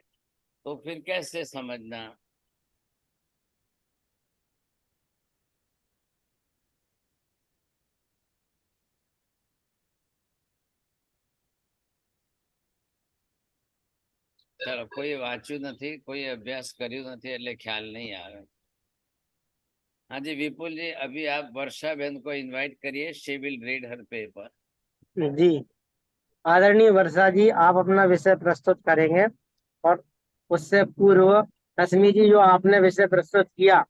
तो फिर कैसे समझना? चलो, कोई वांच्યું નથી, कोई अभ्यास કર્યું નથી એટલે ખ્યાલ नहीं આવે. हाँ जी विपुल जी, अभी आप वर्षा बहन को इनवाइट करिए, she will read her paper. जी, आदरणीय वर्षा जी, आप अपना विषय प्रस्तुत करेंगे और उससे पूर्व रश्मि जी जो आपने विषय प्रस्तुत किया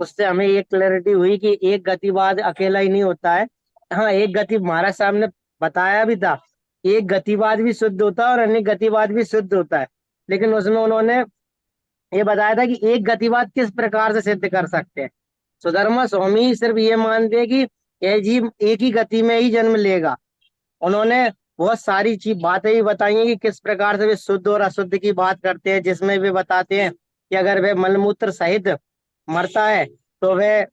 उससे हमें ये क्लैरिटी हुई कि एक गतिवाद अकेला ही नहीं होता है. हाँ, एक गति महाराज साहब ने बताया भी था, एक गतिवाद भी शुद्ध होता है और अन्य गतिवाद भी शुद्ध होता है, लेकिन उसमें उन्होंने ये बताया था कि एक गतिवाद किस प्रकार से सिद्ध कर सकते हैं. सुधर्मा स्वामी सिर्फ ये मानते हैं कि यह जीव एक ही गति में ही जन्म लेगा. उन्होंने बहुत सारी चीज बातें भी बताई हैं कि किस प्रकार से वे शुद्ध और अशुद्ध की बात करते हैं, जिसमें वे बताते हैं कि अगर वह मलमूत्र सहित मरता है तो वह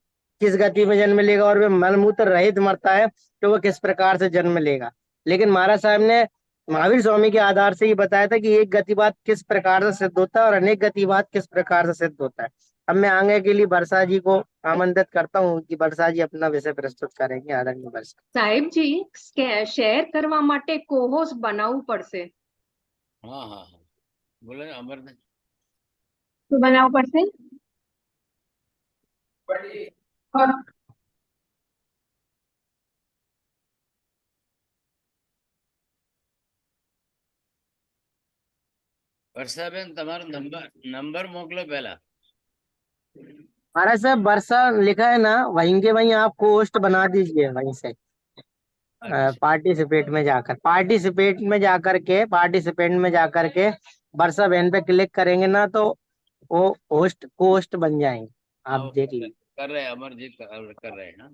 किस गति में जन्म लेगा, और वे मलमूत्र रहित मरता है तो वो किस प्रकार से जन्म लेगा। लेकिन महाराज साहब ने महावीर स्वामी के आधार से ये बताया था कि एक गतिवाद किस प्रकार से सिद्ध होता है और अनेक गतिवाद किस प्रकार से सिद्ध होता है। अब मैं आगे के लिए वर्षा जी को आमंत्रित करता हूँ कि वर्षा जी अपना विषय प्रस्तुत करेंगे। आदरणीय वर्षा સાહેબજી શેર કરવા માટે કોહોસ્ટ બનાવવું પડશે. हाँ हाँ हाँ, बोलो ना अमर ने। શું બનાવવું પડશે? वर्षाबेन તમારો નંબર મોકલો પહેલા। महाराज साहब वर्षा लिखा है ना, वहीं के वहीं आप होस्ट बना दीजिए, वहीं से पार्टिसिपेट में जाकर के वर्षा बहन पे क्लिक करेंगे ना तो वो होस्ट बन जाएंगे। आप देख लीजिए। कर रहे हैं अमरजीत, कर रहे हैं। हाँ,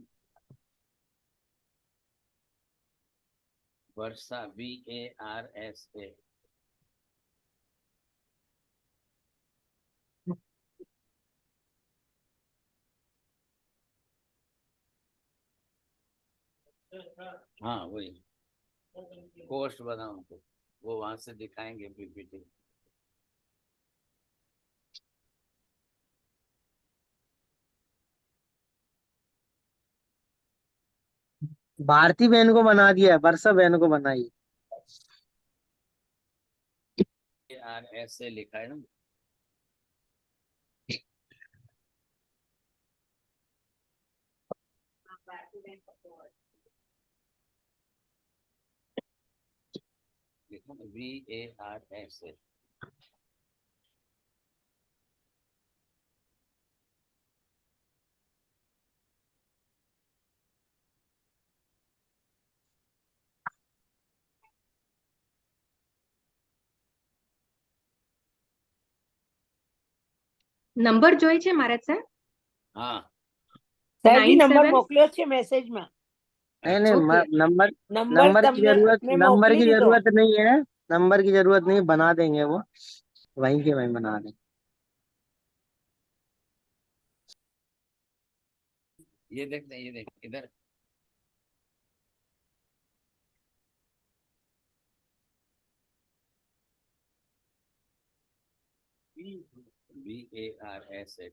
वर्षा VARSA। हाँ वही पोस्ट बनाओ तो वो वहां से दिखाएंगे PPT। भारती बहन को बना दिया है, वर्षा बहन को बनाई। RSA लिखा है ना। VARSA। નંબર જોઈ છે મહારાજ સાહેબ? हाँ સાહેબજી નંબર 97 મોકલ્યો છે મેસેજમાં. नहीं नहीं, ओके नंबर નંબર नंबर की તમને जरूरत મેં नंबर મોકલી की દીધો. जरूरत नहीं है। नंबर की जरूरत नहीं, बना देंगे वो, वहीं के वहीं बना देंगे। ये देखते हैं, ये देख इधर। VARSA।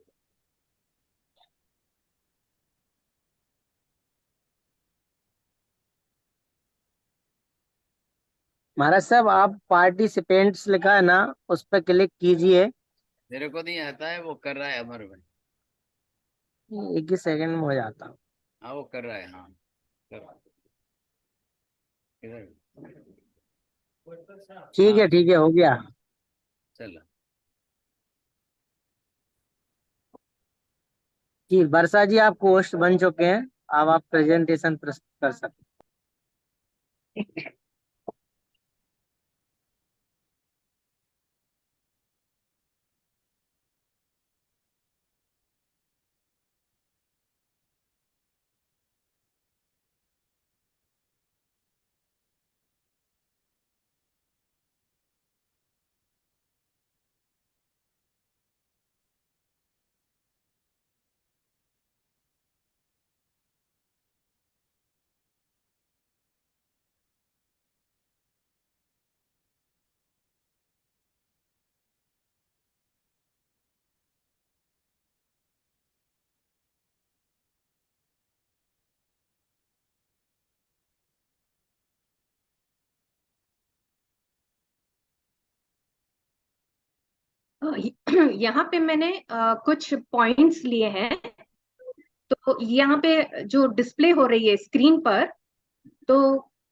महाराज साहब आप पार्टिसिपेंट्स लिखा है ना, उस पर क्लिक कीजिए। मेरे को नहीं आता है, वो कर रहा है अमर भाई। एक ही सेकंड में हो जाता। हाँ वो कर रहा है। हाँ कर रहा है। इधर ठीक है हाँ ठीक है, हो गया। चलो। जी वर्षा जी, आप होस्ट बन चुके हैं, अब आप प्रेजेंटेशन प्रस्तुत कर सकते हैं। यहाँ पे मैंने कुछ पॉइंट्स लिए हैं। तो यहाँ पे जो डिस्प्ले हो रही है स्क्रीन पर, तो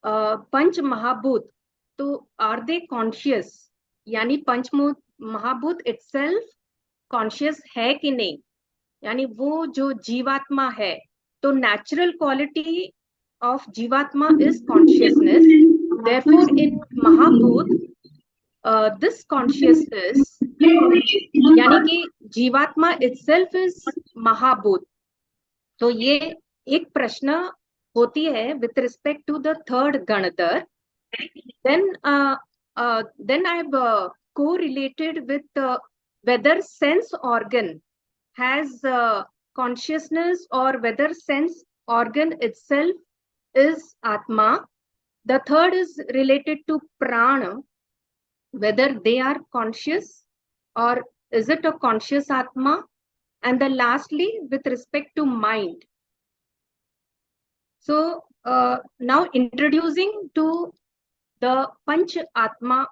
पंच महाभूत, तो आर दे कॉन्शियस, यानी पंच महाभूत इटसेल्फ कॉन्शियस है कि नहीं, यानी वो जो जीवात्मा है, तो नेचुरल क्वालिटी ऑफ जीवात्मा इज कॉन्शियसनेस। देयरफॉर इन महाभूत दिस कॉन्शियसनेस, यानी कि जीवात्मा इटसेल्फ इज महाभूत। तो ये एक प्रश्न होती है with respect to the third गणधर। then I've correlated with whether sense organ has consciousness or whether sense organ itself is Atma. The third is related to prana, whether they are conscious or is it a conscious Atma. And then lastly, with respect to mind. So now introducing to the Panch Atma.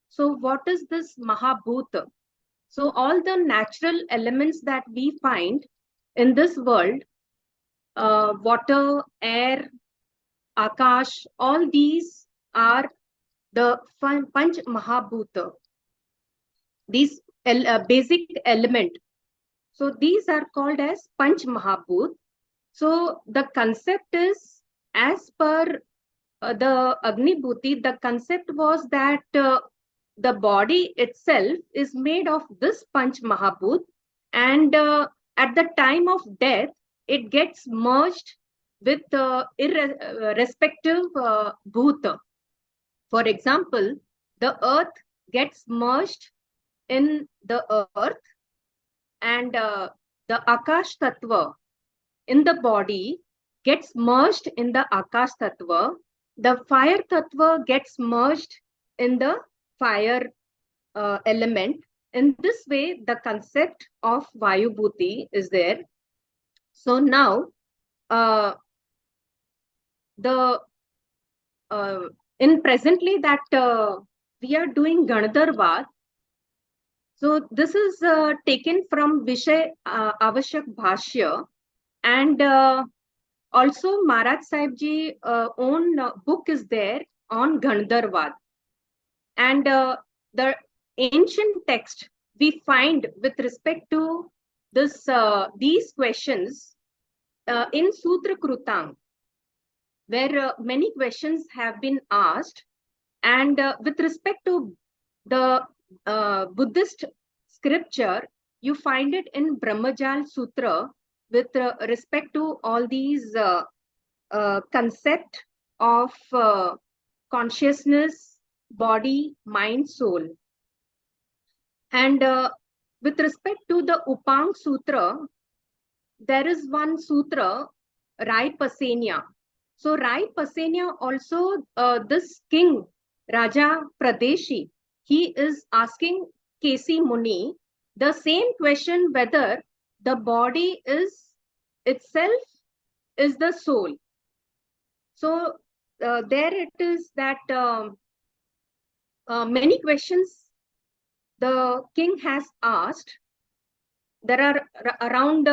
So what is this Mahabhuta? So all the natural elements that we find in this world, water, air, Akash, all these are the Panch Mahabhuta, these basic element. So these are called as Panch Mahabhut. So the concept is, as per the Agni Bhuti, the concept was that the body itself is made of this Panch Mahabhut, and at the time of death, it gets merged with irrespective bhuta. For example, the earth gets merged in the earth, and the Akash Tattva in the body gets merged in the Akash Tattva. The fire Tattva gets merged in the fire element. In this way, the concept of Vayu Bhuti is there. So now, in presently that we are doing Gandharvaad. So this is taken from Vishay Avashyak Bhashya, and also Maharaj Sahib Ji own book is there on Gandharvaad. And the ancient text we find with respect to this these questions in Sutra Krutang, where many questions have been asked, and with respect to the Buddhist scripture, you find it in Brahmajal Sutra with respect to all these concept of consciousness, body, mind, soul. And with respect to the Upang Sutra, there is one sutra, Rai Pasenya. So Rai Pasenya also, this king, Raja Pradeshi, he is asking Kesi Muni the same question, whether the body is itself is the soul. So there it is that many questions the king has asked. There are around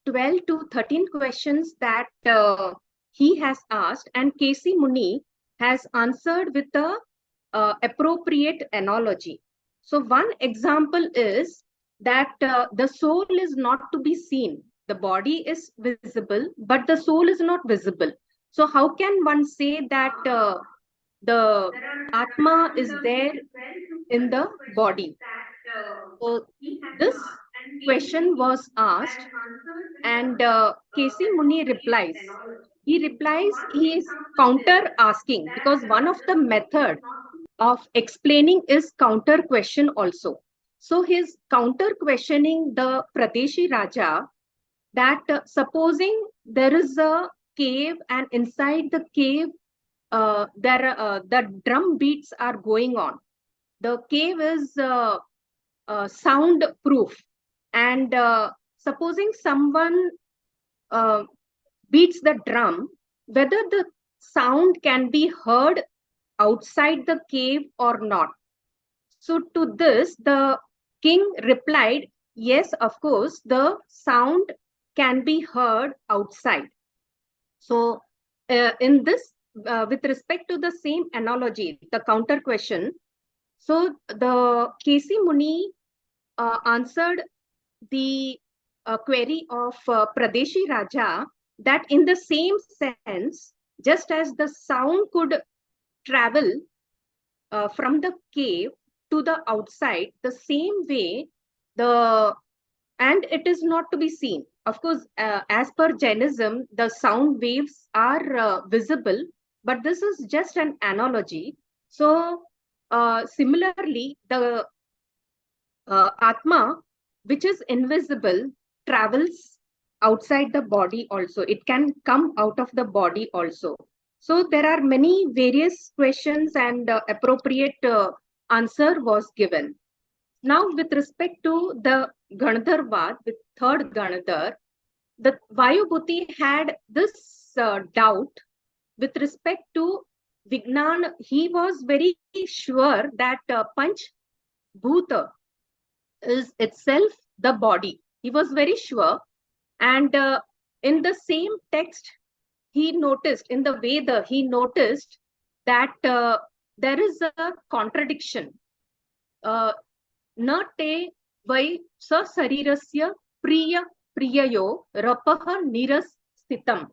12 to 13 questions that he has asked, and Kesi Muni has answered with the appropriate analogy. So one example is that the soul is not to be seen. The body is visible, but the soul is not visible. So how can one say that the Atma is there in the body? So this question was asked, and Kesi Muni replies. He is counter asking, because one of the method of explaining is counter question also. So his counter questioning the Pradeshi Raja that supposing there is a cave, and inside the cave the drum beats are going on. The cave is sound proof, and supposing someone beats the drum, whether the sound can be heard outside the cave or not. So to this, the king replied, yes, of course, the sound can be heard outside. So in this, with respect to the same analogy, the counter question, so the Kesi Muni answered the query of Pradeshi Raja that in the same sense, just as the sound could travel from the cave to the outside, the same way and it is not to be seen. Of course, as per Jainism, the sound waves are visible, but this is just an analogy. So similarly, the Atma, which is invisible, travels outside the body also. It can come out of the body also. So there are many various questions and appropriate answer was given. Now with respect to the Gandharvaad, with third Gandhar, the Vayubhuti had this doubt with respect to Vignan. He was very sure that Panch Bhuta is itself the body. He was very sure. And in the same text, he noticed, in the Veda, he noticed that there is a contradiction. Na te vai sa sarirasya priya priyayo rapaha niras stitam.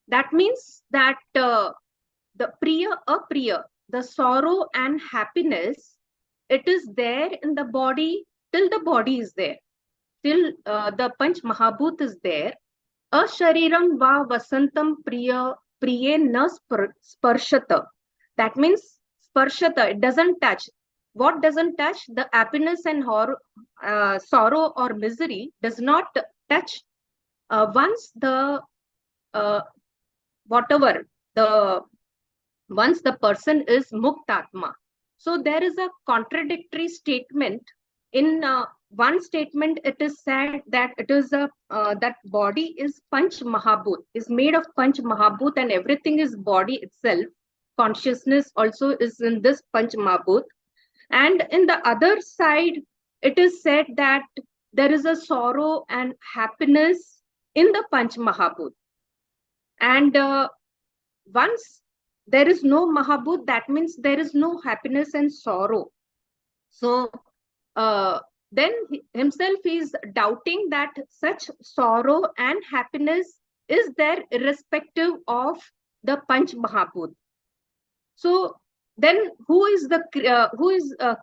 That means that the priya apriya, the sorrow and happiness, it is there in the body till the body is there, till the Panch Mahabhut is there. Ashariram va vasantam priya priye na sparshata. That means sparshata, it doesn't touch. What doesn't touch? The happiness and sorrow or misery does not touch once the whatever the once the person is muktatma. So there is a contradictory statement. In one statement, it is said that it is a that body is Panch Mahabhut, is made of Panch Mahabhut, and everything is body itself. Consciousness also is in this Panch Mahabhut. And in the other side, it is said that there is a sorrow and happiness in the Panch Mahabhut. And once there is no Mahabhut, that means there is no happiness and sorrow. So then himself is doubting that such sorrow and happiness is there irrespective of the Panch Mahabhut. So then who is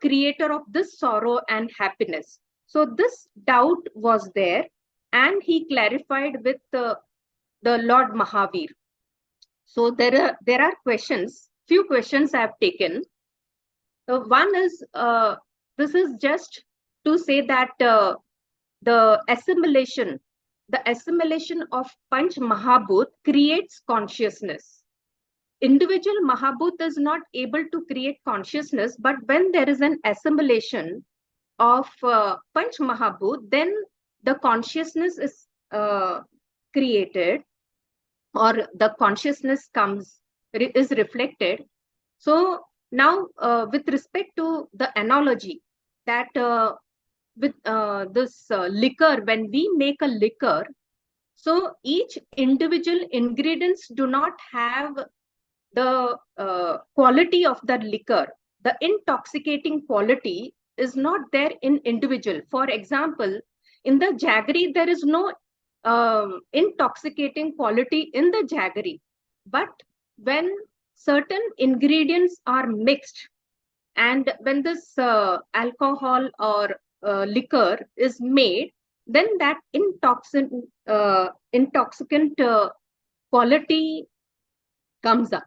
creator of this sorrow and happiness? So this doubt was there, and he clarified with the Lord Mahavir. So there are questions, few questions I have taken. One is, this is just to say that the assimilation of Panch Mahabhut creates consciousness. Individual Mahabhut is not able to create consciousness, but when there is an assimilation of Panch Mahabhut, then the consciousness is created, or the consciousness is reflected. So now with respect to the analogy that with this liquor, when we make a liquor, so each individual ingredients do not have the quality of the liquor. The intoxicating quality is not there in individual. For example, in the jaggery, there is no intoxicating quality in the jaggery. But when certain ingredients are mixed, and when this alcohol or liquor is made, then that intoxicant quality comes up.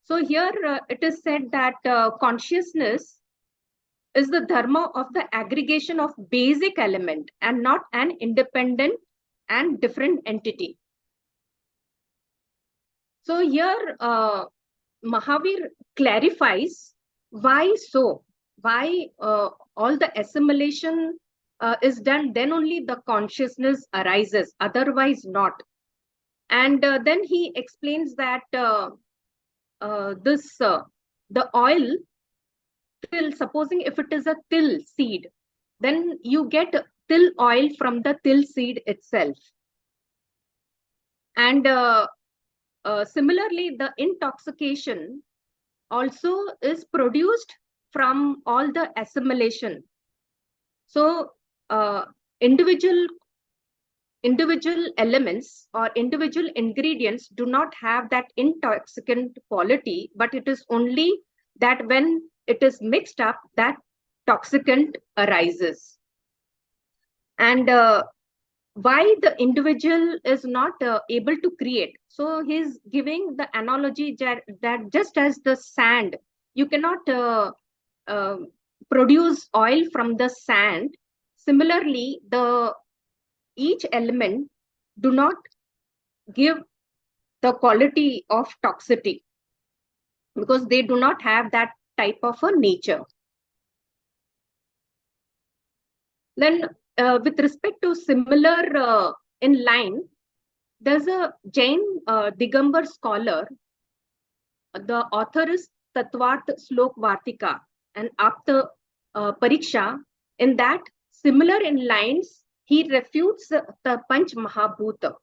So here it is said that consciousness is the dharma of the aggregation of basic element and not an independent and different entity. So here Mahavir clarifies why so, why all the assimilation is done, then only the consciousness arises, otherwise not. And then he explains that the oil, till, supposing if it is a till seed, then you get till oil from the till seed itself. And similarly, the intoxication also is produced from all the assimilation. So individual elements or individual ingredients do not have that intoxicant quality, but it is only that when it is mixed up, that toxicant arises. And why the individual is not able to create? So he's giving the analogy that just as the sand, you cannot produce oil from the sand. Similarly, each element do not give the quality of toxicity because they do not have that type of a nature. Then with respect to similar in line, there's a Jain Digambar scholar. The author is Tatvarth Slok Vartika and Apta Pariksha. In that, similar in lines, he refutes the Panch Mahabhuta.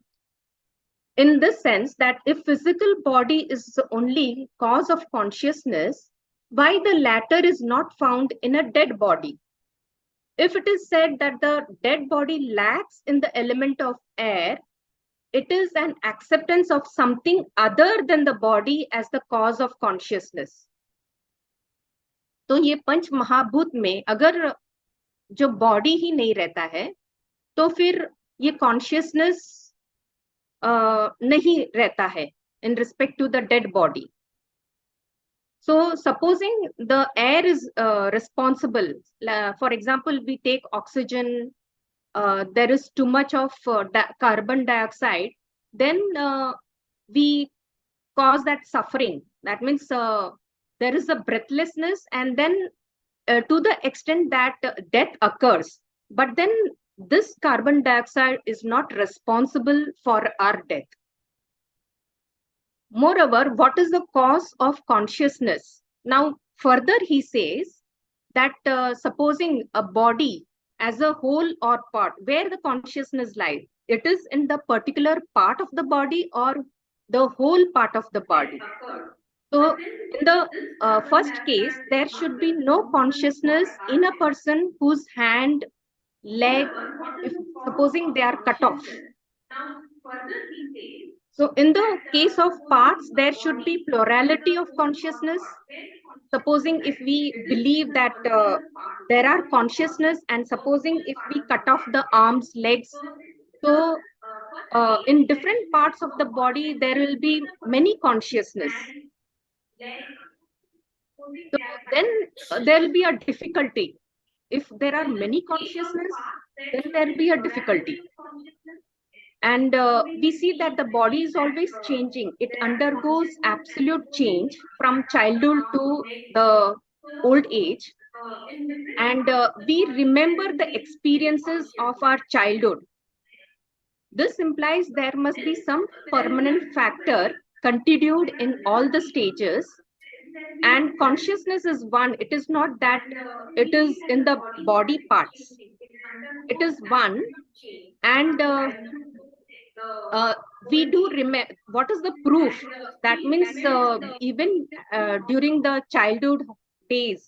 In this sense that if physical body is the only cause of consciousness, why the latter is not found in a dead body? If it is said that the dead body lacks in the element of air, it is an acceptance of something other than the body as the cause of consciousness. तो ये पंच महाभूत में अगर जो body ही नहीं रहता है तो फिर ये कॉन्शियसनेस नहीं रहता है in respect to the dead body. So supposing the air is responsible, for example, we take oxygen, there is too much of carbon dioxide, then we cause that suffering. That means there is a breathlessness, and then to the extent that death occurs. But then this carbon dioxide is not responsible for our death. Moreover, what is the cause of consciousness? Now, further he says that supposing a body as a whole or part, where the consciousness lies, it is in the particular part of the body or the whole part of the body. So in the first case, there should be no consciousness in a person whose hand, leg, if supposing they are cut off. So in the case of parts, there should be plurality of consciousness. Supposing if we believe that there are consciousness, and supposing if we cut off the arms, legs, so in different parts of the body, there will be many consciousness. So then there will be a difficulty. If there are many consciousness, then there will be a difficulty. And we see that the body is always changing. It undergoes absolute change from childhood to the old age. And we remember the experiences of our childhood. This implies there must be some permanent factor continued in all the stages. And consciousness is one. It is not that it is in the body parts. It is one. And we do remember. What is the proof? That means even during the childhood days,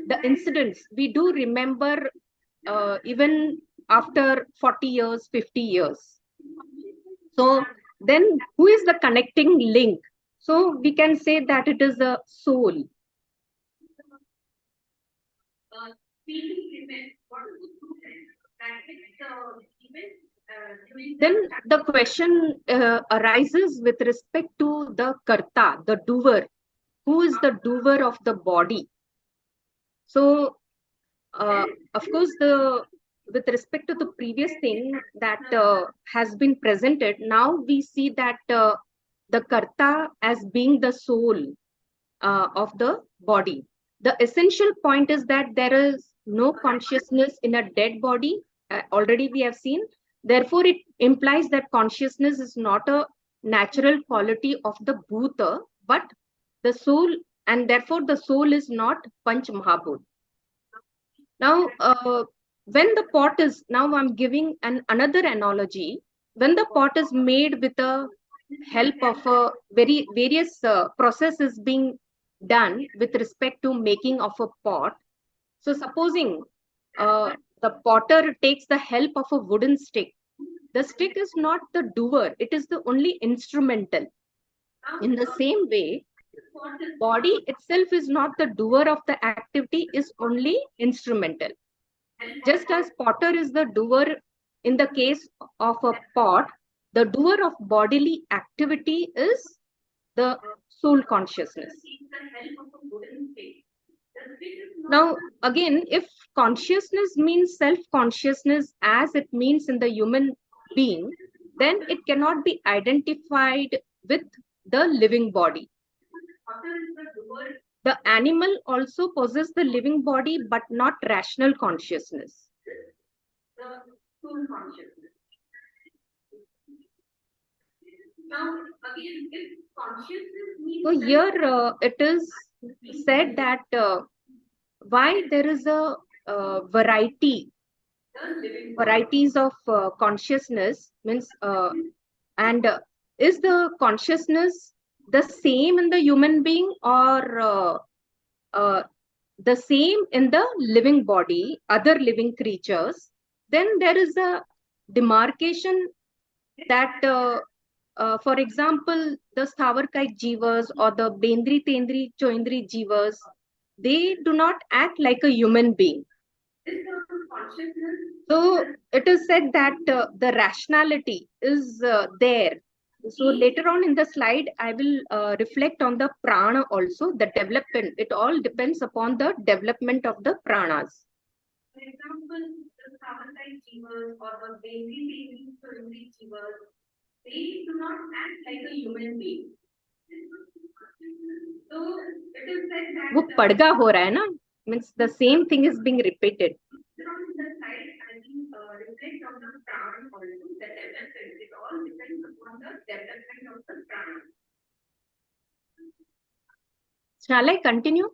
the incidents, we do remember even after 40 years, 50 years. So then who is the connecting link? So we can say that it is a soul. Then the question arises with respect to the karta, the doer. Who is the doer of the body? So, of course, with respect to the previous thing that has been presented, now we see that the karta as being the soul of the body. The essential point is that there is no consciousness in a dead body. Already we have seen. Therefore, it implies that consciousness is not a natural quality of the bhuta, but the soul, and therefore the soul is not Panch Mahabhut. Now, when the pot is, now I'm giving another analogy. When the pot is made with the help of various processes being done with respect to making of a pot. So supposing the potter takes the help of a wooden stick. The stick is not the doer, it is the only instrumental. In the same way, body itself is not the doer of the activity, is only instrumental. Just as potter is the doer in the case of a pot, the doer of bodily activity is the soul consciousness. Now, again, if consciousness means self-consciousness as it means in the human being, then it cannot be identified with the living body. The animal also possesses the living body, but not rational consciousness. So here it is said that why there is a varieties of consciousness means and is the consciousness the same in the human being or the same in the living body, other living creatures? Then there is a demarcation that for example, the Sthavarkite jivas or the Bendri, Tendri, Choindri jivas, they do not act like a human being. So it is said that the rationality is there. So later on in the slide, I will reflect on the prana also, the development. It all depends upon the development of the pranas. For example, the Sthavarkite jivas or the Bendri, Tendri, Choindri jivas, they do not act like a human being. So it is said that वो पड़गा हो रहा है ना, means the same thing is being repeated. Reflect on the prana also, the development. It all depends upon the development of the prana. Shall I continue?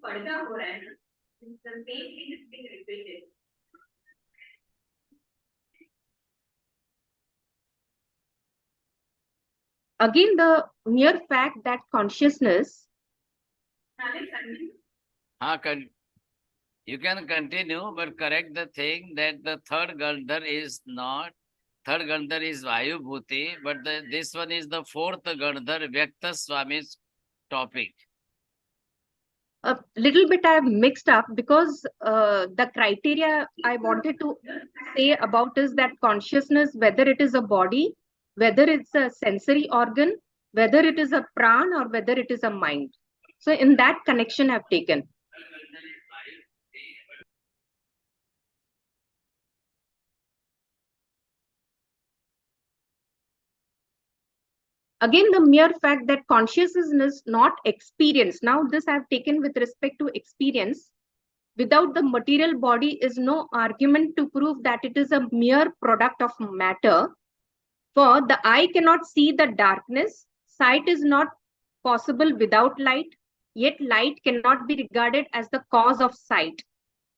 पड़गा हो रहा है ना, the same thing is being repeated. Again, the mere fact that consciousness. You can continue, but correct the thing that the third Gandhar is not. Third Gandhar is Vayu Bhuti, but this one is the fourth Gandhar, Vyakta Swami's topic. A little bit I have mixed up because the criteria I wanted to say about is that consciousness, whether it is a body, whether it's a sensory organ, whether it is a pran or whether it is a mind. So in that connection I've taken. Again, the mere fact that consciousness is not experience. Now this I've taken with respect to experience. Without the material body is no argument to prove that it is a mere product of matter. For the eye cannot see the darkness. Sight is not possible without light. Yet light cannot be regarded as the cause of sight.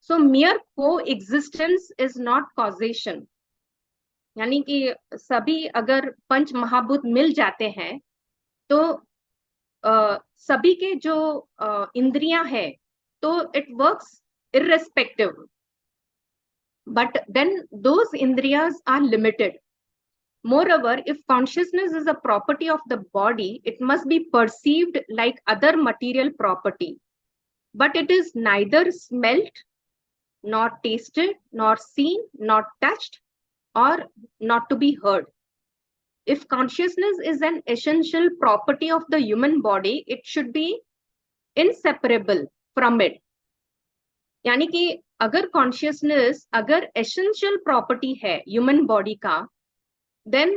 So mere coexistence is not causation. यानी कि सभी अगर पंच महाभूत मिल जाते हैं तो सभी के जो इंद्रियां है तो it works irrespective, but then those indriyas are limited. Moreover, if consciousness is a property of the body, it must be perceived like other material property, but it is neither smelt, nor tasted, nor seen, nor touched, or not to be heard. If consciousness is an essential property of the human body, it should be inseparable from it. यानी कि अगर consciousness अगर essential property है human body का, then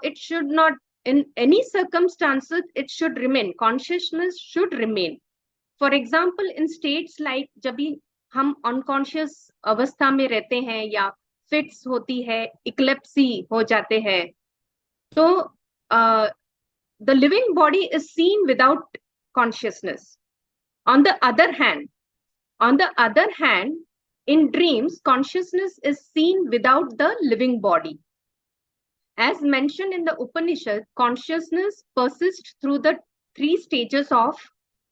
it should not, in any circumstances, it should remain. Consciousness should remain. For example, in states like जब भी हम unconscious अवस्था में रहते हैं या फिट्स होती है, इक्लिप्सी हो जाते हैं, तो the living body is seen without consciousness. On the other hand, in dreams, consciousness is seen without the living body. As mentioned in the Upanishad, consciousness persists through the 3 stages of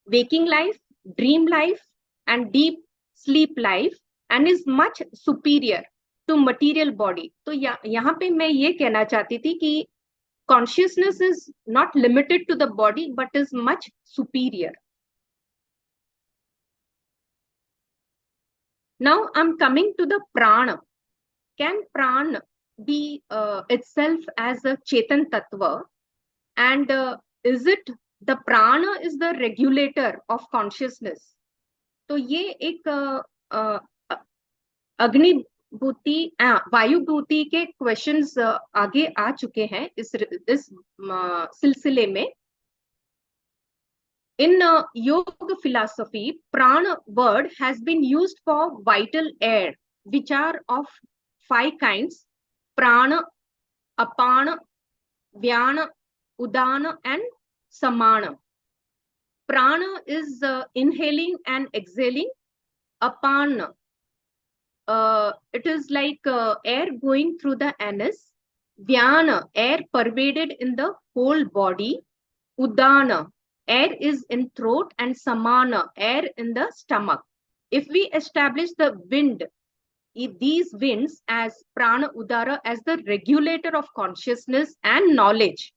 waking life, dream life, and deep sleep life, and is much superior to material body. तो यहाँ पे मैं ये कहना चाहती थी कि consciousness is not limited to the body but is much superior. Now I'm coming to the prana. Can prana be itself as a chetan tattva, and is it the prana is the regulator of consciousness. तो ये एक अग्निभूति वायुभूति के questions आगे आ चुके हैं इस सिलसिले में. In yoga philosophy, prana word has been used for vital air, which are of 5 kinds: prana, apana, vyana, udana, and samana. Prana is inhaling and exhaling. Apana, it is like air going through the anus. Vyana, air pervaded in the whole body. Udana, air is in throat, and samana, air in the stomach. If we establish the wind, these winds as prana udara as the regulator of consciousness and knowledge.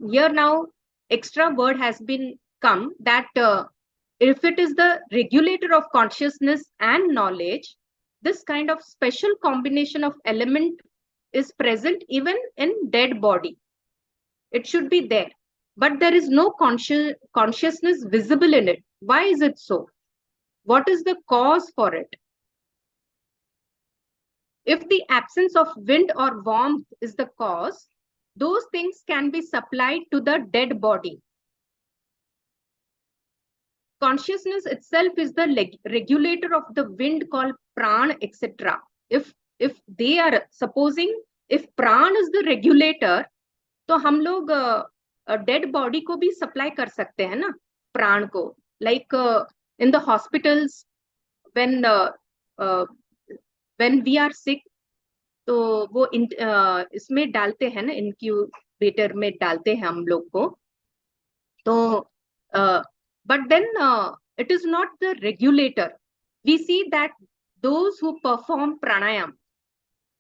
Here now extra word has been come that if it is the regulator of consciousness and knowledge, this kind of special combination of element is present even in dead body. It should be there, but there is no consciousness visible in it. Why is it so? What is the cause for it? If the absence of wind or warmth is the cause, those things can be supplied to the dead body. Consciousness itself is the regulator of the wind called pran, etc. If they are supposing, if pran is the regulator, तो हम लोग dead body को भी supply कर सकते हैं ना प्राण को. Like in the hospitals, when we are sick, तो वो इसमें डालते हैं ना, incubator में डालते हैं हम लोग को. तो but then it is not the regulator. We see that those who perform pranayam,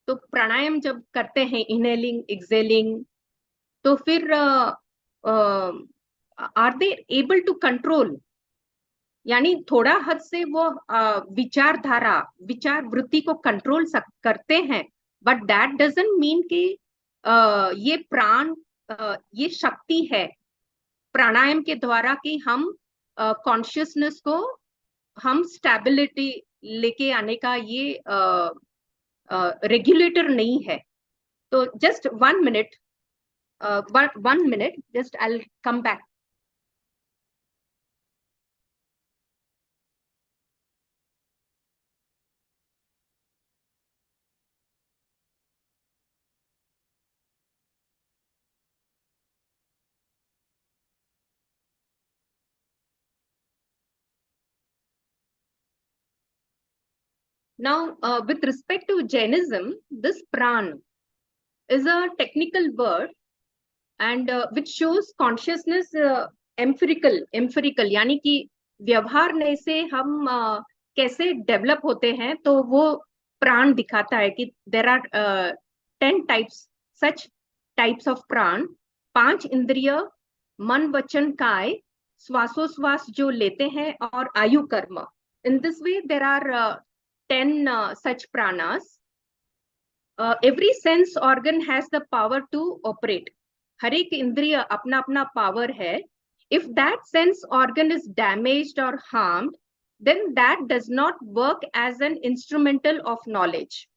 तो प्राणायाम जब करते हैं inhaling, exhaling, तो फिर are they able to control? यानी थोड़ा हद से वो विचारधारा, विचार वृत्ति को कंट्रोल करते हैं, बट दैट डजंट मीन कि ये प्राण, ये शक्ति है प्राणायाम के द्वारा कि हम कॉन्शियसनेस को हम स्टेबिलिटी लेके आने का ये रेगुलेटर नहीं है. तो just 1 minute, 1 minute, just I'll come back. Now, with respect to Jainism, this pran is a technical word and which shows consciousness empirical, यानी कि व्यवहार से हम कैसे डेवलप होते हैं, तो वो प्राण दिखाता है कि there are 10 types, such types of प्राण. 5 इंद्रिय, मन वचन काय, श्वासोश्वास जो लेते हैं, और आयु कर्म. In this way, there are 10 such pranas. Every sense organ has the power to operate. हर एक इंद्रिय अपना अपना पावर है. If that sense organ is damaged or harmed, then that does not work as an instrumental of knowledge.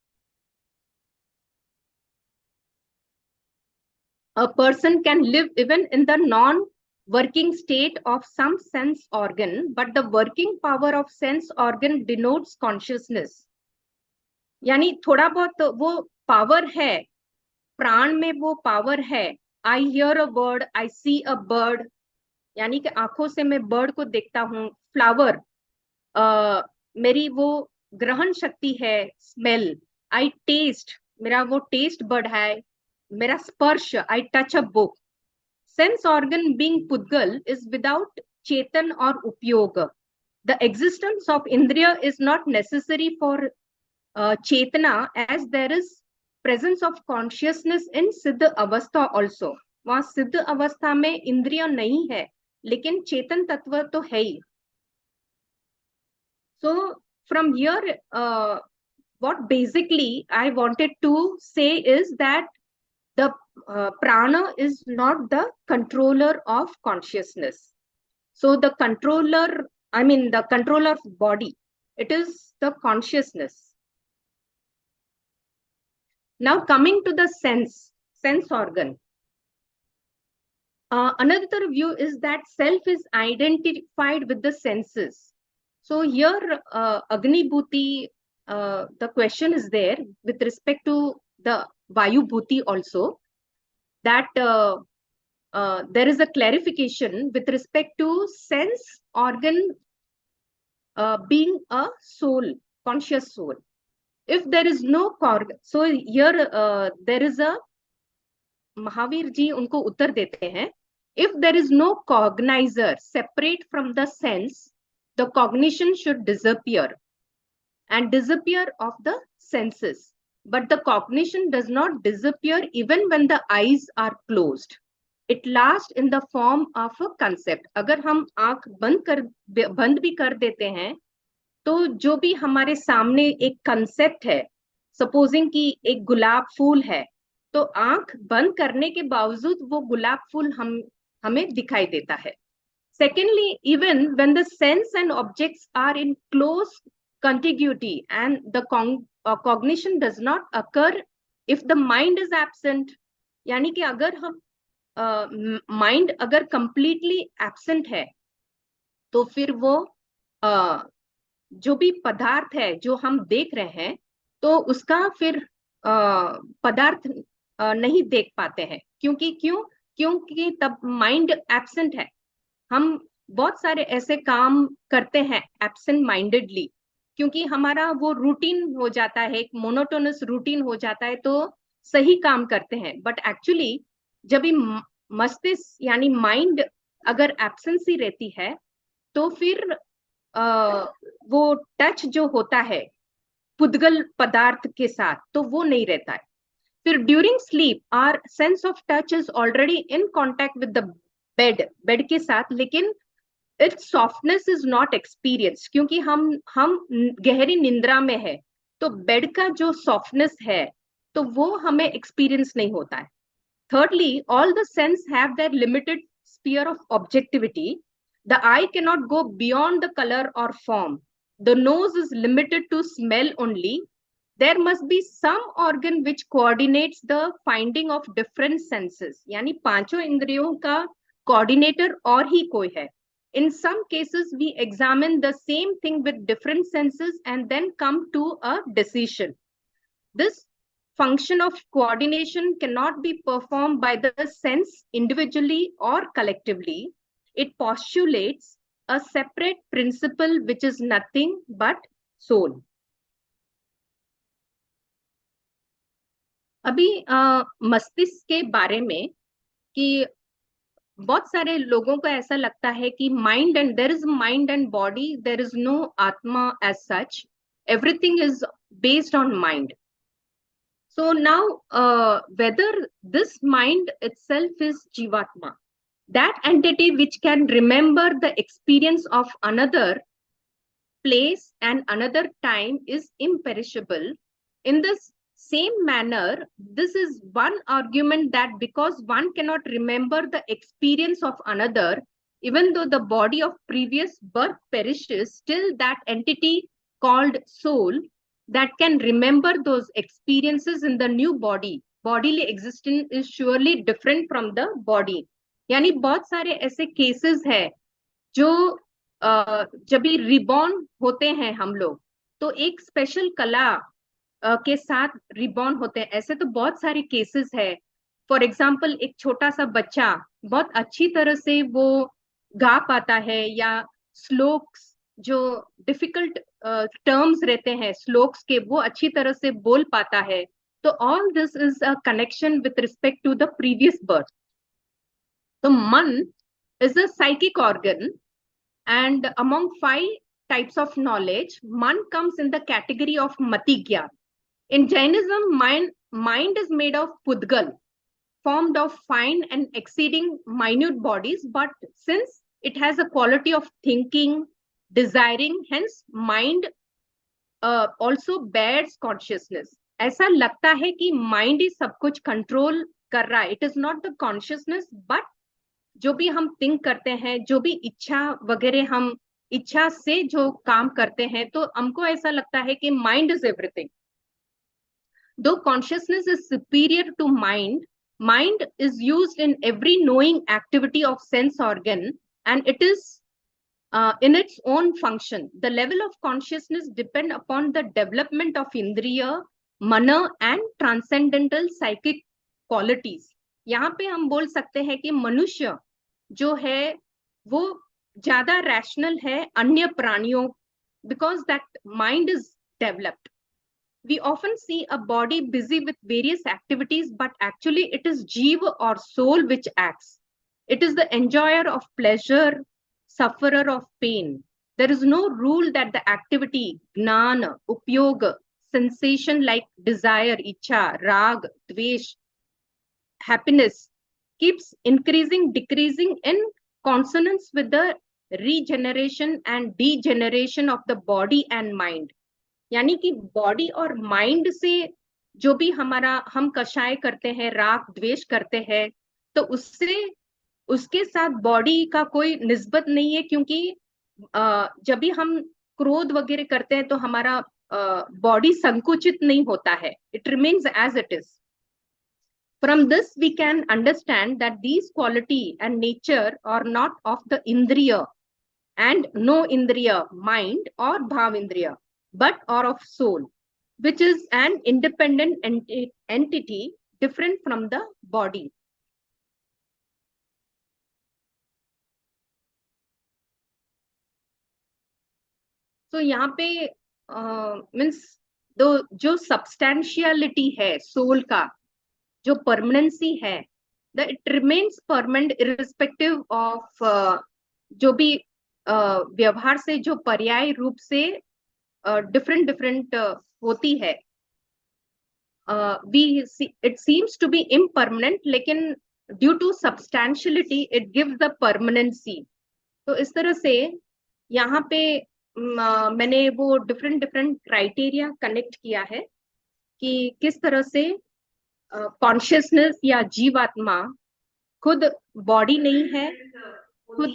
A person can live even in the non-working state of some sense organ, but the working power of sense organ denotes consciousness. यानी थोड़ा बहुत वो power है, प्राण में वो power है. I hear a word, I see a bird, यानी कि आंखों से मैं बर्ड को देखता हूँ. फ्लावर, मेरी वो ग्रहण शक्ति है. स्मेल, I taste, मेरा वो टेस्ट बर्ड है. मेरा स्पर्श, I touch a book. Sense organ being pudgal is without chetan or upyog. The existence of indriya is not necessary for chetana, as there is presence of consciousness in siddha avastha also. वहाँ सिद्ध अवस्था में इंद्रिय नहीं है, लेकिन चेतन तत्व तो है ही. So from here, what basically I wanted to say is that the prana is not the controller of consciousness. So the controller, I mean the controller of body, it is the consciousness. Now coming to the sense organ. Another view is that self is identified with the senses. So here, Agni Bhuti, the question is there with respect to the Vayu Bhuti also, that there is a clarification with respect to sense organ being a soul, conscious soul. If there is no so here there is a Mahavir ji unko uttar dete hain. If there is no cognizer separate from the sense, the cognition should disappear and disappear of the senses. But the cognition does not disappear even when the eyes are closed. It lasts in the form of a concept. अगर हम आंख बंद भी कर देते हैं, तो जो भी हमारे सामने एक कंसेप्ट है, सपोजिंग कि एक गुलाब फूल है, तो आंख बंद करने के बावजूद वो गुलाब फूल हमें दिखाई देता है. Secondly, even when the sense and objects are in close contiguity and the cognition does not occur if the mind is absent, यानी कि अगर हम माइंड अगर कंप्लीटली एब्सेंट है, तो फिर वो जो भी पदार्थ है जो हम देख रहे हैं, तो उसका फिर पदार्थ नहीं देख पाते हैं. क्योंकि तब माइंड एब्सेंट है. हम बहुत सारे ऐसे काम करते हैं एब्सेंट माइंडेडली, क्योंकि हमारा वो रूटीन हो जाता है, एक मोनोटोनस रूटीन हो जाता है, तो सही काम करते हैं. बट एक्चुअली जब भी मस्तिष्क यानी माइंड अगर एब्सेंसी रहती है, तो फिर वो टच जो होता है पुद्गल पदार्थ के साथ, तो वो नहीं रहता है. फिर during sleep hour sense of touch is already in contact with the bed के साथ, लेकिन it's softness is not experience, क्योंकि हम गहरी निंद्रा में है, तो बेड का जो सॉफ्टनेस है तो वो हमें एक्सपीरियंस नहीं होता है. Thirdly, all the sense have their limited sphere of objectivity. The eye cannot go beyond the color or form. The nose is limited to smell only. There must be some organ which coordinates the finding of different senses. यानी पांचों इंद्रियों का coordinator और ही कोई है. In some cases, we examine the same thing with different senses and then come to a decision. This function of coordination cannot be performed by the sense individually or collectively. It postulates a separate principle which is nothing but soul. अभी मस्तिष्क के बारे में कि बहुत सारे लोगों को ऐसा लगता है कि mind and there is mind and body, there is no आत्मा as such, everything is based on mind. So now, whether this mind itself is Jivatma, that entity which can remember the experience of another place and another time is imperishable. In this same manner, this is one argument that because one cannot remember the experience of another, even though the body of previous birth perishes, still that entity called soul that can remember those experiences in the new body, bodily existence is surely different from the body. यानी बहुत सारे ऐसे cases है जो जब भी reborn होते हैं हम लोग, तो एक स्पेशल कला के साथ रिबॉर्न होते हैं. ऐसे तो बहुत सारे केसेस है. फॉर एग्जाम्पल, एक छोटा सा बच्चा बहुत अच्छी तरह से वो गा पाता है, या श्लोक्स जो डिफिकल्ट टर्म्स रहते हैं श्लोक्स के, वो अच्छी तरह से बोल पाता है. तो all this is a connection with respect to the previous birth. तो मन is a psychic organ, and among 5 types of knowledge, man comes in the category of mati gyan. In Jainism, mind is made of pudgal, formed of fine and exceeding minute bodies, but since it has a quality of thinking, desiring, hence mind also bears consciousness. ऐसा लगता है कि mind ही सब कुछ control कर रहा है, it is not the consciousness, but जो भी हम थिंक करते हैं, जो भी इच्छा वगैरह, हम इच्छा से जो काम करते हैं, तो हमको ऐसा लगता है कि mind is everything. Though consciousness is superior to mind, mind is used in every knowing activity of sense organ, and it is in its own function. The level of consciousness depend upon the development of indriya, mana and transcendental psychic qualities. यहाँ पे हम बोल सकते हैं कि मनुष्य जो है वो ज्यादा रैशनल है अन्य प्राणियों, because that mind is developed. We often see a body busy with various activities, but actually it is jiva or soul which acts. It is the enjoyer of pleasure, sufferer of pain. There is no rule that the activity, gnana, upyoga, sensation like desire, icha, rag, dvesh, happiness, keeps increasing, decreasing in consonance with the regeneration and degeneration of the body and mind. यानी कि body और mind से जो भी हमारा हम कषाय करते हैं, राग द्वेष करते हैं, तो उससे उसके साथ बॉडी का कोई निस्बत नहीं है, क्योंकि जब भी हम क्रोध वगैरह करते हैं तो हमारा बॉडी संकुचित नहीं होता है, it remains as it is. From this we can understand that these quality and nature are not of the indriya and no indriya, mind or bhavindriya, but are of soul, which is an independent entity different from the body. So यहाँ पे means जो सब्सटैंशियलिटी है soul का, जो permanency है, that it remains permanent irrespective of जो भी व्यवहार से जो पर्याय रूप से डिफरेंट डिफरेंट होती है. It seems to be impermanent, लेकिन due to substantiality it gives the permanency. तो इस तरह से यहाँ पे मैंने वो डिफरेंट डिफरेंट क्राइटेरिया कनेक्ट किया है कि किस तरह से कॉन्शियसनेस या जीवात्मा खुद बॉडी नहीं है, खुद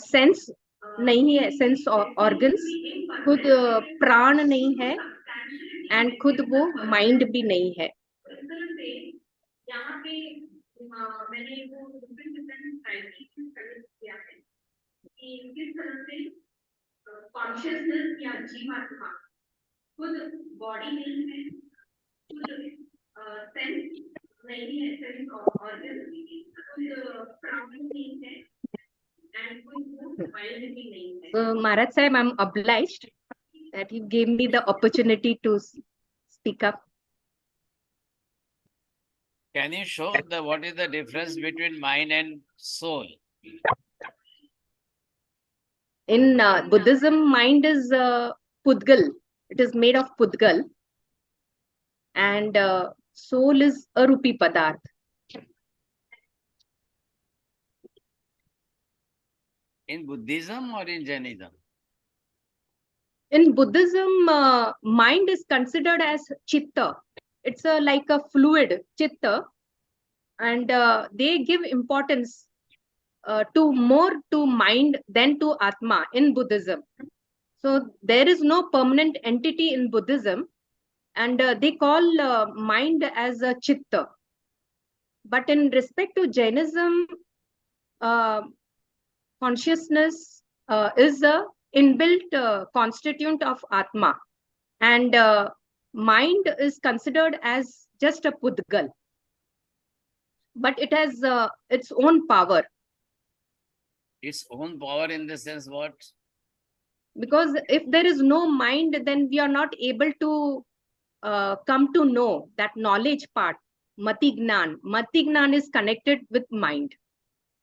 सेंस नहीं है, सेंस ऑर्गन्स, खुद प्राण नहीं है, एंड खुद वो माइंड भी नहीं है. यहाँ पे मैंने वो डिफरेंट क्राइटेरिया कनेक्ट किया है कि किस तरह से कॉन्शियसनेस या जीवात्मा खुद बॉडी नहीं है, खुद सेंस नहीं है, सेंस ऑर्गन, खुद प्राण नहीं है, एंड खुद माइंड भी नहीं है. So Maharaj Sahib, I'm obliged that you gave me the opportunity to speak up. Can you show what is the difference between mind and soul? In Buddhism, mind is Pudgal. It is made of Pudgal. And soul is Arupi Padarth. In Buddhism or in Jainism? In Buddhism, mind is considered as Chitta. It's like a fluid, Chitta. And they give importance more to mind than to Atma in Buddhism. So there is no permanent entity in Buddhism, and they call mind as a Chitta. But in respect to Jainism, consciousness is a inbuilt constituent of Atma, and mind is considered as just a Pudgal. But it has its own power. Its own power in the sense what? Because if there is no mind, then we are not able to come to know that knowledge part. Mati Gnan. Mati Gnan is connected with mind.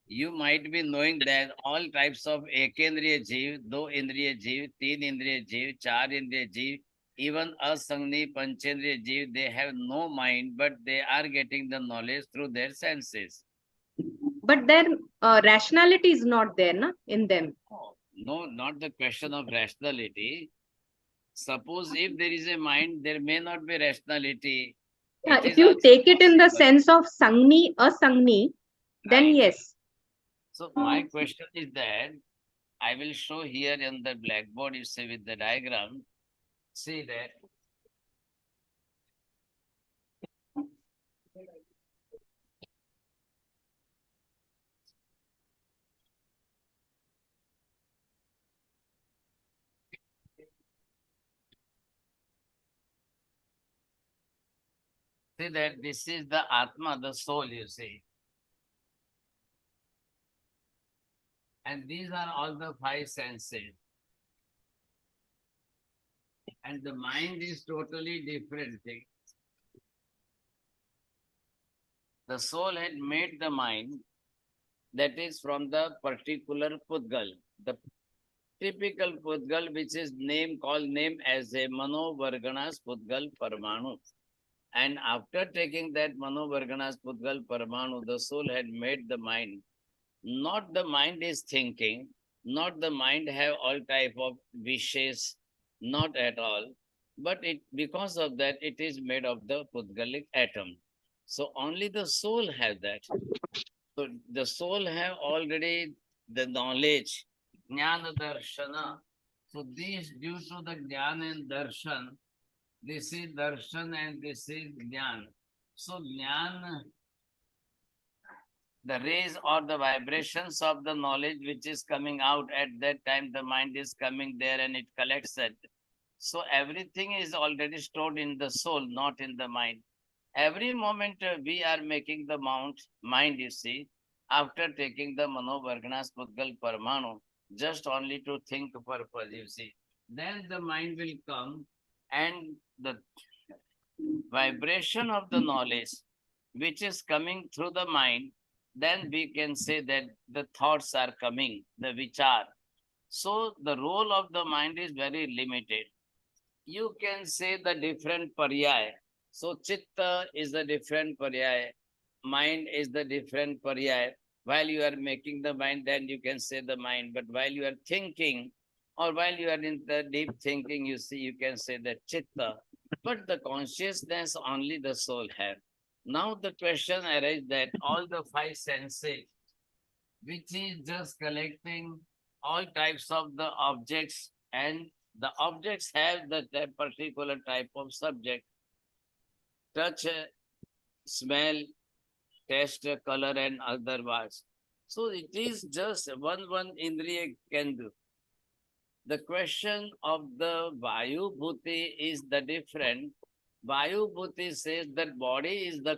You might be knowing that all types of ekendriya jeev, do indriya jeev, teen indriya jeev, char indriya jeev, even asangni panchendriya jeev, they have no mind, but they are getting the knowledge through their senses. But their rationality is not there in them. No, not the question of rationality. Suppose if there is a mind, there may not be rationality. Yeah, It if is you also take it in the possible. sense of Sangni, Asangni, then Right. yes. So my question is that I will show here in the blackboard, you see with the diagram, see that this is the Atma, the soul, you see. And these are all the five senses. And the mind is totally different thing. The soul had made the mind, that is from the particular Pudgal. The typical Pudgal, which is called name as a Mano Varganas Pudgal Parmanu. And after taking that Mano Varganas Pudgal Parmanu, the soul had made the mind. Not the mind is thinking, not the mind have all type of wishes, not at all. But it because of that, it is made of the Pudgalic atom. So only the soul has that. So the soul have already the knowledge, Jnana Darshana. So these due to the Jnana and Darshan, this is Darshan and this is Jnana. So Jnana, the rays or the vibrations of the knowledge which is coming out at that time, the mind is coming there and it collects it. So everything is already stored in the soul, not in the mind. Every moment we are making the mind, you see, after taking the Mano Varganas Pudgal Parmanu, just only to think purpose, you see. Then the mind will come and the vibration of the knowledge which is coming through the mind, then we can say that the thoughts are coming, the vichar. So the role of the mind is very limited. You can say the different paryay. So chitta is the different paryay, mind is the different paryay. While you are making the mind, then you can say the mind. But while you are thinking, or while you are in the deep thinking, you see, you can say the chitta. But the consciousness only the soul have. Now the question arises that all the five senses, which is just collecting all types of the objects, and the objects have that particular type of subject, touch, smell, taste, color, and other words. So it is just one indriya can do. The question of the Vayu Bhuti is the different. Vayu Bhuti says that body is the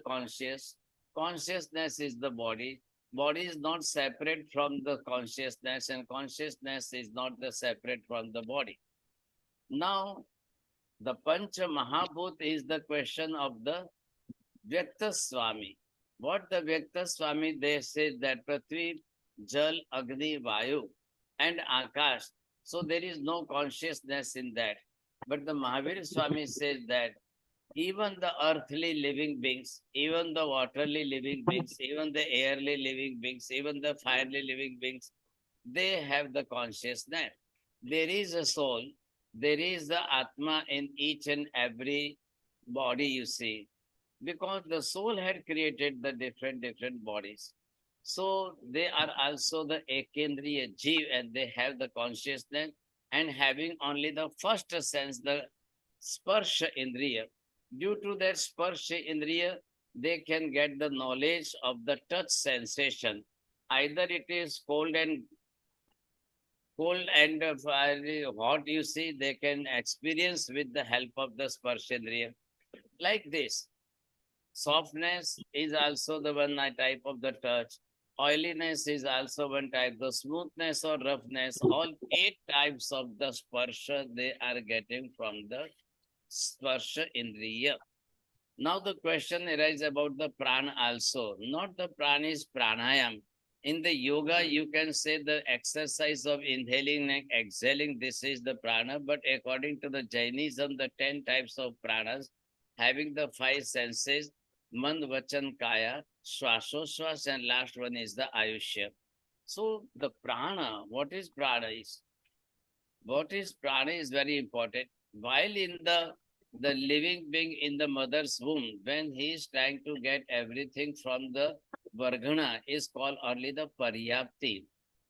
consciousness is the body. Body is not separate from the consciousness, and consciousness is not the separate from the body. Now, the Pancha Mahabhut is the question of the Vyakta Swami. What the Vyakta Swami, they say that Prithvi, Jal, Agni, Vayu, and Akash. So there is no consciousness in that. But the Mahavir Swami says that even the earthly living beings, even the waterly living beings, even the airly living beings, even the firely living beings, they have the consciousness. There is a soul, there is the Atma in each and every body you see, because the soul had created the different bodies. So they are also the Ekendriya Jeev, and they have the consciousness, and having only the first sense, the Sparsha Indriya. Due to that Sparsha Indriya, they can get the knowledge of the touch sensation. Either it is cold and hot, you see, they can experience with the help of the Sparsha Indriya. Like this. Softness is also the one type of the touch. Oiliness is also one type. The smoothness or roughness, all 8 types of the sparsha they are getting from the sparsha indriya. Now the question arises about the prana also. Not the prana is pranayam. In the yoga, you can say the exercise of inhaling and exhaling, this is the prana. But according to the Jainism, the 10 types of pranas, having the 5 senses, man, vachan, kaya, swasoswas, and last one is the ayushya. So the prana, what is prana is? What is prana is very important. While in the the living being in the mother's womb, when he is trying to get everything from the Varghana, is called only the Paryapti.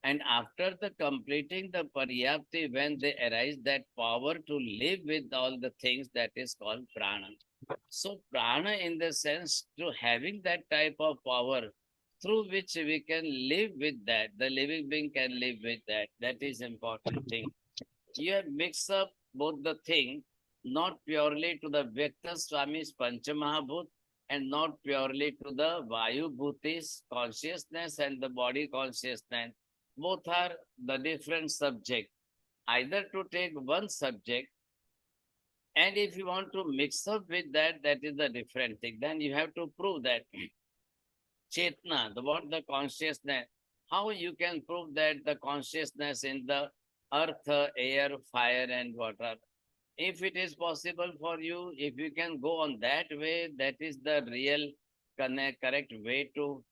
And after the completing the Paryapti, when they arise that power to live with all the things, that is called Prana. So Prana, in the sense to having that type of power through which we can live with that, the living being can live with that. That is important thing. You have mixed up both the thing, not purely to the Vyakta Swami's Panchamahabhut and not purely to the Vayu Bhutis consciousness and the body consciousness. Both are the different subject. Either to take one subject, and if you want to mix up with that, that is the different thing. Then you have to prove that Chetna, the consciousness, how you can prove that the consciousness in the earth, air, fire, and water. If it is possible for you, if you can go on that way, that is the real correct way to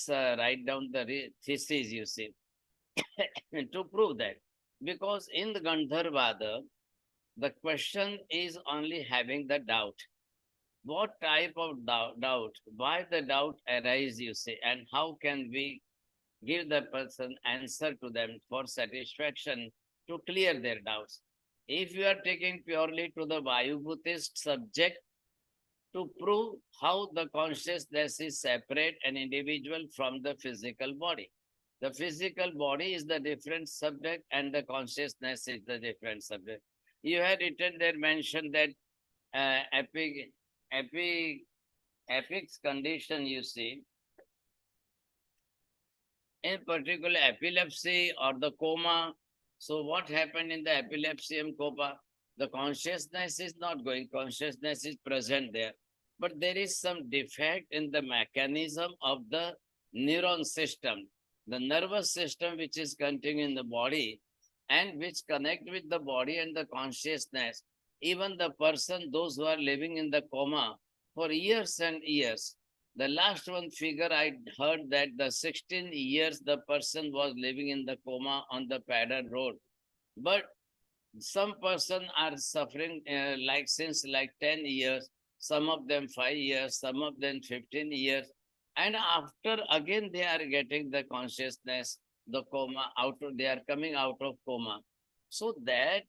write down the thesis, you see, to prove that. Because in the Gandharvaad, the question is only having the doubt. What type of doubt? Why the doubt arises, you say, and how can we give the person answer to them for satisfaction to clear their doubts? If you are taking purely to the Vayu Bhutist subject to prove how the consciousness is separate and individual from the physical body. The physical body is the different subject and the consciousness is the different subject. You had written there, mentioned that epic's condition, you see, in particular epilepsy or the coma. So what happened in the epilepsy and coma? The consciousness is not going, consciousness is present there. But there is some defect in the mechanism of the neuron system, the nervous system which is contained in the body and which connect with the body and the consciousness. Even the person, those who are living in the coma for years and years, the last one figure I heard that the 16 years the person was living in the coma on the padded road. But some person are suffering like since like 10 years, some of them 5 years, some of them 15 years. And after again they are getting the consciousness, the coma, they are coming out of coma. So that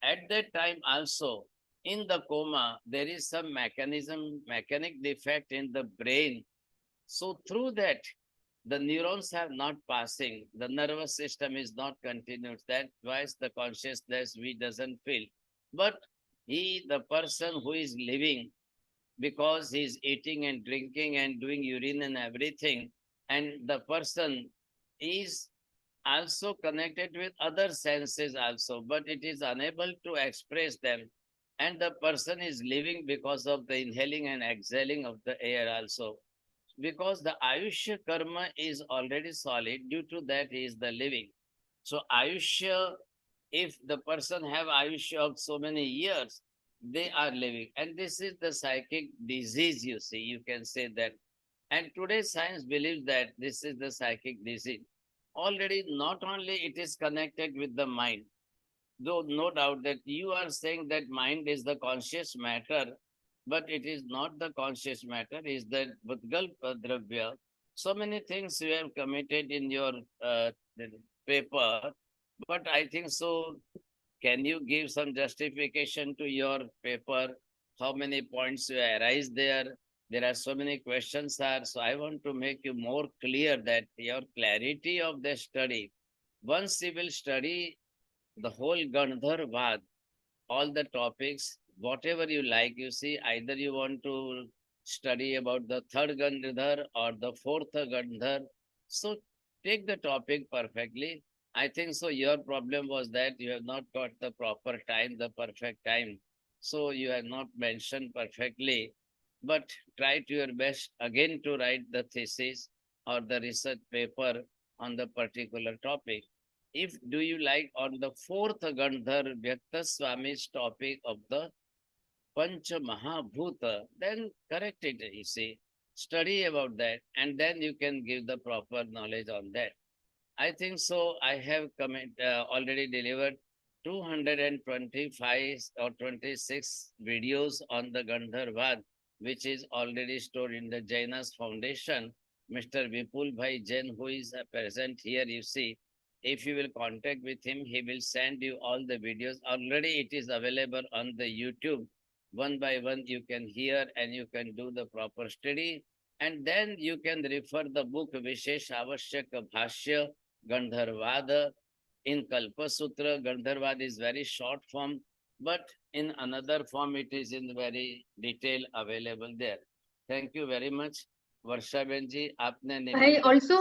at that time also, in the coma, there is some mechanic defect in the brain. So through that, the neurons are not passing, the nervous system is not continuous. That's why the consciousness we doesn't feel. But the person who is living, because he's eating and drinking and doing urine and everything, and the person is also connected with other senses also, but it is unable to express them. And the person is living because of the inhaling and exhaling of the air also. Because the Ayushya karma is already solid, due to that he is the living. So Ayushya, if the person have Ayushya of so many years, they are living. And this is the psychic disease, you see, you can say that. And today science believes that this is the psychic disease. Already not only it is connected with the mind, though no doubt that you are saying that mind is the conscious matter, but it is not the conscious matter, it is the Budgalpa Dravya. So many things you have committed in your paper, but I think so. Can you give some justification to your paper? How many points you arise there? There are so many questions, sir. So I want to make you more clear that your clarity of the study. Once you will study the whole Gandharvaad, all the topics, whatever you like, you see, either you want to study about the third Gandhar or the fourth Gandhar. So take the topic perfectly. I think so your problem was that you have not got the proper time, the perfect time. So you have not mentioned perfectly, but try to your best again to write the thesis or the research paper on the particular topic. If do you like on the fourth Gandhar Vyakta Swami's topic of the Pancha Mahabhuta, then correct it, you see. Study about that and then you can give the proper knowledge on that. I think so. I have already delivered 225 or 26 videos on the Gandharvaad, which is already stored in the Jainas Foundation. Mr. Vipul Bhai Jain, who is present here, you see, if you will contact with him, he will send you all the videos. Already it is available on the YouTube. One by one, you can hear and you can do the proper study. And then you can refer the book Vishesh Avashyak Bhashya Gandharvaad. In Kalpasutra, Gandharvaad is very short form, but in another form, it is in very detail available there. Thank you very much. वर्षा बहन जी, आपने भाई also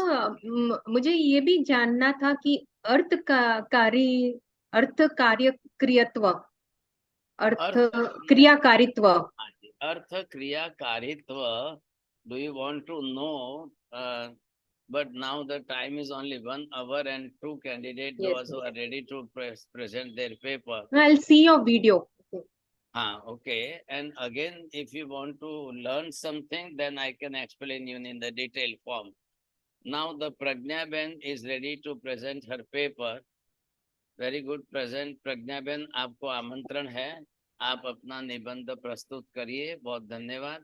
मुझे ये भी जानना था कि अर्थ कार्यक्रियत्व, अर्थ क्रियाकारित्व, अर्थ क्रियाकारित्व, do you want to know? But now the time is only 1 hour and 2 candidates also are ready to present their paper. I'll see your video. Okay. And again, if you want to learn something, then I can explain you in the detailed form. Now the Pragnya Ben is ready to present her paper. Very good. Present Pragnya Ben, आपको आमंत्रण है. आप अपना निबंध प्रस्तुत करिए. बहुत धन्यवाद.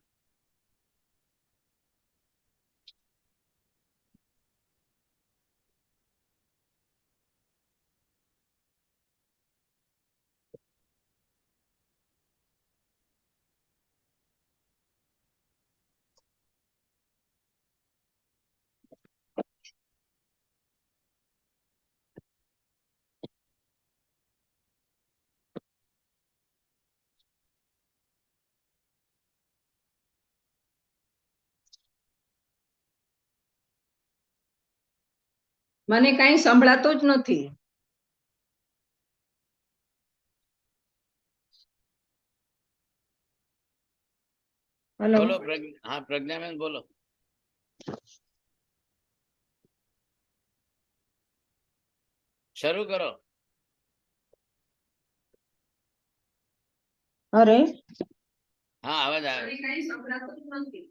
મને કાંઈ સંભળાતો જ નથી. હેલો, બોલો હા પ્રજ્ઞાબેન બોલો. શરૂ કરો. અરે હા આવાજ આવે. કાંઈ સંભળાતો જ નથી.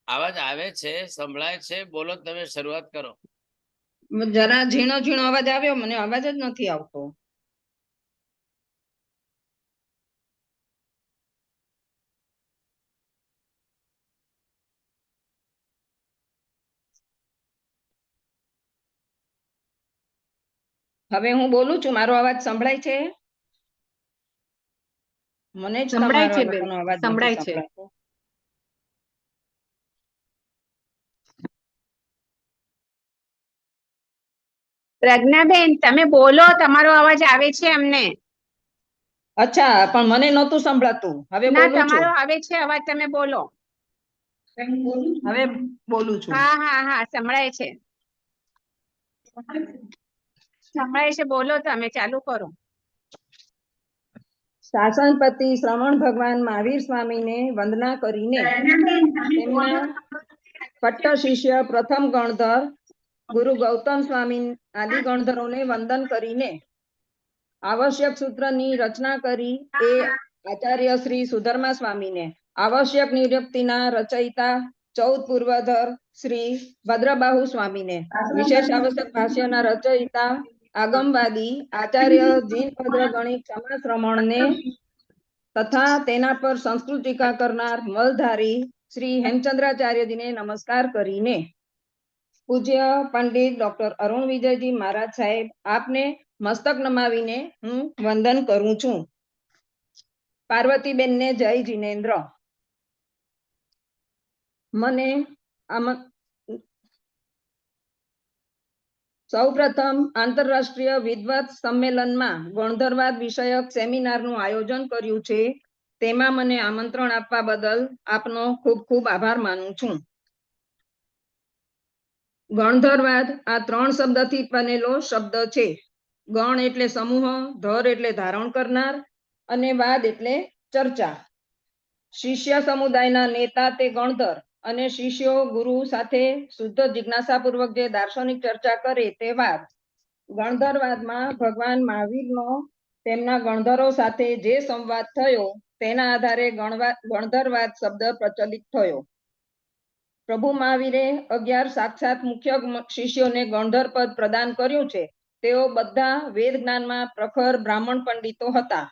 આવાજ આવે છે, સંભળાય છે. બોલો, તમે શરૂઆત કરો. જરા ઝીણો ઝીણો અવાજ આવ્યો, મને અવાજ જ નથી આવતો. હવે હું બોલું છું, મારો અવાજ સંભળાય છે? મને જ સંભળાય છે તમારો બેન, લોકોનો અવાજ નથી સંભળાય છે. સંભળાતો. પ્રજ્ઞાબેન તમે બોલો, તમારો અવાજ આવે છે અમને. અચ્છા, પણ મને નહોતું સંભળાતું. હવે ના, બોલું છું. તમારો આવે છે અવાજ, તમે બોલો. હવે બોલું છું. હા હા હા, સંભળાય છે, સંભળાય છે. બોલો, તમે ચાલુ કરો. શાસનપતિ શ્રવણ ભગવાન મહાવીર સ્વામીને વંદના કરીને તેમના પટ્ટ શિષ્ય પ્રથમ ગણધર ગુરુ ગૌતમ સ્વામી આદિ ગણધરોને વંદન કરીને આવશ્યક સૂત્રની રચના કરી એ આચાર્ય શ્રી સુધર્મા સ્વામીને, આવશ્યક નિરુક્તિના રચયિતા 14 પૂર્વધર શ્રી ભદ્રબાહુ સ્વામીને, વિશેષ આવશ્યક ભાષ્યના રચયિતા આગમવાદી આચાર્ય જીનભદ્ર ગણિત સમાશ્રમણને તથા તેના પર સંસ્કૃત ટીકા કરનાર મલધારી શ્રી હેમચંદ્રાચાર્યજીને નમસ્કાર કરીને પૂજ્ય પંડિત ડોક્ટર અરુણ વિજયજી મહારાજ સાહેબ આપને મસ્તક નમાવીને હું વંદન કરું છું. પાર્વતીબેનને જય જીનેન્દ્ર. મને સૌપ્રથમ આંતરરાષ્ટ્રીય વિદ્વત સંમેલનમાં ગણધરવાદ વિષયક સેમિનારનું આયોજન કર્યું છે, તેમાં મને આમંત્રણ આપવા બદલ આપનો ખૂબ ખૂબ આભાર માનું છું. ગણધરવાદ આ 3 શબ્દથી બનેલો શબ્દ છે. ગણ એટલે સમૂહ, ધર એટલે ધારણ કરનાર અને વાદ એટલે ચર્ચા. શિષ્ય સમુદાયના નેતા તે ગણધર અને શિષ્યો ગુરુ સાથે શુદ્ધ જિજ્ઞાસાપૂર્વક જે દાર્શનિક ચર્ચા કરે તે વાદ. ગણધરવાદમાં ભગવાન મહાવીરનો તેમના ગણધરો સાથે જે સંવાદ થયો તેના આધારે ગણધરવાદ શબ્દ પ્રચલિત થયો. પ્રભુ મહાવીરે 11 સાક્ષાત મુખ્ય શિષ્યોને ગણધર પદ પ્રદાન કર્યું છે, તેઓ બધા વેદ જ્ઞાનમાં પ્રખર બ્રાહ્મણ પંડિતો હતા.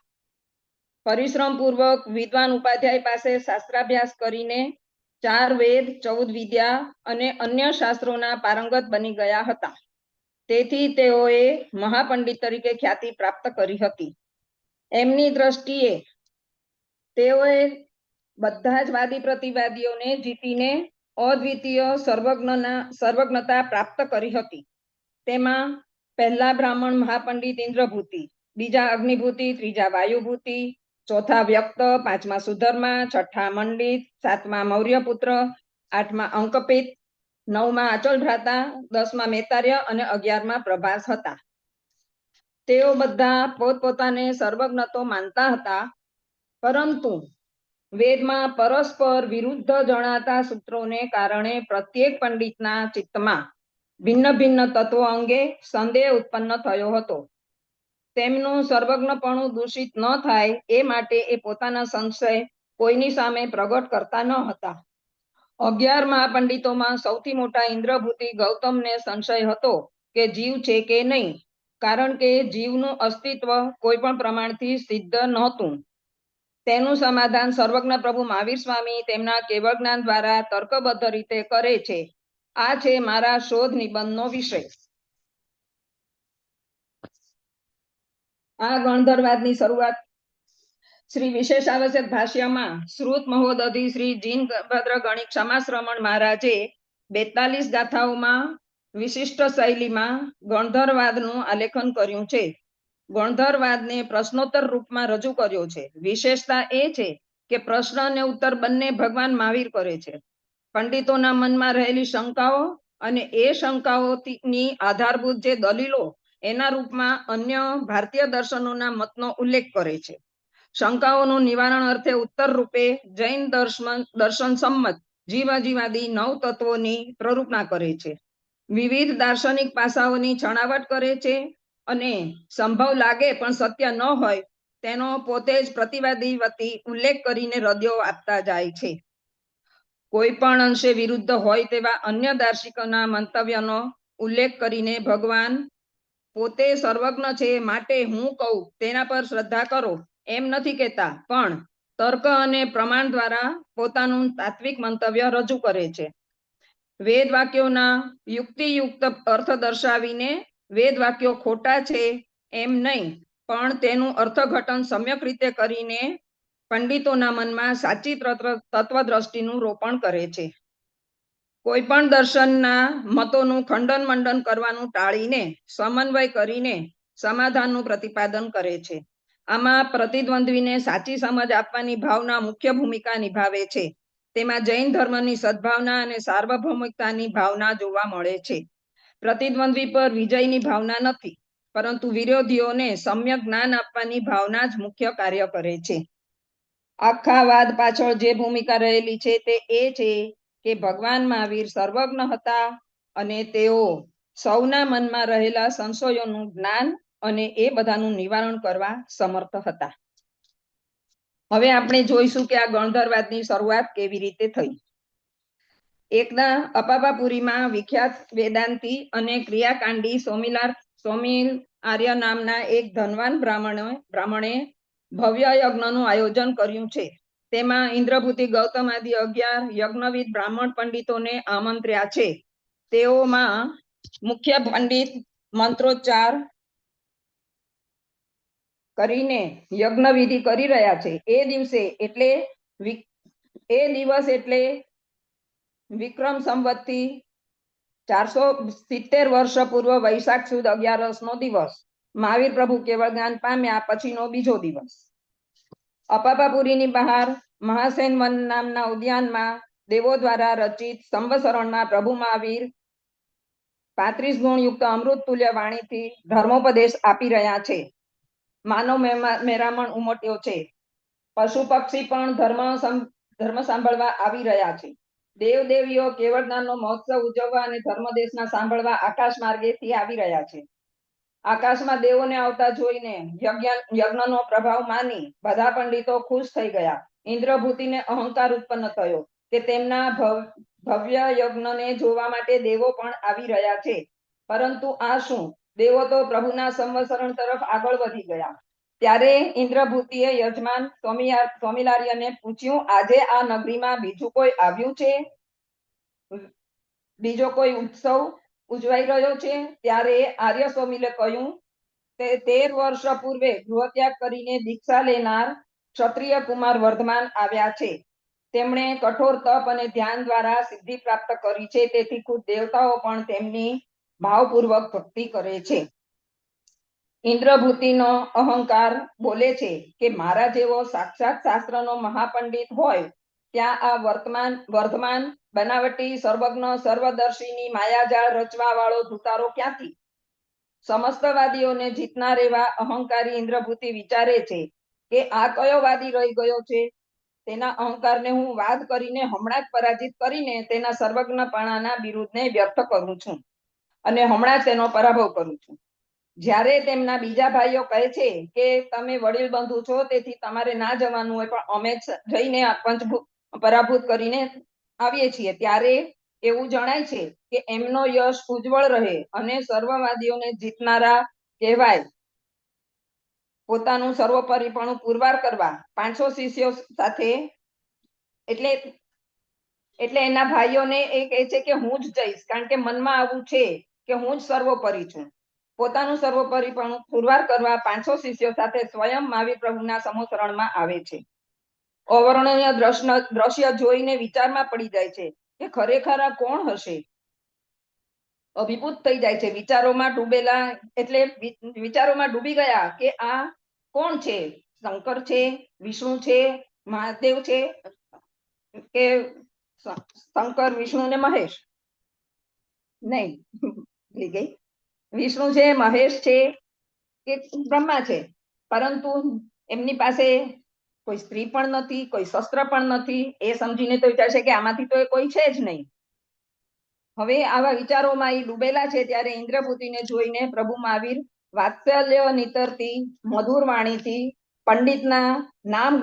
પરિશ્રમપૂર્વક વિદ્વાન ઉપાધ્યાય પાસે શાસ્ત્રાભ્યાસ કરીને 4 વેદ 14 વિદ્યા અને અન્ય શાસ્ત્રોના પારંગત બની ગયા હતા. તેથી તેઓએ મહાપંડિત તરીકે ખ્યાતિ પ્રાપ્ત કરી હતી. એમની દ્રષ્ટિએ તેઓએ બધા જ વાદી પ્રતિવાદીઓને જીતીને અદ્વિતીય સર્વજ્ઞતા પ્રાપ્ત કરી હતી. તેમાં પહેલા બ્રાહ્મણ મહાપંડિત ઇન્દ્રભૂતિ, બીજા અગ્નિભૂતિ, ત્રીજા વાયુભૂતિ, ચોથા વ્યક્ત, પાંચમા સુધર્મા, છઠ્ઠા મંડિત, સાતમા મૌર્યપુત્ર, આઠમા અંકપિત, નવમા અચલ ભ્રાતા, 10મા મેતાર્ય અને 11મા પ્રભાસ હતા. તેઓ બધા પોતપોતાને સર્વજ્ઞ તો માનતા હતા, પરંતુ વેદમાં પરસ્પર વિરુદ્ધ જણાતા સૂત્રોને કારણે પ્રત્યેક પંડિતના ચિત્તમાં ભિન્ન ભિન્ન તત્વો અંગે સંદેહ ઉત્પન્ન થયો હતો. તેમનું સર્વજ્ઞપણું દૂષિત ન થાય એ માટે એ પોતાના સંશય કોઈની સામે પ્રગટ કરતા ન હતા. 11 મહાપંડિતોમાં સૌથી મોટા ઇન્દ્રભૂતિ ગૌતમને સંશય હતો કે જીવ છે કે નહીં, કારણ કે જીવનું અસ્તિત્વ કોઈ પણ પ્રમાણથી સિદ્ધ નહોતું. તેનું સમાધાન સર્વજ્ઞ પ્રભુ મહાવીર સ્વામી તેમના કેવળ જ્ઞાન દ્વારા તર્કબદ્ધ રીતે કરે છે. આ છે મારા શોધ નિબંધનો વિષય. આ ગણધરવાદની શરૂઆત શ્રી વિશેષ આવશ્યક ભાષ્યમાં શ્રુત મહોદધિ શ્રી જીનભદ્ર ગણિત ક્ષમાશ્રમણ મહારાજે 42 ગાથાઓમાં વિશિષ્ટ શૈલીમાં ગણધરવાદનું આલેખન કર્યું છે. ગણધરવાદને પ્રશ્નોત્તર રૂપમાં રજૂ કર્યો છે. વિશેષતા એ છે કે પ્રશ્ન અને ઉત્તર બંને ભગવાન મહાવીર કરે છે. પંડિતોના મનમાં રહેલી શંકાઓ અને એ શંકાઓની આધારભૂત જે દલીલો એના રૂપમાં અન્ય ભારતીય દર્શનોના મતનો ઉલ્લેખ કરે છે. શંકાઓનું નિવારણ અર્થે ઉત્તર રૂપે જૈન દર્શન સંમત જીવાજીવાદી 9 તત્વોની પ્રરૂપના કરે છે. વિવિધ દાર્શનિક પાસાઓની છણાવટ કરે છે અને સંભવ લાગે પણ સત્ય ન હોય તેનો પોતે જ પ્રતિવાદી વતી ઉલ્લેખ કરીને રદ્યો આપતા જાય છે. કોઈ પણ અંશે વિરુદ્ધ હોય તેવા અન્ય દાર્શનિકોના મંતવ્યનો ઉલ્લેખ કરીને ભગવાન પોતે સર્વજ્ઞ છે, માટે હું કહું તેના પર શ્રદ્ધા કરો એમ નથી કહેતા, પણ તર્ક અને પ્રમાણ દ્વારા પોતાનું તાત્વિક મંતવ્ય રજૂ કરે છે. વેદ વાક્યોના યુક્તિયુક્ત અર્થ દર્શાવીને વેદ વાક્યો ખોટા છે એમ નહીં, પણ તેનું અર્થઘટન સમ્યક રીતે કરીને પંડિતોના મનમાં સાચી તત્વદ્રષ્ટિનું રોપણ કરે છે. કોઈ પણ દર્શનના મતોનું ખંડન મંડન કરવાનું ટાળીને સમન્વય કરીને સમાધાનનું પ્રતિપાદન કરે છે. આમાં પ્રતિદ્વંદ્વીને સાચી સમજ આપવાની ભાવના મુખ્ય ભૂમિકા નિભાવે છે. તેમાં જૈન ધર્મની સદભાવના અને સાર્વભૌમિકતાની ભાવના જોવા મળે છે. પ્રતિદ્વંદ્વી પર વિજયની ભાવના નથી, પરંતુ વિરોધીઓને સમ્યક જ્ઞાન આપવાની ભાવના જ મુખ્ય કાર્ય કરે છે. આખા વાદ પાછળ જે ભૂમિકા રહેલી છે તે એ છે કે ભગવાન મહાવીર સર્વજ્ઞ હતા અને તેઓ સૌના મનમાં રહેલા સંશયોનું જ્ઞાન અને એ બધાનું નિવારણ કરવા સમર્થ હતા. હવે આપણે જોઈશું કે આ ગણધરવાદની શરૂઆત કેવી રીતે થઈ. એકદા અપાપાપુરીમાં વિખ્યાત વેદાંતી અને ક્રિયાકાંડી સોમિલ આર્ય નામના એક ધનવાન બ્રાહ્મણે ભવ્ય યજ્ઞનું આયોજન કર્યું છે. તેમાં ઇન્દ્રભૂતિ ગૌતમ આદિ 11 યજ્ઞવિદ બ્રાહ્મણ પંડિતોને આમંત્ર્યા છે. તેઓમાં મુખ્ય પંડિત મંત્રોચ્ચાર કરીને યજ્ઞવિધિ કરી રહ્યા છે. એ દિવસ એટલે વિક્રમ સંવતથી 470 વર્ષ પૂર્વ વૈશાખ સુદ 11નો દિવસ. મહાવીર પ્રભુ કેવળ જ્ઞાન પામ્યા પછીનો બીજો દિવસ. અપાપાપુરીની બહાર મહાસેન વન નામના ઉદ્યાનમાં દેવો દ્વારા રચિત સંવસરણમાં પ્રભુ મહાવીર 35 ગુણયુક્ત અમૃત તુલ્ય વાણીથી ધર્મોપદેશ આપી રહ્યા છે. માનવ મેરામણ ઉમટ્યો છે. પશુ પક્ષી પણ ધર્મ સાંભળવા આવી રહ્યા છે. દેવ દેવીઓ કેવળ જ્ઞાનનો મહોત્સવ ઉજવવા અને ધર્મદેશના સાંભળવા આકાશ માર્ગેથી આવી રહ્યા છે. આકાશમાં દેવોને આવતા જોઈને યજ્ઞનો પ્રભાવ માની બધા પંડિતો ખુશ થઈ ગયા. ઇન્દ્રભૂતિને અહંકાર ઉત્પન્ન થયો કે તેમના ભવ્ય યજ્ઞને જોવા માટે દેવો પણ આવી રહ્યા છે. પરંતુ આ શું? દેવો તો પ્રભુના સંવત્સરણ તરફ આગળ વધી ગયા. ત્યારે ઇન્દ્રભૂતિએ યજમાન સ્વામિનારાયણને પૂછ્યું, આજે આ નગરીમાં બીજું કોઈ આવ્યું છે? બીજો કોઈ ઉત્સવ ઉજવાઈ રહ્યો છે? ત્યારે આર્ય સ્વામીએ કહ્યું, તે 13 વર્ષ પૂર્વે ગૃહત્યાગ કરીને દીક્ષા લેનાર ક્ષત્રિય કુમાર વર્ધમાન આવ્યા છે. તેમણે કઠોર તપ અને ધ્યાન દ્વારા સિદ્ધિ પ્રાપ્ત કરી છે. તેથી ખુદ દેવતાઓ પણ તેમની ભાવપૂર્વક ભક્તિ કરે છે. ઇન્દ્રભૂતિનો અહંકાર બોલે છે કે મારા જેવો સાક્ષાત શાસ્ત્રનો મહાપંડિત હોય ત્યાં આ વર્ધમાન બનાવટી સર્વજ્ઞ સર્વદર્શીની માયાજાળ રચવા વાળો ધુતારો ક્યાંથી? સમસ્તવાદીઓને જીતનાર એવા અહંકારી ઇન્દ્રભૂતિ વિચારે છે કે આ કયો વાદી રહી ગયો છે? તેના અહંકારને હું વાદ કરીને હમણાં જ પરાજિત કરીને તેના સર્વજ્ઞપણાના વિરુદ્ધને વ્યક્ત કરું છું અને હમણાં જ તેનો પરાભવ કરું છું. જ્યારે તેમના બીજા ભાઈઓ કહે છે કે તમે વડીલ બંધુ છો, તેથી તમારે ના જવાનું હોય, પણ અમે જઈને પરાભૂત કરીને આવીએ છીએ, ત્યારે એવું જણાય છે કે એમનો યશ ઉજ્જવળ રહે અને સર્વવાદીઓને જીતનારા કહેવાય. પોતાનું સર્વોપરીપણું પુરવાર કરવા 500 શિષ્યો સાથે એટલે એના ભાઈઓને એ કહે છે કે હું જ જઈશ, કારણ કે મનમાં આવું છે કે હું જ સર્વોપરી છું. પોતાનું સર્વોપરીપણું પુરવાર કરવા 500 શિષ્યો સાથે સ્વયં મહાવીર પ્રભુના સમોસરણમાં આવે છે. અવર્ણનીય દ્રશ્ય જોઈને વિચારમાં પડી જાય છે કે ખરેખર આ કોણ હશે? અભિભૂત થઈ જાય છે. વિચારોમાં ડૂબી ગયા કે આ કોણ છે? શંકર છે, વિષ્ણુ છે, મહાદેવ છે કે શંકર, વિષ્ણુ ને મહેશ? નહીં, ભૂલી ગઈ. વિષ્ણુ છે, મહેશ છે કે બ્રહ્મા છે? પરંતુ એમની પાસે કોઈ સ્ત્રી પણ નથી, કોઈ શસ્ત્ર પણ નથી. એ સમજીને તો વિચારશે કે આમાંથી તો કોઈ છે જ નહીં. હવે આવા વિચારોમાં એ ડૂબેલા છે ત્યારે ઇન્દ્રભૂતિને જોઈને પ્રભુ મહાવીર વાત્સલ્ય નીતરતી મધુર વાણીથી પંડિતને નામ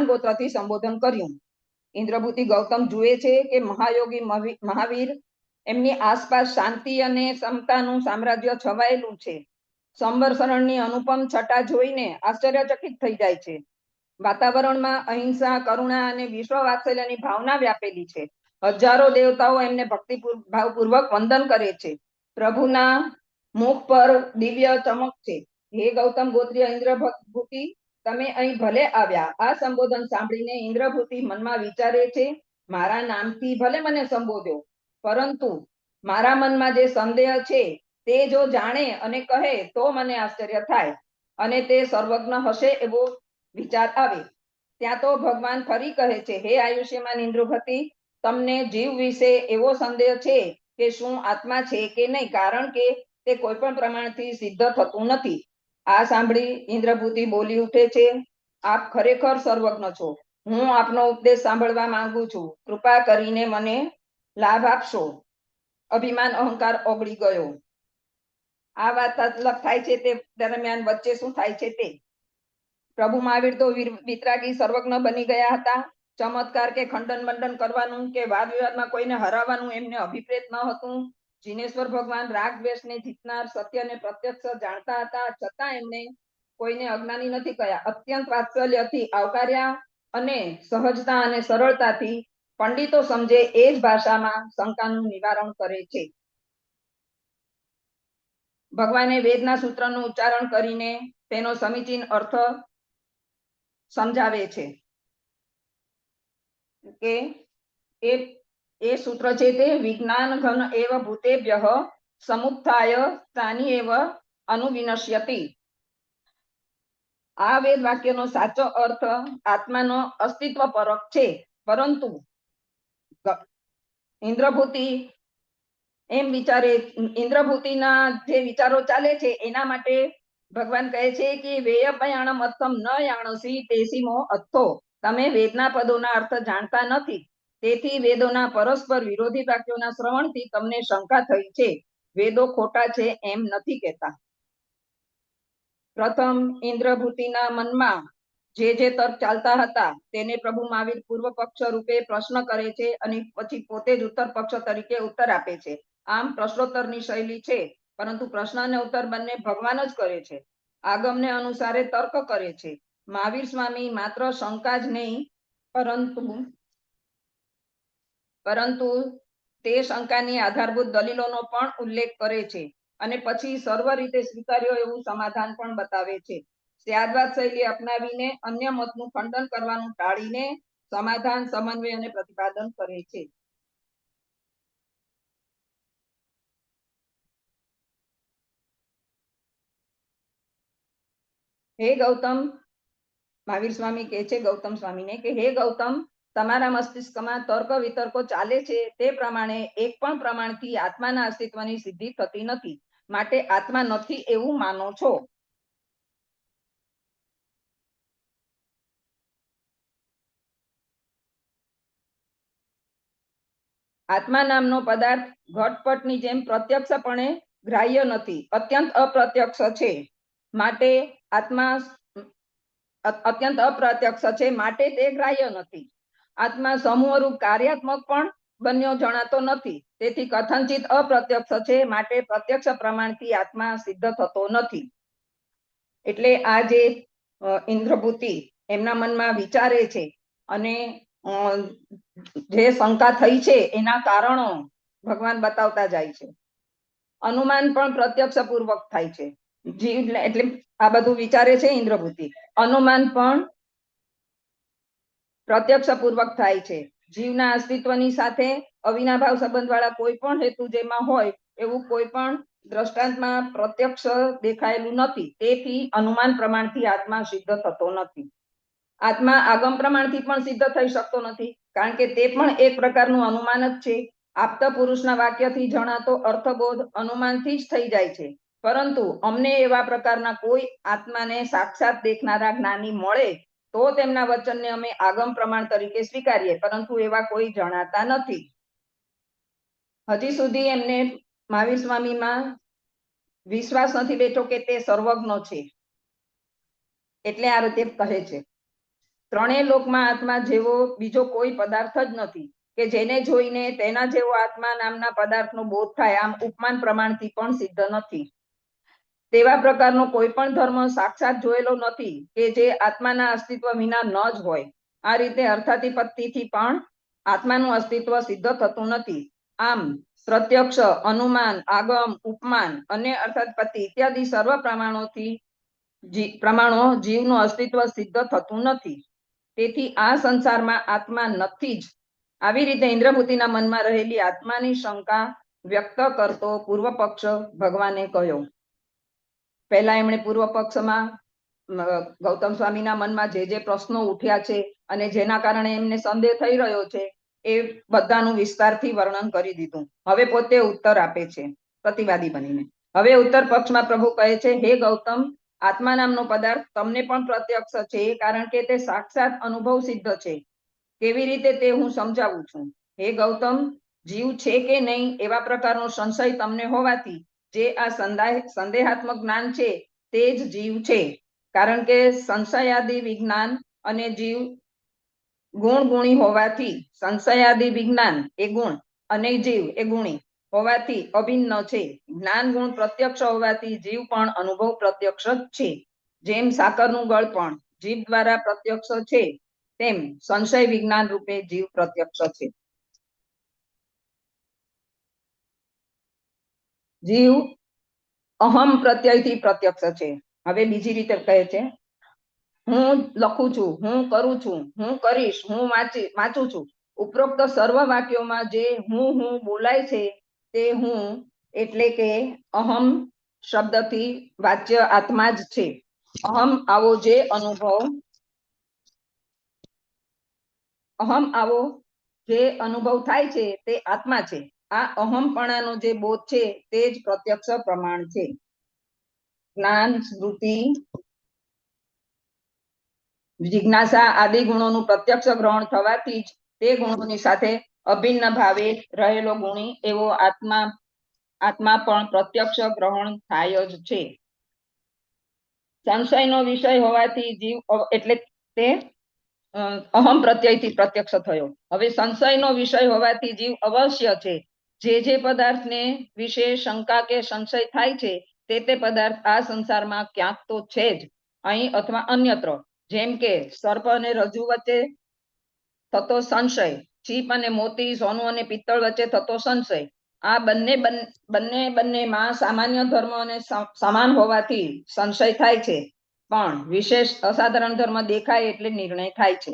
ગોત્રથી સંબોધન કર્યું. ઇન્દ્રભૂતિ ગૌતમ જુએ છે કે મહાયોગી મહાવીર એમની આસપાસ શાંતિ અને સમતાનું સામ્રાજ્ય છવાયેલું છે. સંવત્સરણની અનુપમ છટા જોઈને આશ્ચર્યચકિત થઈ જાય છે. વાતાવરણમાં અહિંસા, કરુણા અને વિશ્વ વાત્સલ્યની ભાવના વ્યાપેલી છે. હજારો દેવતાઓ એમને ભક્તિભાવપૂર્વક વંદન કરે છે. પ્રભુના મુખ પર દિવ્ય ચમક છે. હે ગૌતમ ગોત્રીય ઇન્દ્રભૂતિ, તમે અહીં ભલે આવ્યા. આ સંબોધન સાંભળીને ઇન્દ્રભૂતિ મનમાં વિચારે છે, મારા નામથી ભલે મને સંબોધ્યો, પરંતુ મારા મનમાં જે સંદેહ છે તે જો જાણે અને કહે તો મને આશ્ચર્ય થાય અને તે સર્વજ્ઞ હશે એવો વિચાર આવે. ત્યાં તો ભગવાન ફરી કહે છે, હે આયુષ્યમાન ઇન્દ્રભૂતિ, તમને જીવ વિશે એવો સંદેહ છે કે શું આત્મા છે કે નહીં, કારણ કે તે કોઈ પણ પ્રમાણથી સિદ્ધ થતું નથી. આ સાંભળી ઇન્દ્રભૂતિ બોલી ઉઠે છે, આપ ખરેખર સર્વજ્ઞ છો. હું આપનો ઉપદેશ સાંભળવા માંગુ છું. કૃપા કરીને મને લાભ આપશો. અભિમાન અહંકાર ઓગળી ગયો. આ વાત થાય છે તે દરમિયાન વચ્ચે શું થાય છે તે પ્રભુ મહાવીર તો વિતરાગી સર્વજ્ઞ બની ગયા હતા. ચમત્કાર કે ખંડન મંડન કરવાનું કે વાદ વિવાદમાં કોઈને હરાવવાનું એમને અભિપ્રેત ન હતું. જીનેશ્વર ભગવાન રાગ દ્વેષને જીતનાર સત્યને પ્રત્યક્ષ જાણતા હતા, છતાં એમને કોઈને અજ્ઞાની નથી કહ્યા. અત્યંત વાત્સલ્યથી આવકાર્યા અને સહજતા અને સરળતાથી પંડિતો સમજે એ જ ભાષામાં શંકાનું નિવારણ કરે છે. ભગવાને વેદના સૂત્રનું ઉચ્ચારણ કરીને તેનો સમીચીન અર્થ સમજાવે છે કે એ સૂત્ર છે તે વિજ્ઞાન ઘન એવ ભૂતેભ્યઃ સમુત્થાય તાની એવ અનુવિનશ્યતિ. આ વેદ વાક્યનો સાચો અર્થ આત્માનો અસ્તિત્વ પરક છે, પરંતુ ઇન્દ્રભૂતિ એમ વિચારે, ઇન્દ્રભૂતિના જે વિચારો ચાલે છે એના માટે ભગવાન કહે છે કે વેયપયાણમ અર્થમ ન યાણસી તેસીમો અથો. તમે વેદના પદોના અર્થ જાણતા નથી, તેથી વેદોના પરસ્પર વિરોધી વાક્યોના શ્રવણથી તમને શંકા થઈ છે. વેદો ખોટા છે એમ નથી કહેતા. પ્રથમ ઇન્દ્રભૂતિના મનમાં જે તર્ક ચાલતા હતા તેને પ્રભુ મહાવીર પૂર્વ પક્ષ રૂપે પ્રશ્ન કરે છે અને પછી પોતે જ ઉત્તર પક્ષ તરીકે ઉત્તર આપે છે. આમ પ્રશ્નોત્તરની શૈલી છે, પરંતુ પ્રશ્ન અને ઉત્તર બંને ભગવાન જ કરે છે. આગમને અનુસારે તર્ક કરે છે. મહાવીર સ્વામી માત્ર શંકા જ નહીં પરંતુ તે શંકાની આધારભૂત દલીલોનો પણ ઉલ્લેખ કરે છે અને પછી સર્વ રીતે સ્વીકાર્ય એવું સમાધાન પણ બતાવે છે. ત્યારબાદ શૈલી અપનાવીને અન્ય મતનું ખંડન કરવાનું ટાળીને સમાધાન, સમન્વય અને પ્રતિપાદન કરે છે. હે ગૌતમ, મહાવીર સ્વામી કહે છે ગૌતમ સ્વામીને કે હે ગૌતમ, તમારા મસ્તિષ્કમાં તર્ક વિતર્કો ચાલે છે તે પ્રમાણે એક પણ પ્રમાણથી આત્માના અસ્તિત્વની સિદ્ધિ થતી નથી, માટે આત્મા નથી એવું માનો છો. આત્મા નામનો પદાર્થ ઘટપટની જેમ પ્રત્યક્ષપણે ગ્રાહ્ય નથી, અત્યંત અપ્રત્યક્ષ છે. માટે આત્મા અત્યંત અપ્રત્યક્ષ છે, માટે તે ગ્રાહ્ય નથી. આત્મા સમૂહરૂપ કાર્યાત્મક પણ બન્યો જણાતો નથી, તેથી કથનચિત અપ્રત્યક્ષ છે, માટે પ્રત્યક્ષ પ્રમાણથી આત્મા સિદ્ધ થતો નથી. એટલે આ જે ઇન્દ્રભૂતિ એમના મનમાં વિચારે છે અને જે શંકા થઈ છે એના કારણો ભગવાન બતાવતા જાય છે. અનુમાન પણ પ્રત્યક્ષ પૂર્વક થાય છે. જીવ એટલે આ બધું વિચારે છે ઇન્દ્રભૂતિ. અનુમાન પણ પ્રત્યક્ષ પૂર્વક થાય છે. જીવના અસ્તિત્વની સાથે અવિનાભાવ સંબંધવાળા કોઈ પણ હેતુ જેમાં હોય એવું કોઈ પણ દ્રષ્ટાંતમાં પ્રત્યક્ષ દેખાયેલું નથી, તેથી અનુમાન પ્રમાણથી આત્મા સિદ્ધ થતો નથી. આત્મા આગમ પ્રમાણથી પણ સિદ્ધ થઈ શકતો નથી, કારણ કે તે પણ એક પ્રકારનું અનુમાન જ છે. આપતા પુરુષના વાક્યથી જણાતો અર્થબોધ અનુમાનથી જ થઈ જાય છે, પરંતુ અમને એવા પ્રકારના કોઈ આત્માને સાક્ષાત દેખનારા જ્ઞાની મળે તો તેમના વચનને અમે આગમ પ્રમાણ તરીકે સ્વીકારીએ, પરંતુ એવા કોઈ જણાતા નથી. હજી સુધી એમને મહાવીર સ્વામીમાં વિશ્વાસ નથી બેઠો કે તે સર્વજ્ઞ છે, એટલે આ રીતે કહે છે. ત્રણેય લોકમાં આત્મા જેવો બીજો કોઈ પદાર્થ જ નથી કે જેને જોઈને તેના જેવો આત્મા નામના પદાર્થનો બોધ થાય, આમ ઉપમાન પ્રમાણથી પણ સિદ્ધ નથી. તેવા પ્રકારનો કોઈ પણ ધર્મ સાક્ષાત જોયેલો નથી કે જે આત્માના અસ્તિત્વ વિના ન જ હોય. આ રીતે અર્થાધિપત્તિથી પણ આત્માનું અસ્તિત્વ સિદ્ધ થતું નથી. આમ પ્રત્યક્ષ, અનુમાન, આગમ, ઉપમાન અને અર્થાધિપત્તિ ઇત્યાદિ સર્વ પ્રમાણો જીવનું અસ્તિત્વ સિદ્ધ થતું નથી. તેથી આ સંસારમાં આત્મા નથી જ. આવી રીતે ઇન્દ્રભૂતિના મનમાં રહેલી આત્માની શંકા વ્યક્ત કરતો પૂર્વ પક્ષ ભગવાને કહ્યો. પહેલા એમણે પૂર્વ પક્ષમાં ગૌતમ સ્વામીના મનમાં જે પ્રશ્નો ઉઠ્યા છે અને જેના કારણે એમને સંદેહ થઈ રહ્યો છે એ બધાનું વિસ્તારથી વર્ણન કરી દીધું. હવે પોતે ઉત્તર આપે છે પ્રતિવાદી બનીને. હવે ઉત્તર પક્ષમાં પ્રભુ કહે છે, હે ગૌતમ, આત્મા નામનો પદાર્થ તમને પણ પ્રત્યક્ષ છે, કારણ કે તે સાક્ષાત અનુભવ સિદ્ધ છે. કેવી રીતે તે હું સમજાવું છું. હે ગૌતમ, જીવ છે કે નહીં એવા પ્રકારનો સંશય તમને હોવાથી જે આ સંદેહાત્મક જ્ઞાન છે તે જ જીવ છે, કારણ કે સંશયાદિ વિજ્ઞાન અને જીવ ગુણ ગુણી હોવાથી, સંશયાદિ વિજ્ઞાન એ ગુણ અને જીવ એ ગુણી હોવાથી અભિન્ન છે. જ્ઞાન ગુણ પ્રત્યક્ષ હોવાથી જીવ પણ અનુભવ પ્રત્યક્ષ જ છે. જેમ સાકરનું ગળપણ જીવ દ્વારા પ્રત્યક્ષ છે, તેમ સંશય વિજ્ઞાન રૂપે જીવ પ્રત્યક્ષ છે. જીવ અહમ પ્રત્યયથી પ્રત્યક્ષ છે. હવે બીજી રીતે કહે છે, હું લખું છું, હું કરું છું, હું કરીશ, હું વાંચું છું. ઉપરોક્ત સર્વ વાક્યોમાં જે હું બોલાય છે તે હું એટલે કે અહમ શબ્દથી વાચ્ય આત્મા જ છે. અહમ આવો જે અનુભવ થાય છે તે આત્મા છે. આ અહમપણાનો જે બોધ છે તે જ પ્રત્યક્ષ પ્રમાણ છે. જ્ઞાન, સ્મૃતિ, જિજ્ઞાસા આદિ ગુણોનું પ્રત્યક્ષ ગ્રહણ થવાથી જ તે ગુણોની સાથે અભિન્ન ભાવે રહેલો ગુણી એવો આત્મા પણ પ્રત્યક્ષ ગ્રહણ થાય જ છે. સંશયનો વિષય હોવાથી જીવ એટલે તે અહમ પ્રત્યયથી પ્રત્યક્ષ થયો. હવે સંશયનો વિષય હોવાથી જીવ અવશ્ય છે, જે પદાર્થને વિશે શંકા કે સંશય થાય છે તે પદાર્થ આ સંસારમાં ક્યાંક તો છે જ, અહીં અથવા અન્યત્ર. જેમ કે સર્પ અને રજ્જુ વચ્ચે થતો સંશય, ચીપ અને મોતી, સોનું અને પિત્તળ વચ્ચે થતો સંશય, આ બંનેમાં સામાન્ય ધર્મ અને સમાન હોવાથી સંશય થાય છે, પણ વિશેષ અસાધારણ ધર્મ દેખાય એટલે નિર્ણય થાય છે.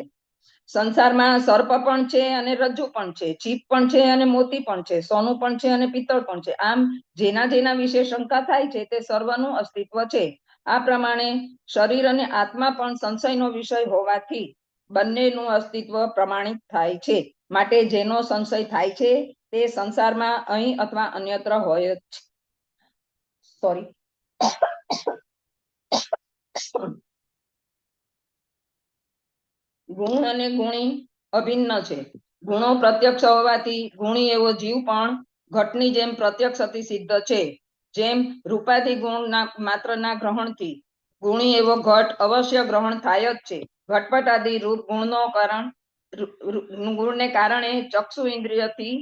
સંસારમાં સર્પ પણ છે અને રજ્જુ પણ છે, ચીપ પણ છે અને મોતી પણ છે, સોનું પણ છે અને પિત્તળ પણ છે. આમ જેના વિશે શંકા થાય છે તે સર્વનું અસ્તિત્વ છે. આ પ્રમાણે શરીર અને આત્મા પણ સંશયનો વિષય હોવાથી બંનેનું અસ્તિત્વ પ્રમાણિત થાય છે. માટે જેનો સંશય થાય છે તે સંસારમાં અહીં અથવા અન્યત્ર હોય જ. સોરી. ગુણ અને ગુણી અભિન્ન છે. ગુણો પ્રત્યક્ષ હોવાથી ગુણી એવો જીવ પણ ઘટની જેમ પ્રત્યક્ષથી સિદ્ધ છે. જેમ રૂપાથી ગુણ માત્રના ગ્રહણથી ગુણી એવો ઘટ અવશ્ય ગ્રહણ થાય જ છે. ઘટપટ આદિ રૂપ ગુણને કારણે ચક્ષુ ઇન્દ્રિયથી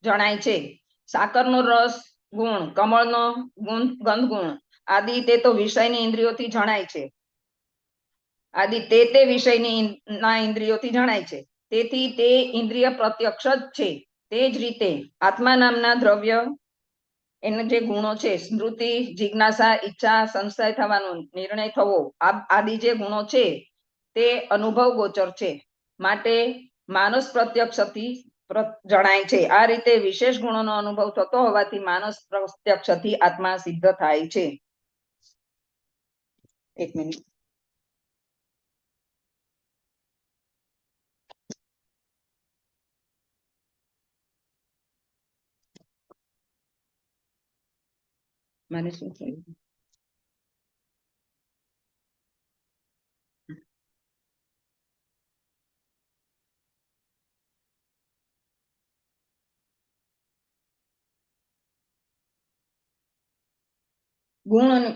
જણાય છે. સાકરનો રસ ગુણ, કમળનો ગંધ ગુણ આદિ તે તો વિષયની ઇન્દ્રિયોથી જણાય છે. આદિ તે વિષયની ઇન્દ્રિયોથી જણાય છે. તેથી તે ઇન્દ્રિય પ્રત્યક્ષ જ છે. તે જ રીતે આત્મા નામના દ્રવ્ય એના જે ગુણો છે, સ્મૃતિ, જિજ્ઞાસા, ઈચ્છા, સંશય થવાનો, નિર્ણય થવો આદિ જે ગુણો છે તે અનુભવ ગોચર છે. માટે માનસ પ્રત્યક્ષથી જણાય છે. આ રીતે વિશેષ ગુણોનો અનુભવ થતો હોવાથી માનસ પ્રત્યક્ષથી આત્મા સિદ્ધ થાય છે. એક મિનિટ. મને શું થયું? ગુણ અને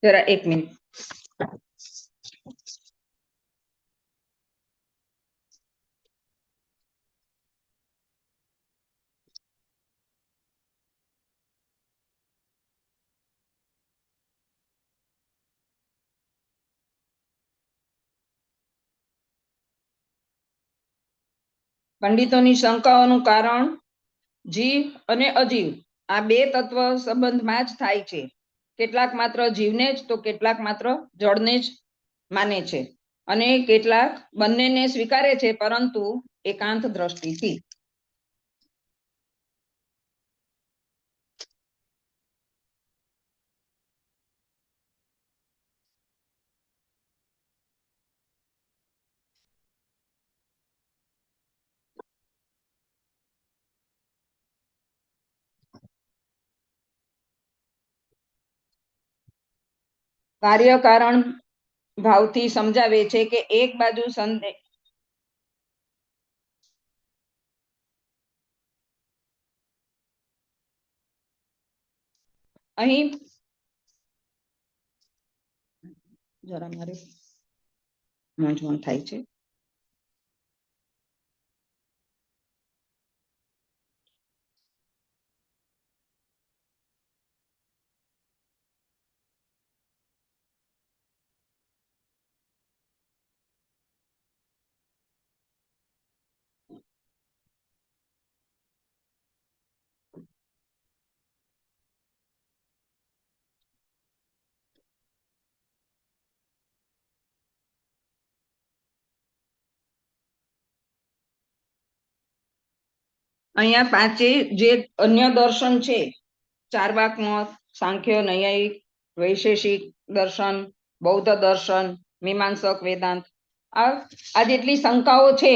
જરા એક મિનિટ. પંડિતોની શંકાઓનું કારણ જીવ અને અજીવ આ બે તત્વ સંબંધમાં જ થાય છે. કેટલાક માત્ર જીવને જ તો કેટલાક માત્ર જળને જ માને છે અને કેટલાક બંનેને સ્વીકારે છે, પરંતુ એકાંત દ્રષ્ટિથી. કાર્યકારણ ભાવથી સમજાવે છે કે એક બાજુ અહીં જરા મારે મૂંઝવણ થાય છે. અહીંયા પાંચે જે અન્ય દર્શન છે, ચાર્વાક મત, સાંખ્ય, નૈયાયિક, વૈશેષિક દર્શન, બૌદ્ધ દર્શન, મીમાંસક, વેદાંત, આ જેટલી શંકાઓ છે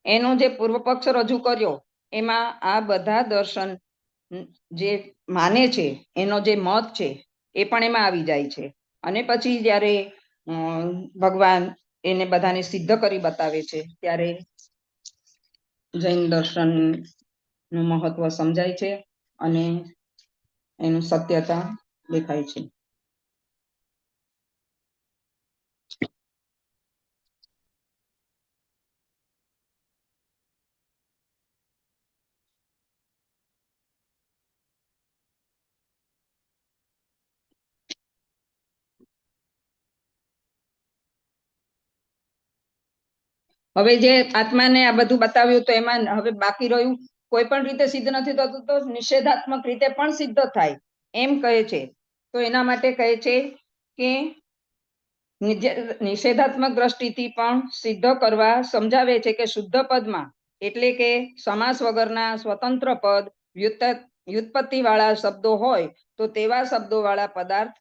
એનો જે પૂર્વ પક્ષ રજૂ કર્યો એમાં આ બધા દર્શન જે માને છે એનો જે મત છે એ પણ એમાં આવી જાય છે. અને પછી જ્યારે ભગવાન એને બધાને સિદ્ધ કરી બતાવે છે ત્યારે જૈન દર્શન નું મહત્વ સમજાય છે અને એનું સત્યતા દેખાય છે. હવે જે આત્માને આ બધું બતાવ્યું તો એમાં હવે બાકી રહ્યું કોઈ પણ રીતે સિદ્ધ નથી થતું તો નિષેધાત્મક રીતે પણ સિદ્ધ થાય એમ કહે છે. તો એના માટે કહે છે કે નિષેધાત્મક દ્રષ્ટિથી પણ સિદ્ધ કરવા સમજાવે છે કે શુદ્ધ પદમાં એટલે કે સમાસ વગરના સ્વતંત્ર પદ વ્યુત્પત્તિ વાળા શબ્દો હોય તો તેવા શબ્દો વાળા પદાર્થ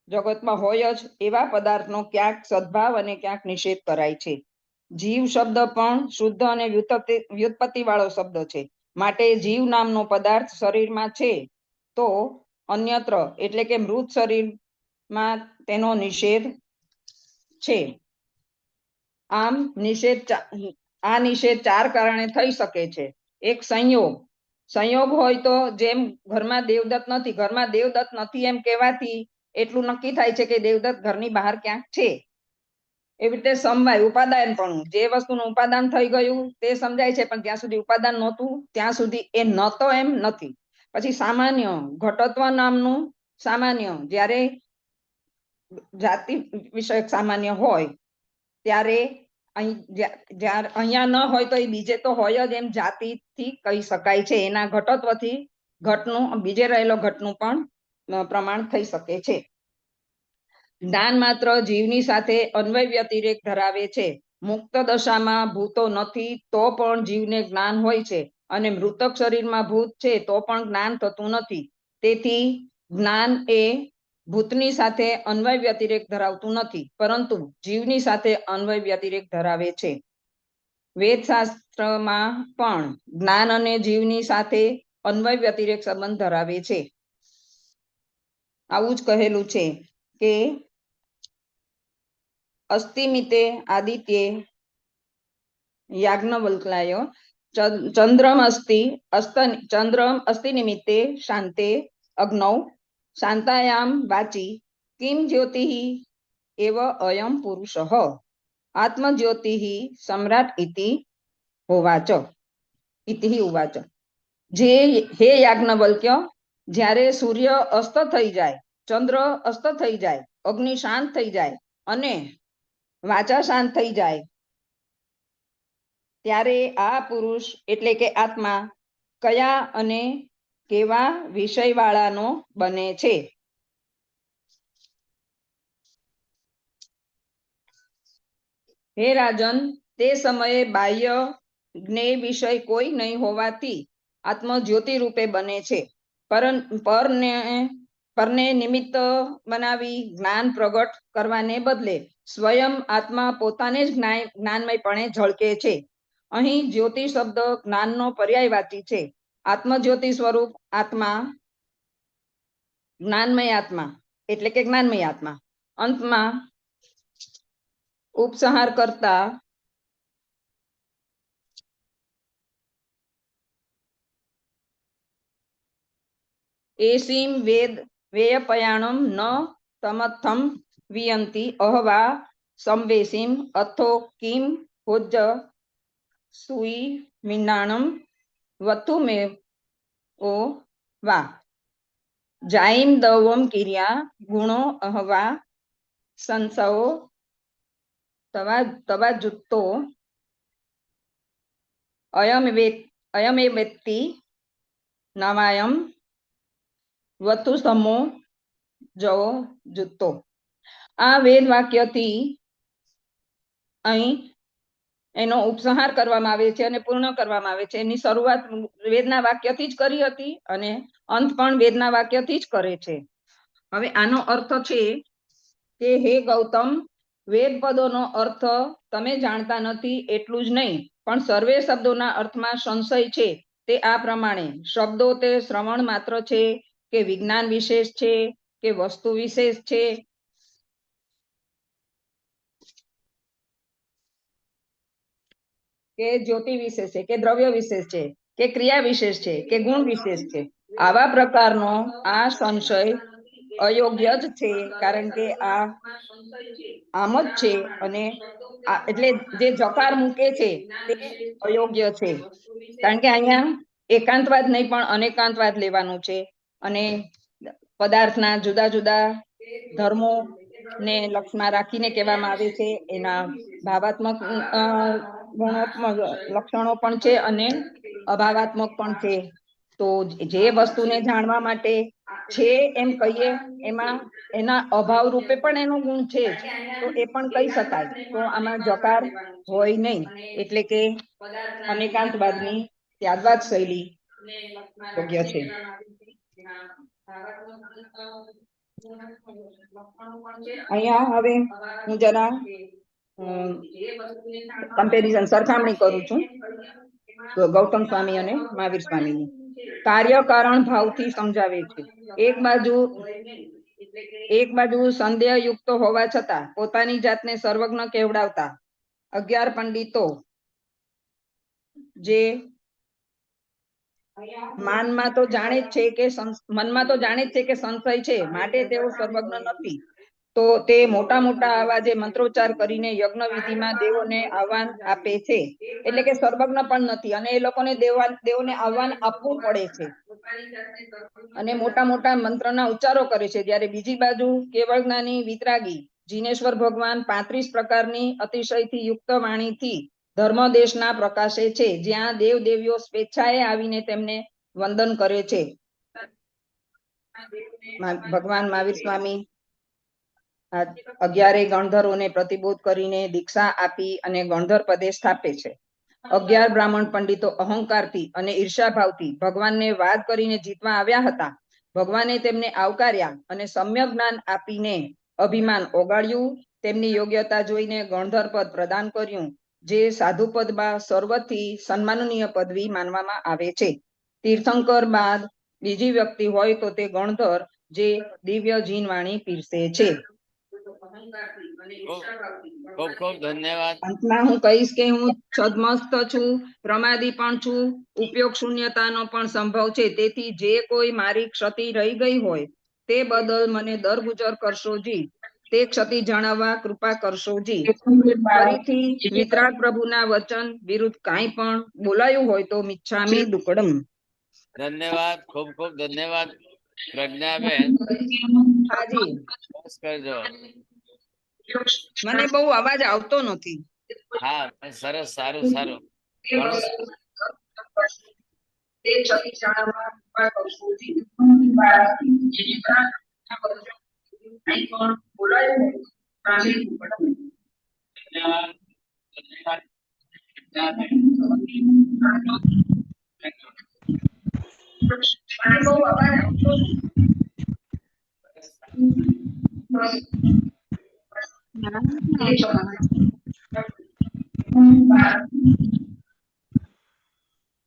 જગતમાં હોય જ એવા પદાર્થનો ક્યાંક સદભાવ અને ક્યાંક નિષેધ કરાય છે. જીવ શબ્દ પણ શુદ્ધ અને વ્યુત્પત્તિ વાળો શબ્દ છે. માટે જીવ નામનો પદાર્થ શરીરમાં છે તો અન્યત્ર એટલે કે મૃત શરીરમાં તેનો નિષેધ છે. આમ આ નિષેધ 4 કારણે થઈ શકે છે. એક સંયોગ હોય તો જેમ ઘરમાં દેવદત્ત નથી એમ કહેવાથી એટલું નક્કી થાય છે કે દેવદત્ત ઘરની બહાર ક્યાંક છે. એવી રીતે સમવાય ઉપાદાન પણ જે વસ્તુનું ઉપાદાન થઈ ગયું તે સમજાય છે પણ જ્યાં સુધી ઉપાદાન નહોતું ત્યાં સુધી એ નહોતો એમ નથી. પછી સામાન્ય ઘટત્વ નામનું સામાન્ય જ્યારે જાતિ વિષયક સામાન્ય હોય ત્યારે અહીંયા ન હોય તો એ બીજે તો હોય જ એમ જાતિથી કહી શકાય છે. એના ઘટત્વથી ઘટનું બીજે રહેલો ઘટનું પણ પ્રમાણ થઈ શકે છે. જ્ઞાન માત્ર જીવની સાથે અન્વય વ્યતિરેક ધરાવે છે. મુક્ત દશામાં ભૂતો નથી તો પણ જીવને જ્ઞાન હોય છે અને મૃતક શરીરમાં ભૂત છે તો પણ જ્ઞાન થતું નથી. તેથી જ્ઞાન એ ભૂતની સાથે અન્વય વ્યતિરેક ધરાવતું નથી પરંતુ જીવની સાથે અન્વય વ્યતિરેક ધરાવે છે. વેદશાસ્ત્રમાં પણ જ્ઞાન અને જીવની સાથે અન્વય વ્યતિરેક સંબંધ ધરાવે છે. આવું જ કહેલું છે કે અસ્તિમિતે આદિત્યે યાજ્ઞવલ્ક્યાય ચંદ્રમ અસ્તિ નિમિત્તે શાંતે અગ્નૌ શાંતાયામ વાચી કિમ જ્યોતિ એવ અયમ પુરુષ આત્મજ્યોતિ સમ્રાટ ઇતિ ઉવાચ. જે હે યાજ્ઞવલ્ક્ય જ્યારે સૂર્ય અસ્ત થઈ જાય, ચંદ્ર અસ્ત થઈ જાય, અગ્નિ શાંત થઈ જાય અને વાચા શાંત થઈ જાય ત્યારે આ પુરુષ એટલે કે આત્મા કયા અને કેવા વિષય વાળાનો બને છે? હે રાજન, તે સમયે બાહ્ય જ્ઞેય વિષય કોઈ નહીં હોવાથી આત્મજ્યોતિ રૂપે બને છે. પરને નિમિત્ત બનાવી જ્ઞાન પ્રગટ કરવાને બદલે સ્વયં આત્મા પોતાને જ જ્ઞાનમયપણે ઝળકે છે. અહીં જ્યોતિ શબ્દ જ્ઞાનનો પર્યાયવાચી છે. આત્મજ્યોતિ સ્વરૂપ આત્મા જ્ઞાનમય આત્મા એટલે કે જ્ઞાનમય આત્મા અંતમાં ઉપસંહાર કરતા એસીમ વેયપયાણમ ન તમથમ વિયંતિ અહવા સંવેસીમ અથો કિમ ભોજ સુઈ વિનાણમ વતુમે ઓ વા જાઈમ દવમ કિર્યા ગુણો અહવા સંસઓ તવા જુત્તો અયમે વેત્તિ નવાયમ વતુ સમો જવો જુત્તો. આ વેદ વાક્યથી અહીં એનો ઉપસંહાર કરવામાં આવે છે અને પૂર્ણ કરવામાં આવે છે. એની શરૂઆત વેદના વાક્યથી જ કરી હતી અને અંત પણ વેદના વાક્યથી જ કરે છે. હવે આનો અર્થ છે કે હે ગૌતમ, વેદ પદોનો અર્થ તમે જાણતા નથી એટલું જ નહીં પણ સર્વે શબ્દોના અર્થમાં સંશય છે તે આ પ્રમાણે શબ્દો તે શ્રવણ માત્ર છે કે વિજ્ઞાન વિશેષ છે કે વસ્તુ વિશેષ છે કે જ્યોતિ વિશેષ છે કે દ્રવ્ય વિશેષ છે કે ક્રિયા વિશેષ છે કે ગુણ વિશેષ છે. આવા પ્રકારનો આ સંશય અયોગ્ય જ છે, કારણ કે આ આમ જ છે અને એટલે જે જકાર મૂકે છે તે અયોગ્ય છે, કારણ કે અહીંયા એકાંતવાદ નહીં પણ અનેકાંતવાદ લેવાનું છે અને પદાર્થના જુદા જુદા ધર્મો ને લક્ષમાં રાખીને કહેવામાં આવે છે. એના ભાવાત્મક લક્ષણો પણ છે અને અભાવાત્મક પણ છે. તો જે વસ્તુને જાણવા માટે છે એમ કહીએ એમાં એના અભાવ રૂપે પણ એનો ગુણ છે જ, તો એ પણ કહી શકાય. તો આમાં જકાર હોય નહીં, એટલે કે અનેકાંતવાદની ત્યાગવાદ શૈલી યોગ્ય છે. અહીંયા હવે હું જરા કમ્પેરિઝન સરખામણી કરું છું ગૌતમ સ્વામી અને મહાવીર સ્વામીની. કાર્ય કારણ ભાવથી સમજાવે છે. એક બાજુ સંદેહ યુક્ત હોવા છતાં પોતાની જાતને સર્વજ્ઞ કેવડાવતા 11 પંડિતો જે મનમાં તો જાણે જ છે કે સંશય છે, માટે તેઓ સર્વજ્ઞ નથી. તો તે મોટા મોટા આવા જે મંત્રોચ્ચાર કરીને યજ્ઞ વિધિમાં દેવોને આહવાન આપે છે, એટલે કે સર્વજ્ઞ પણ નથી અને એ લોકોને દેવોને આહવાન આપવું પડે છે અને મોટા મોટા મંત્રના ઉચ્ચારો કરે છે. જ્યારે બીજી બાજુ કેવળ જ્ઞાની વિતરાગી જીનેશ્વર ભગવાન 35 પ્રકારની અતિશયથી યુક્ત વાણીથી ધર્મ દેશના પ્રકાશે છે, જ્યાં દેવ દેવીઓ સ્વેચ્છાએ આવીને તેમને વંદન કરે છે. ભગવાન મહાવીર સ્વામી 11 ગણધરોને પ્રતિબોધ કરીને દીક્ષા આપી અને ગણધર પદે સ્થાપે છે. 11 બ્રાહ્મણ પંડિતો અહંકારથી અને ઈર્ષાભાવથી ભગવાનને વાદ કરીને જીતવા આવ્યા હતા. ભગવાને તેમને આવકાર્યા અને સમ્યક જ્ઞાન આપીને અભિમાન ઓગાળ્યું. તેમની યોગ્યતા જોઈને ગણધર પદ પ્રદાન કર્યું, જે સાધુપદમાં સર્વથી સન્માનનીય પદવી માનવામાં આવે છે. તીર્થંકર બાદ બીજી વ્યક્તિ હોય તો તે ગણધર, જે દિવ્ય જીનવાણી પીરસે છે. ખૂબ ખૂબ ધન્યવાદ. અંતમાં હું કહીશ કે હું છદમસ્ત છું, પ્રમાદી પણ છું, ઉપયોગ શૂન્યતાનો પણ સંભવ છે. તેથી જે કોઈ મારી ક્ષતિ રહી ગઈ હોય તે બદલ મને દરગુજર કરશો જી. તે ક્ષતિ જણાવવા કૃપા કરશો જી. ફરીથી વિતરાગ પ્રભુના વચન વિરુદ્ધ કાંઈ પણ બોલાયું હોય તો મિચ્છામી દુક્કડમ. ધન્યવાદ, ખૂબ ખૂબ ધન્યવાદ પ્રજ્ઞાબેન. હાજી, બસ કરજો. મને બહુ અવાજ આવતો નથી. હા, સરસ, સારું સારું. ઘણું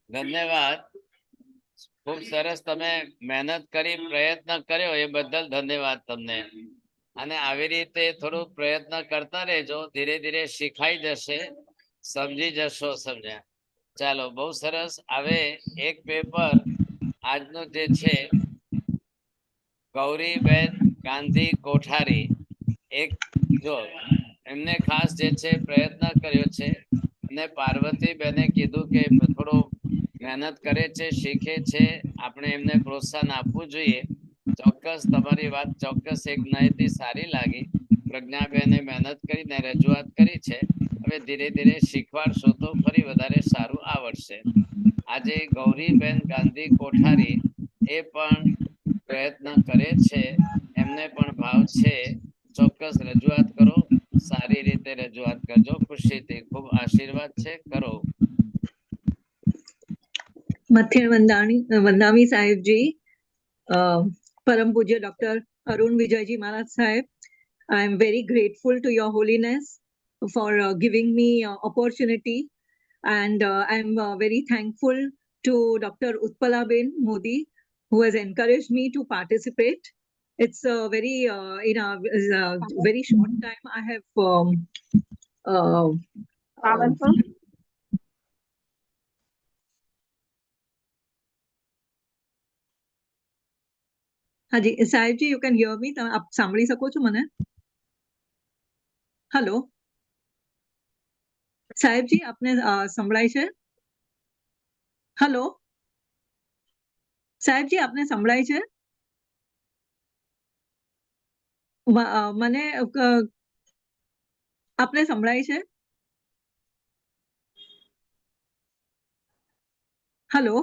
ધન્યવાદ. ખૂબ સરસ, તમે મહેનત કરી, પ્રયત્ન કર્યો એ બદલ ધન્યવાદ તમને. અને આવી રીતે થોડું પ્રયત્ન કરતા રહેજો, ધીરે ધીરે શીખાઈ જશે, સમજી જશો. સમજ્યા? ચાલો, બહુ સરસ. હવે એક પેપર આજનું જે છે ગૌરીબેન ગાંધી કોઠારી, એક જો એમને ખાસ જે છે પ્રયત્ન કર્યો છે અને પાર્વતીબેને કીધું કે થોડો મહેનત કરે છે, શીખે છે, આપણે એમને પ્રોત્સાહન આપવું જોઈએ. ચોક્કસ તમારી વાત ચોક્કસ એક નયથી સારી લાગી. પ્રજ્ઞાબેને મહેનત કરીને રજૂઆત કરી છે. હવે ધીરે ધીરે શીખવાડશો તો ફરી વધારે સારું આવડશે. આજે ગૌરીબેન ગાંધી કોઠારી એ પણ પ્રયત્ન કરે છે, એમને પણ ભાવ છે. ચોક્કસ રજૂઆત કરો, સારી રીતે રજૂઆત કરજો, ખુશીથી. ખૂબ આશીર્વાદ છે, કરો. मध्य वंदावी साहेब जी, परम पूज्य doctor Arun Vijay ji Maharaj Saheb, I am very grateful to your holiness for giving me opportunity, and I am very thankful to Dr. Utpalaben Modi, who has encouraged me to participate. It's a very in a very short time I have Powerful. હાજી સાહેબજી, you can hear me? તમે આપ સાંભળી શકો છો મને? Hello સાહેબજી, આપને સંભળાય છે? હેલો સાહેબજી, આપને સંભળાય છે? મને આપને સંભળાય છે? હેલો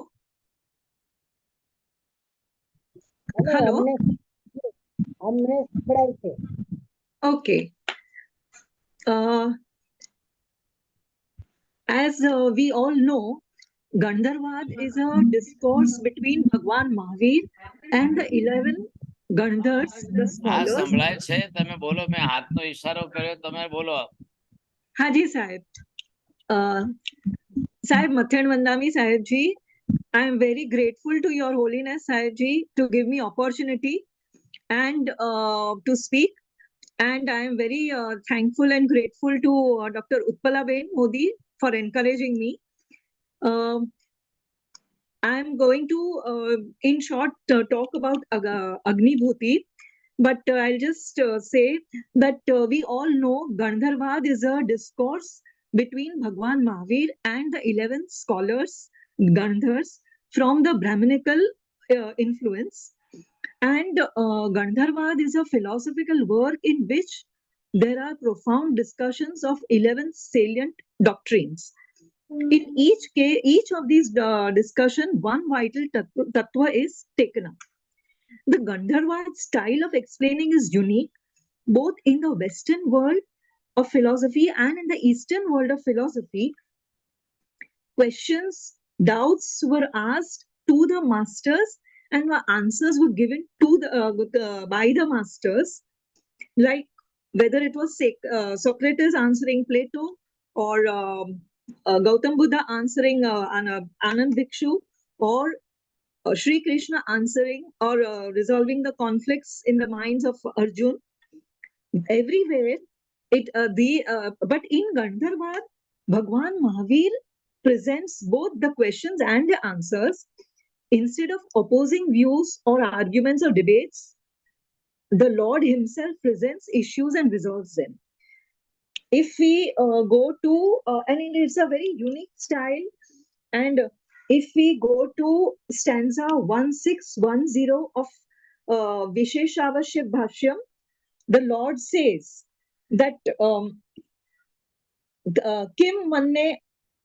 હેલો, હેલો અમને સંભળાય છે. Okay. As we all know, Gandharvaad is a discourse between Bhagwan Mahavir and the 11 Gandhars, the હા scholars. સંભળાય છે, તમે બોલો. મેં હાથનો ઈશારો કર્યો, તમે બોલો. હાજી સાહેબ. સાહેબ મથેણ વંદામી સાહેબજી, I am very grateful to Your Holiness Sahibji to give me opportunity and to speak. And I am very thankful and grateful to Dr. Utpalaben Modi for encouraging me. I am going to, in short, talk about Agni Bhuti, but I'll just say that we all know Gandharvaad is a discourse between Bhagwan Mahavir and the 11 scholars, Gandhars, from the Brahminical influence. And Gandharvaad is a philosophical work in which there are profound discussions of 11 salient doctrines. In each of these discussion, one vital tattva is taken up. The Gandharvaad style of explaining is unique, both in the Western world of philosophy and in the Eastern world of philosophy. Questions, doubts were asked to the masters, and the answers were given to by the masters, like whether it was Socrates answering Plato, or Gautam Buddha answering Anand Bhikshu, or Sri Krishna answering or resolving the conflicts in the minds of Arjun. Everywhere, but in Gandharvaad, Bhagwan Mahavir presents both the questions and the answers. Instead of opposing views or arguments or debates, the Lord himself presents issues and resolves them. If we go to, and it's a very unique style, and if we go to stanza 1610 of Visheshavashyam Bhashyam, the Lord says that Kim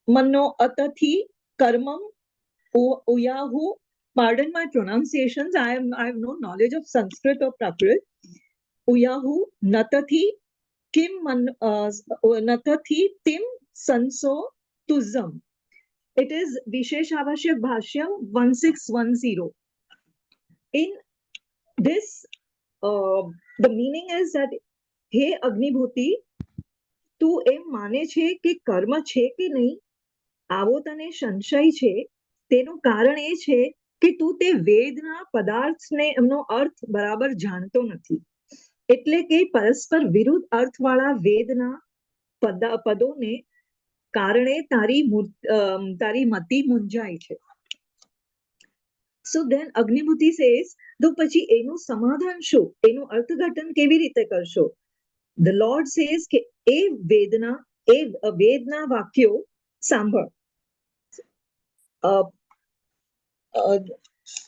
manno atathi karmam uyahu. Pardon my pronunciations, I have no knowledge of Sanskrit or Prakrit. Uyahu natathi kim natathi tim sanso tuzam. It is Visheshavashyam Bhashyam 1610. In this, the meaning is that, Hey Agnibhuti, tu em mane છે કે કર્મ છે કે નહીં, આવો તને સંશય છે. તેનું કારણ એ છે કે તું તે વેદના પદાર્થને એમનો અર્થ બરાબર જાણતો નથી. એટલે કે પરસ્પર વિરુદ્ધ અર્થવાળા વેદના પદોને કારણે તારી મતિ મૂંઝાય છે. So then Agnibhuti says, તો પછી એનું સમાધાન શું, એનું અર્થઘટન કેવી રીતે કરશો? The Lord says કે એ વેદના વાક્યો સાંભળ.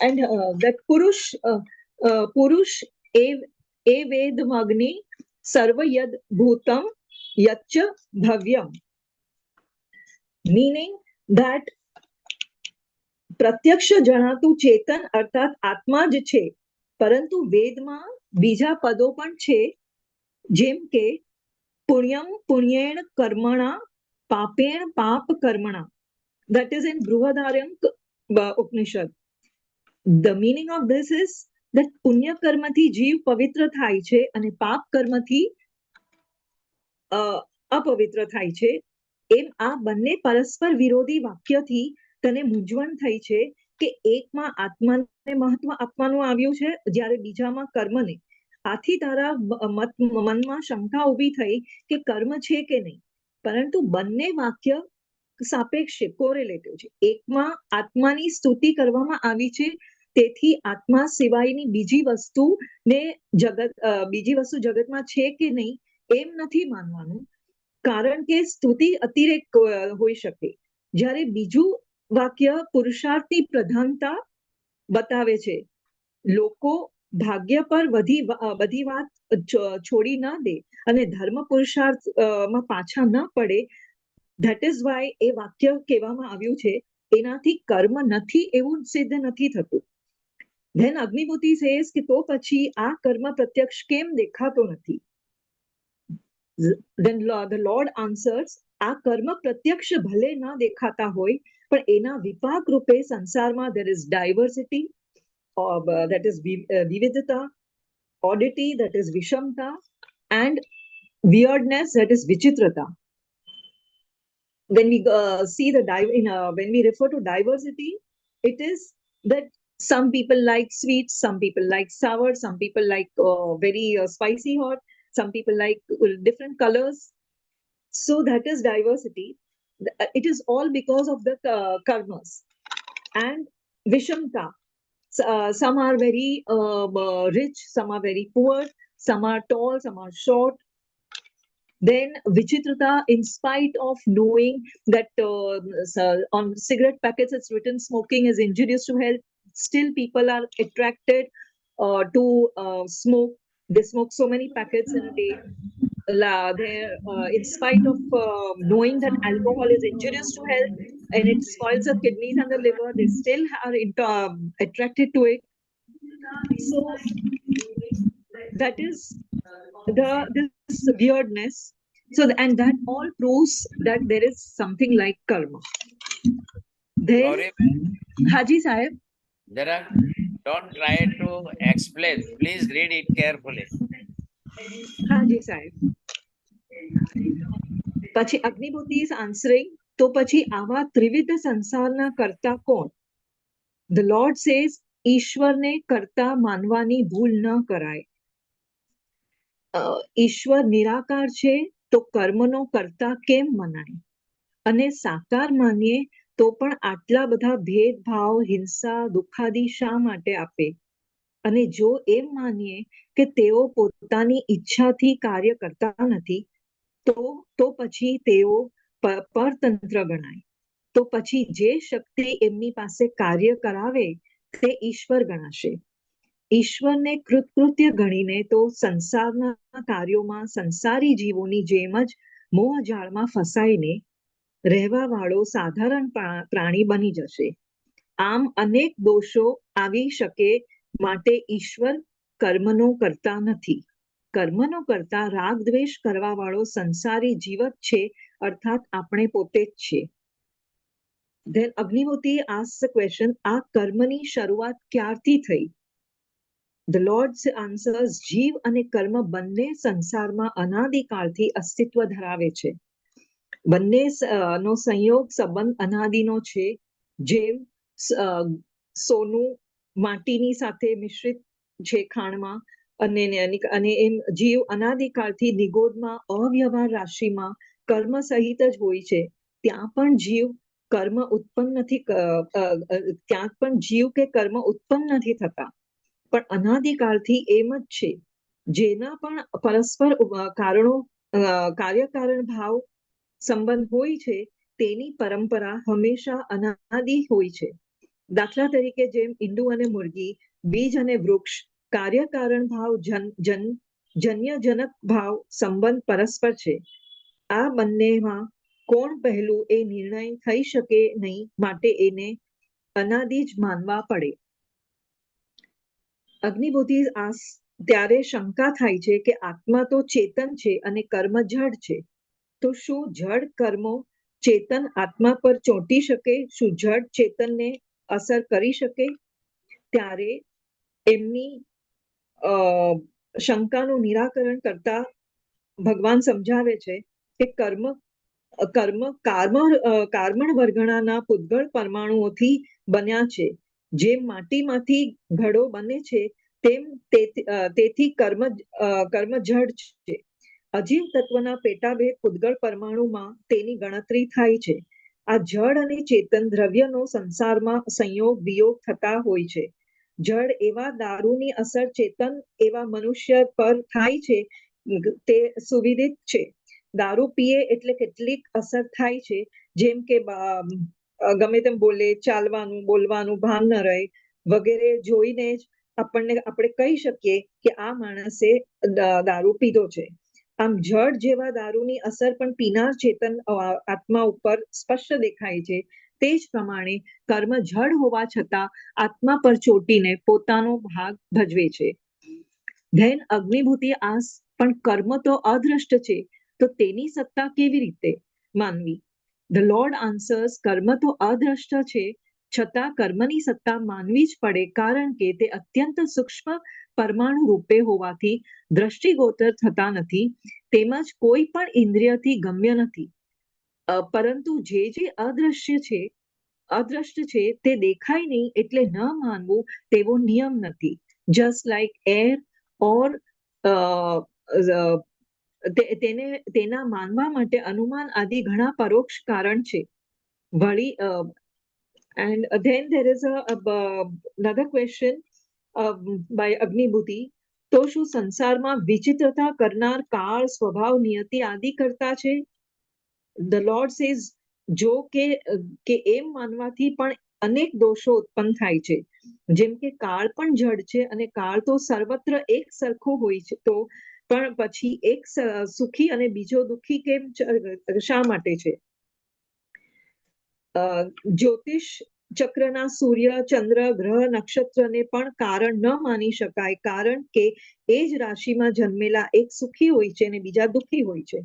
And that Purush e Vedmagni Sarva Yad Bhutam Yaccha Bhavyam. Meaning that પ્રત્યક્ષ જણાતું ચેતન અર્થાત આત્મા જ છે, પરંતુ વેદમાં બીજા પદો પણ છે, જેમ કે પુણ્યમ પુણ્યેણ કર્મણા પાપેણ પાપ કર્મણા. That is in Bruhadaryam Upanishad. The meaning of this is that પુણ્ય કર્મથી જીવ પવિત્ર થાય છે અને પાપ કર્મથી અપવિત્ર થાય છે. એમ આ બંને પરસ્પર વિરોધી વાક્યથી તને મૂંઝવણ થઈ છે કે એકમાં આત્માને મહત્વ આપવાનું આવ્યું છે જ્યારે બીજામાં કર્મને. આથી તારા મનમાં શંકા ઊભી થઈ કે કર્મ છે કે નહીં, પરંતુ બંને વાક્ય સાપેક્ષ છે, કોરિલેટિવ છે. એકમાં આત્માની સ્તુતિ કરવામાં આવી છે, તેથી આત્મા સિવાયની બીજી વસ્તુ જગતમાં છે કે નહીં એમ નથી માનવાનું, કારણ કે સ્તુતિ અતિરેક હોઈ શકે. જ્યારે બીજું વાક્ય પુરુષાર્થની પ્રધાનતા બતાવે છે. લોકો ભાગ્ય પર બધી વાત છોડી ન દે અને ધર્મ પુરુષાર્થમાં પાછા ન પડે. ધેટ ઇઝ વાય એ વાક્ય કહેવામાં આવ્યું છે એનાથી કર્મ નથી એવું સિદ્ધ નથી થતું. ધેન અગ્નિભૂતિ સેઝ કે તો પછી આ કર્મ પ્રત્યક્ષ કેમ દેખાતો નથી? Then the Lord answers, આ કર્મ પ્રત્યક્ષ ભલે ન દેખાતા હોય પણ એના વિપાક રૂપે સંસારમાં there is diversity, that is vividata, oddity, that is vishamta, and weirdness, that is vichitrata. When we when we refer to diversity, it is that some people like sweet, some people like sour, some people like very spicy hot, some people like different colors. So that is diversity. It is all because of the karmas. And vishamta, some are very rich, some are very poor, some are tall, some are short. Then vichitrata, in spite of knowing that on cigarette packets it's written smoking is injurious to health, still people are attracted to smoke. They smoke so many packets in a day. In spite of knowing that alcohol is injurious to health and it spoils the kidneys and the liver, they still are attracted to it. So that is this weirdness. So and that all proves that there is something like karma. Then Haji Sahib, Jara, don't try to explain. Please read it carefully. Haji Sahib. પછી Agnibhuti is answering, તો પછી આવા ત્રિવિધ સંસારના કર્તા કોણ? The Lord says, ઈશ્વરને કર્તા માનવાની ભૂલ ન કરાય. ઈશ્વર નિરાકાર છે તો કર્મનો કર્તા કેમ મનાય? અને સાકાર માનીએ તો પણ આટલા બધા ભેદભાવ, હિંસા, દુઃખાદી શા માટે આપે? અને જો એમ માનીએ કે તેઓ પોતાની ઈચ્છાથી કાર્ય કરતા નથી તો પછી તેઓ પરતંત્ર ગણાય. તો પછી જે શક્તિ એમની પાસે કાર્ય કરાવે તે ઈશ્વર ગણાશે. ઈશ્વરને કૃતકૃત્ય ગણીને તો સંસારના કાર્યોમાં સંસારી જીવોની જેમ જ મોહજાળમાં ફસાઈને રહેવા વાળો સાધારણ પ્રાણી બની જશે. આમ અનેક દોષો આવી શકે, માટે ઈશ્વર કર્મનો કરતા નથી. કર્મનો કરતા રાગ દ્વેષ કરવા વાળો સંસારી જીવત છે, અર્થાત આપણે પોતે જ છે. Then Agnihotri asks the question, આ કર્મની શરૂઆત ક્યારથી થઈ? The Lord answers, જીવ અને કર્મ બંને સંસારમાં અનાદિકાળથી અસ્તિત્વ ધરાવે છે. બંને નો સંયોગ સંબંધ અનાદિનો છે. જેમ સોનું માટીની સાથે મિશ્રિત છે ખાણમાં, અને એમ જીવ અનાદિકાળથી નિગોદમાં અવ્યવહાર રાશિમાં કર્મ સહિત જ હોય છે. ત્યાં પણ જીવ કર્મ ઉત્પન્ન નથી, ત્યાં પણ જીવ કે કર્મ ઉત્પન્ન નથી થતા, પણ અનાદિકાળથી એમ જ છે. જેના પણ પરસ્પર કારણો કાર્યકારણ ભાવ સંબંધ હોય છે તેની પરંપરા હંમેશા અનાદિ હોય છે. દાખલા તરીકે જેમ ઈંડુ અને મુરગી, બીજ અને વૃક્ષ, કાર્યકારણ ભાવ જન્યજનક ભાવ સંબંધ પરસ્પર છે. આ બંનેમાં કોણ પહેલું એ નિર્ણય થઈ શકે નહીં, માટે એને અનાદિ જ માનવા પડે. અગ્નિભૂતિ ત્યારે શંકા થાય છે કે આત્મા તો ચેતન છે અને કર્મ જડ છે. તો શું જડ કર્મો ચેતન આત્મા પર ચોંટી શકે? શું જડ ચેતનને અસર કરી શકે? ત્યારે એમની શંકાનું નિરાકરણ કરતા ભગવાન સમજાવે છે કે કર્મ કાર્બન વર્ગણાના પૂતગળ પરમાણુઓથી બન્યા છે. જેમ માટીમાંથી ઘડો બને છે તેમ તેથી કર્મ જડ છે. અજીવ તત્વના પેટાભેદ પૂતગળ પરમાણુમાં તેની ગણતરી થાય છે. આ જળ અને ચેતન દ્રવ્યનો સંસારમાં સંયોગ વિયોગ થતા હોય છે. જળ એવા દારૂની અસર ચેતન એવા મનુષ્ય પર થાય છે તે સુવિદિત છે. દારૂ પીએ એટલે કેટલીક અસર થાય છે, જેમ કે ગમે તેમ બોલે, ચાલવાનું, બોલવાનું ભાન ન રહે વગેરે જોઈને જ આપણે કહી શકીએ કે આ માણસે દારૂ પીધો છે. આમ જળ જેવા દારૂની અસર પણ પીનાર ચેતન આત્મા ઉપર સ્પષ્ટ દેખાય છે. તે જ પ્રમાણે કર્મ જળ હોવા છતાં આત્મા પર ચોટીને પોતાનો ભાગ ભજવે છે. ધેન અગ્નિભૂતિ આસ પણ કર્મ તો અદ્રષ્ટ છે, તો તેની સત્તા કેવી રીતે માનવી? ધ લોર્ડ આન્સર્સ, કર્મ તો અદ્રષ્ટ છે, છતાં કર્મની સત્તા માનવી જ પડે, કારણ કે તે અત્યંત સૂક્ષ્મ પરમાણુ રૂપે હોવાથી દ્રષ્ટિગોચર થતા નથી, તેમજ કોઈ પણ ઇન્દ્રિયથી ગમ્ય નથી. પરંતુ જે અદ્રશ્ય છે તે દેખાય નહીં એટલે ન માનવું તેવો નિયમ નથી. જસ્ટ લાઈક એર ઓર તેના માનવા માટે અનુમાન આદિ ઘણા પરોક્ષ કારણ છે. વળી and then there is another question by Agnibhuti. તો શું સંસારમાં વિચિત્રતા કરનાર કાળ, સ્વભાવ, નિયતિ આદિ કરતા છે? ધ લોર્ડ સેઝ, જો કે એમ માનવાથી પણ અનેક દોષો ઉત્પન્ન થાય છે. જેમ કે કાળ પણ જડ છે અને કાળ તો સર્વત્ર એક સરખો હોય છે, તો પણ પછી એક સુખી અને બીજો દુઃખી કેમ શા માટે છે? જ્યોતિષ ચક્રના સૂર્ય, ચંદ્ર, ગ્રહ, નક્ષત્રને પણ કારણ ન માની શકાય, કારણ કે એ જ રાશિમાં જન્મેલા એક સુખી હોય છે અને બીજા દુઃખી હોય છે.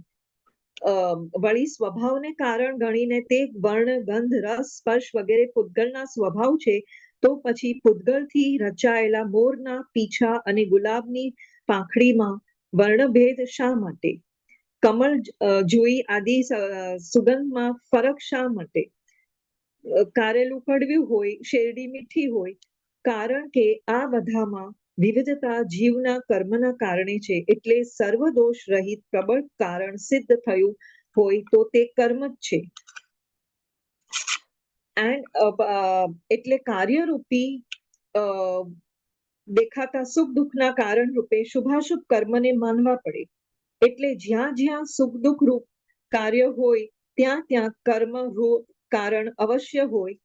વળી સ્વભાવને કારણ ગણીને તે વર્ણ, ગંધ, રસ, સ્પર્શ વગેરે પૂતગળના સ્વભાવ છે, તો પછી પૂતગળથી રચાયેલા મોરના પીછા અને ગુલાબની પાંખડીમાં વર્ણભેદ શા માટે? કમળ, જુઈ આદિ સુગંધમાં ફરક શા માટે? કારેલું કડવ્યું હોય, શેરડી મીઠી હોય, કારણ કે આ બધામાં વિવિધતા જીવના કર્મના કારણે છે. એટલે સર્વદોષ રહિત પ્રબળ કારણ સિદ્ધ થયું હોય તો તે કર્મ જ છે. એન્ડ એટલે કાર્યરૂપી દેખાતા સુખ દુઃખના કારણ રૂપે શુભાશુભ કર્મને માનવા પડે. એટલે જ્યાં જ્યાં સુખ દુઃખ રૂપ કાર્ય હોય ત્યાં ત્યાં કર્મ રૂપ કારણ અવશ્ય હોય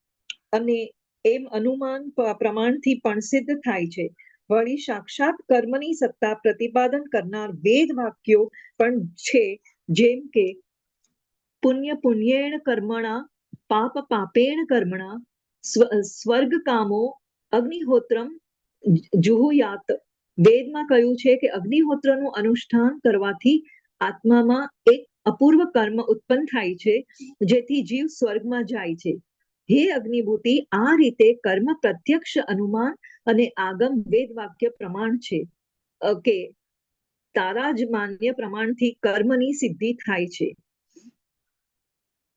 અને એમ અનુમાન પ્રમાણથી પણ સિદ્ધ થાય છે. વળી સાક્ષાત કર્મની સત્તા પ્રતિપાદન કરનાર વેદ વાક્યો પણ છે, જેમ કે પુણ્ય પુણ્યેણ કર્મણા, પાપ પાપેણ કર્મણા, સ્વર્ગ કામો અગ્નિહોત્રમ જુહુયાત. વેદમાં કહ્યું છે કે અગ્નિહોત્રનું અનુષ્ઠાન કરવાથી આત્મામાં એક અપૂર્વ કર્મ ઉત્પન્ન થાય છે, જેથી જીવ સ્વર્ગમાં જાય છે. હે અગ્નિભૂતિ, આ રીતે કર્મ પ્રત્યક્ષ અનુમાન અને આગમ વેદ વાક્ય પ્રમાણ છે કે તારા જ માન્ય પ્રમાણથી કર્મની સિદ્ધિ થાય છે.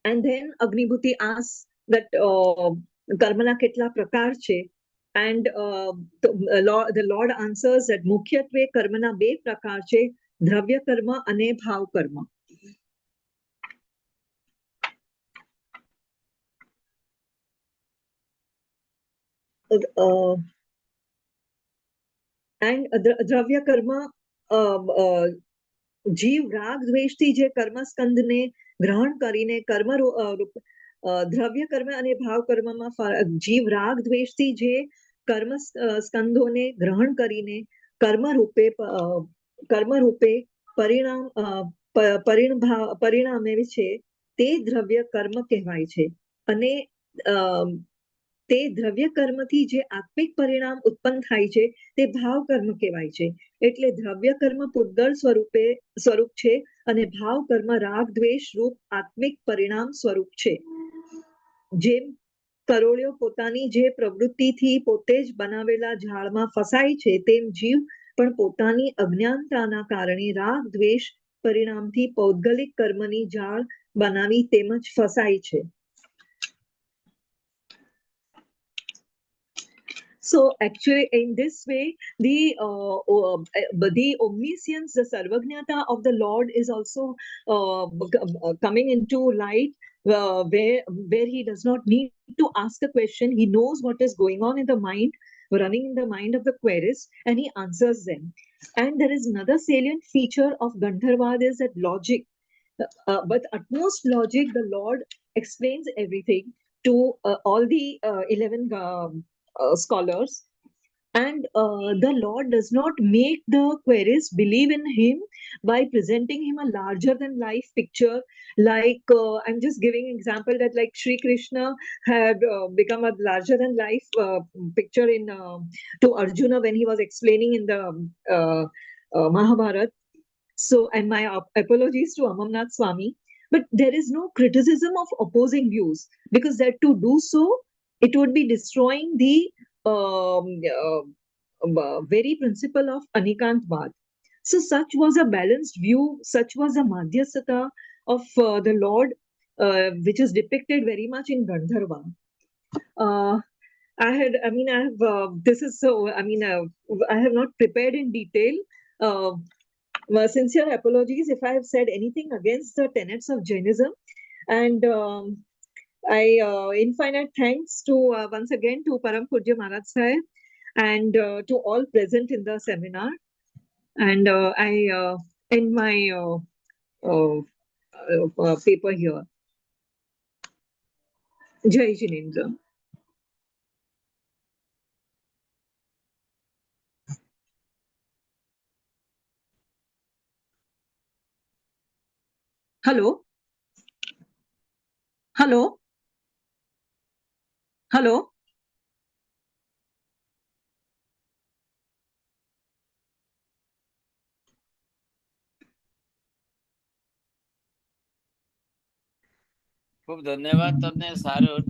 And then Agnibhuti asks that કર્મના કેટલા પ્રકાર છે? And the Lord answers that મુખ્યત્વે કર્મના બે પ્રકાર છે, દ્રવ્ય કર્મ અને ભાવ કર્મ. And દ્રવ્ય કર્મ જીવ રાગ દ્વેષથી જે કર્મસ્કંદને ગ્રહણ કરીને કર્મ દ્રવ્ય કર્મ અને ભાવ કર્મમાં જીવ રાગ દ્વેષથી જે કર્મ સ્કંદોને ગ્રહણ કરીને કર્મ રૂપે પરિણામે છે, તે દ્રવ્ય કર્મ કહેવાય છે. અને તે દ્રવ્ય કર્મથી જે આત્મિક પરિણામ ઉત્પન્ન થાય છે તે ભાવ કર્મ કહેવાય છે. એટલે દ્રવ્ય કર્મ પૂતગળ સ્વરૂપ છે અને ભાવ કર્મ રાગ દ્વેષ રૂપ આત્મિક પરિણામ સ્વરૂપ છે. જેમ કરોળિયો પોતાની જે પ્રવૃત્તિથી પોતે જ બનાવેલા જાળમાં ફસાય છે, તેમ જીવ પણ પોતાની અજ્ઞાનતાના કારણે રાગ દ્વેષ પરિણામથી પૌદ્ગલિક કર્મની જાળ બનાવી તેમજ ફસાય છે. So actually, in this way, the omniscience, the sarvajnata of the Lord is also coming into light, where he does not need to ask a question. He knows what is going on in the mind, running in the mind of the querist, and he answers them. And there is another salient feature of Gandharvaad is that logic. But utmost logic, the Lord explains everything to all the 11 scholars, and the Lord does not make the querist believe in him by presenting him a larger than life picture. Like I'm just giving example that like Sri Krishna had become a larger than life picture in to Arjuna when he was explaining in the Mahabharat. So, and my apologies to Amamnath Swami, but there is no criticism of opposing views, because that to do so, it would be destroying the very principle of Anikantvad. So, such was a balanced view, such was a Madhyasata of the Lord, which is depicted very much in Gandharva. I have, this is so, I have not prepared in detail. Sincere apologies if I have said anything against the tenets of Jainism, and I infinite thanks to once again to Param Pujya Maharaj Sahib and to all present in the seminar. And I end my paper here. Jai Jinendra. Hello? Hello? Hello? ખૂબ ધન્યવાદ તમને. સારું,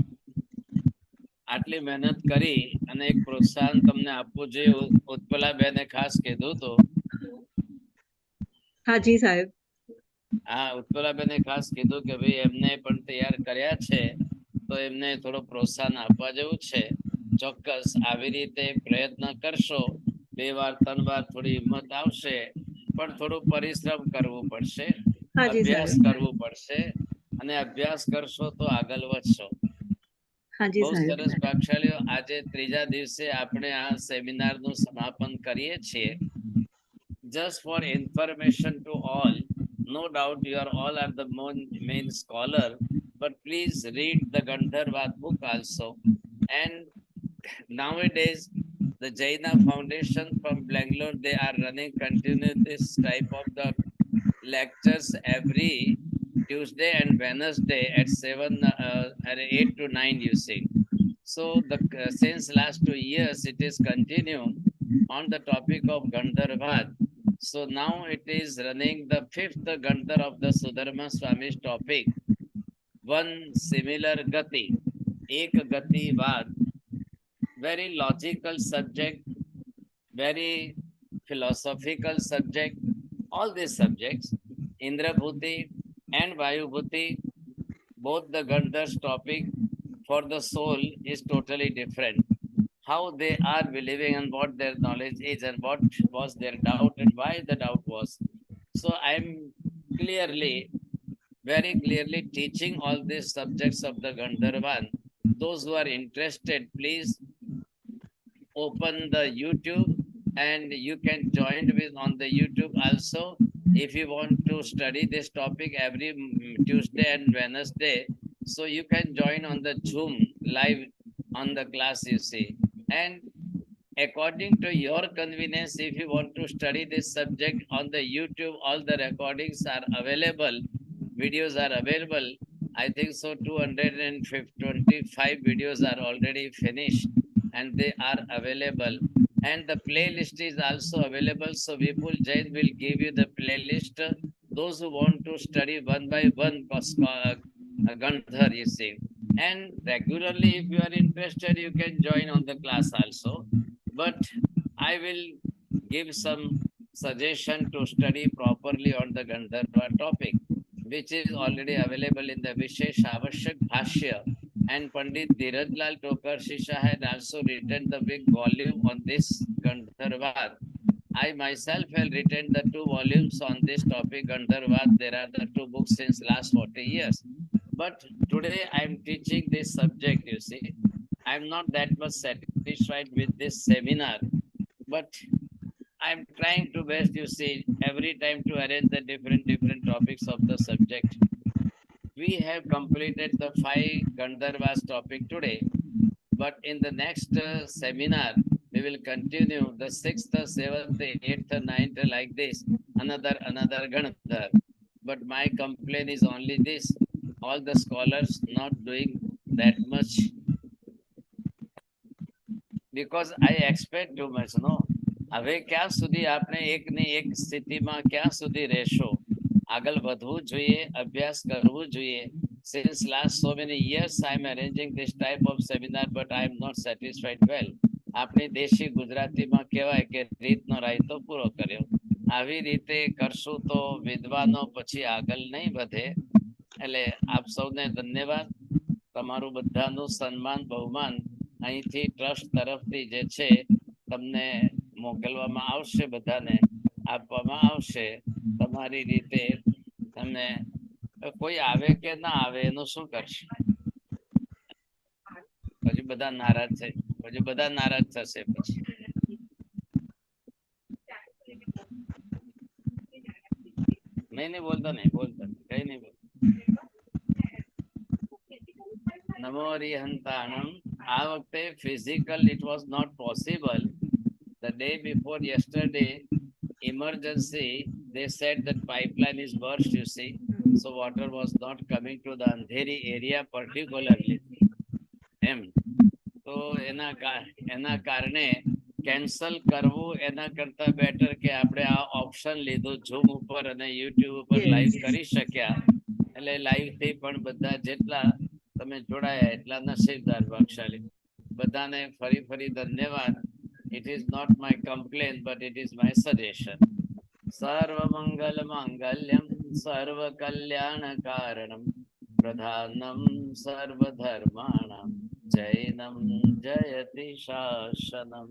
આટલી મહેનત કરી અને એક પ્રોત્સાહન તમને આપવું જોઈએ. ઉત્પલાબેને ખાસ કીધું તો. હાજી સાહેબ. હા, ઉત્પલાબેને ખાસ કીધું કે ભાઈ એમને પણ તૈયાર કર્યા છે તો એમને થોડો પ્રોત્સાહન આપવા જેવું છે. ચોક્કસ આવી રીતે પ્રયત્ન કરશો, 2 વાર 3 વાર થોડી હિંમત આવશે, પણ થોડું પરિશ્રમ કરવું પડશે, અભ્યાસ કરવું પડશે, અને અભ્યાસ કરશો તો આગળ વધશો. બહુ સરસ ભાગશાળીઓ, આજે ત્રીજા દિવસે આપણે આ સેમિનારનું સમાપન કરીએ છીએ. Just for information to all, no doubt you are all are the main scholar, but please read the Gandharvaad book also. And nowadays the Jaina Foundation from Bangalore, they are running continue this type of the lectures every Tuesday and Wednesday at 8 to 9 you see. So the since last 2 years it is continuing on the topic of Gandharvaad. So now it is running the 5th Gandhar of the Sudharma Swami's topic. One similar gati, ek gati vaad. Very logical subject, very philosophical subject. All these subjects, Indrabhuti and Vayubhuti, both the Gandhar's topic for the soul is totally different. How they are believing and what their knowledge is and what was their doubt and why the doubt was. So I'm very clearly teaching all these subjects of the Gandharvaad. Those who are interested, please open the YouTube and you can join with on the YouTube also. If you want to study this topic every Tuesday and Wednesday, so you can join on the Zoom live on the class you see. And according to your convenience, if you want to study this subject on the YouTube, all the recordings are available, videos are available. I think so 225 videos are already finished and they are available. And the playlist is also available. So Vipul Jain will give you the playlist. Those who want to study one by one Gandhar, you see. And regularly, if you are interested, you can join on the class also. But I will give some suggestion to study properly on the Gandharva topic. which is already available in the Vishesh Avashyak Bhashya. And Pandit Dheerajlal Tokar Shisha had also written the big volume on this Gandharvaad. I myself have written the 2 volumes on this topic, Gandharvaad. There are the 2 books since last 40 years. But today I am teaching this subject, you see. I am not that much satisfied with this seminar, but I am trying to best, you see, every time to arrange the different topics of the subject. We have completed the 5 Gandharvas topic today, but in the next seminar, we will continue the 6th, 7th, 8th, 9th, like this, another Gandhar. But my complaint is only this, all the scholars not doing that much, because I expect too much, no? હવે ક્યાં સુધી આપણે એકની એક સ્થિતિમાં ક્યાં સુધી રહેશો? આગળ વધવું જોઈએ, અભ્યાસ કરવું જોઈએ. Since last so many years I am arranging this type of seminar, but I am not satisfied well. આપણી દેશી ગુજરાતીમાં કહેવાય કે રીતનો રાયતો પૂરો કર્યો. આવી રીતે કરશું તો વિદ્વાનો પછી આગળ નહીં વધે. એટલે આપ સૌને ધન્યવાદ. તમારું બધાનું સન્માન બહુમાન અહીંથી ટ્રસ્ટ તરફથી જે છે તમને મોકલવામાં આવશે, બધાને આપવામાં આવશે. તમારી રીતે તમને કોઈ આવે કે ના આવે એનું શું કરશે? પછી બધા નારાજ છે, પછી બધા નારાજ થશે. પછી નહીં બોલતો, નહીં બોલતો, કઈ નહીં બોલતો. નમો હરિહંતાણમ. આ વખતે physical it was not possible. The day before yesterday, emergency, they said that pipeline is burst, you see. So water was not coming to the Andheri area particularly. તો એના કારણે કેન્સલ કરવું એના કરતા બેટર કે આપણે આ ઓપ્શન લીધું ઝૂમ ઉપર અને યુટ્યુબ ઉપર લાઈવ કરી શક્યા. એટલે લાઈવ થી પણ બધા જેટલા તમે જોડાયા એટલા નસીબદાર ભાગશાળી. બધાને ફરી ધન્યવાદ. It is not my complaint, but it is my suggestion. सर्वमंगल मांगल्यम सर्वकल्याणकारणम प्रधानम सर्वधर्माणां Jainam जयति शासनम.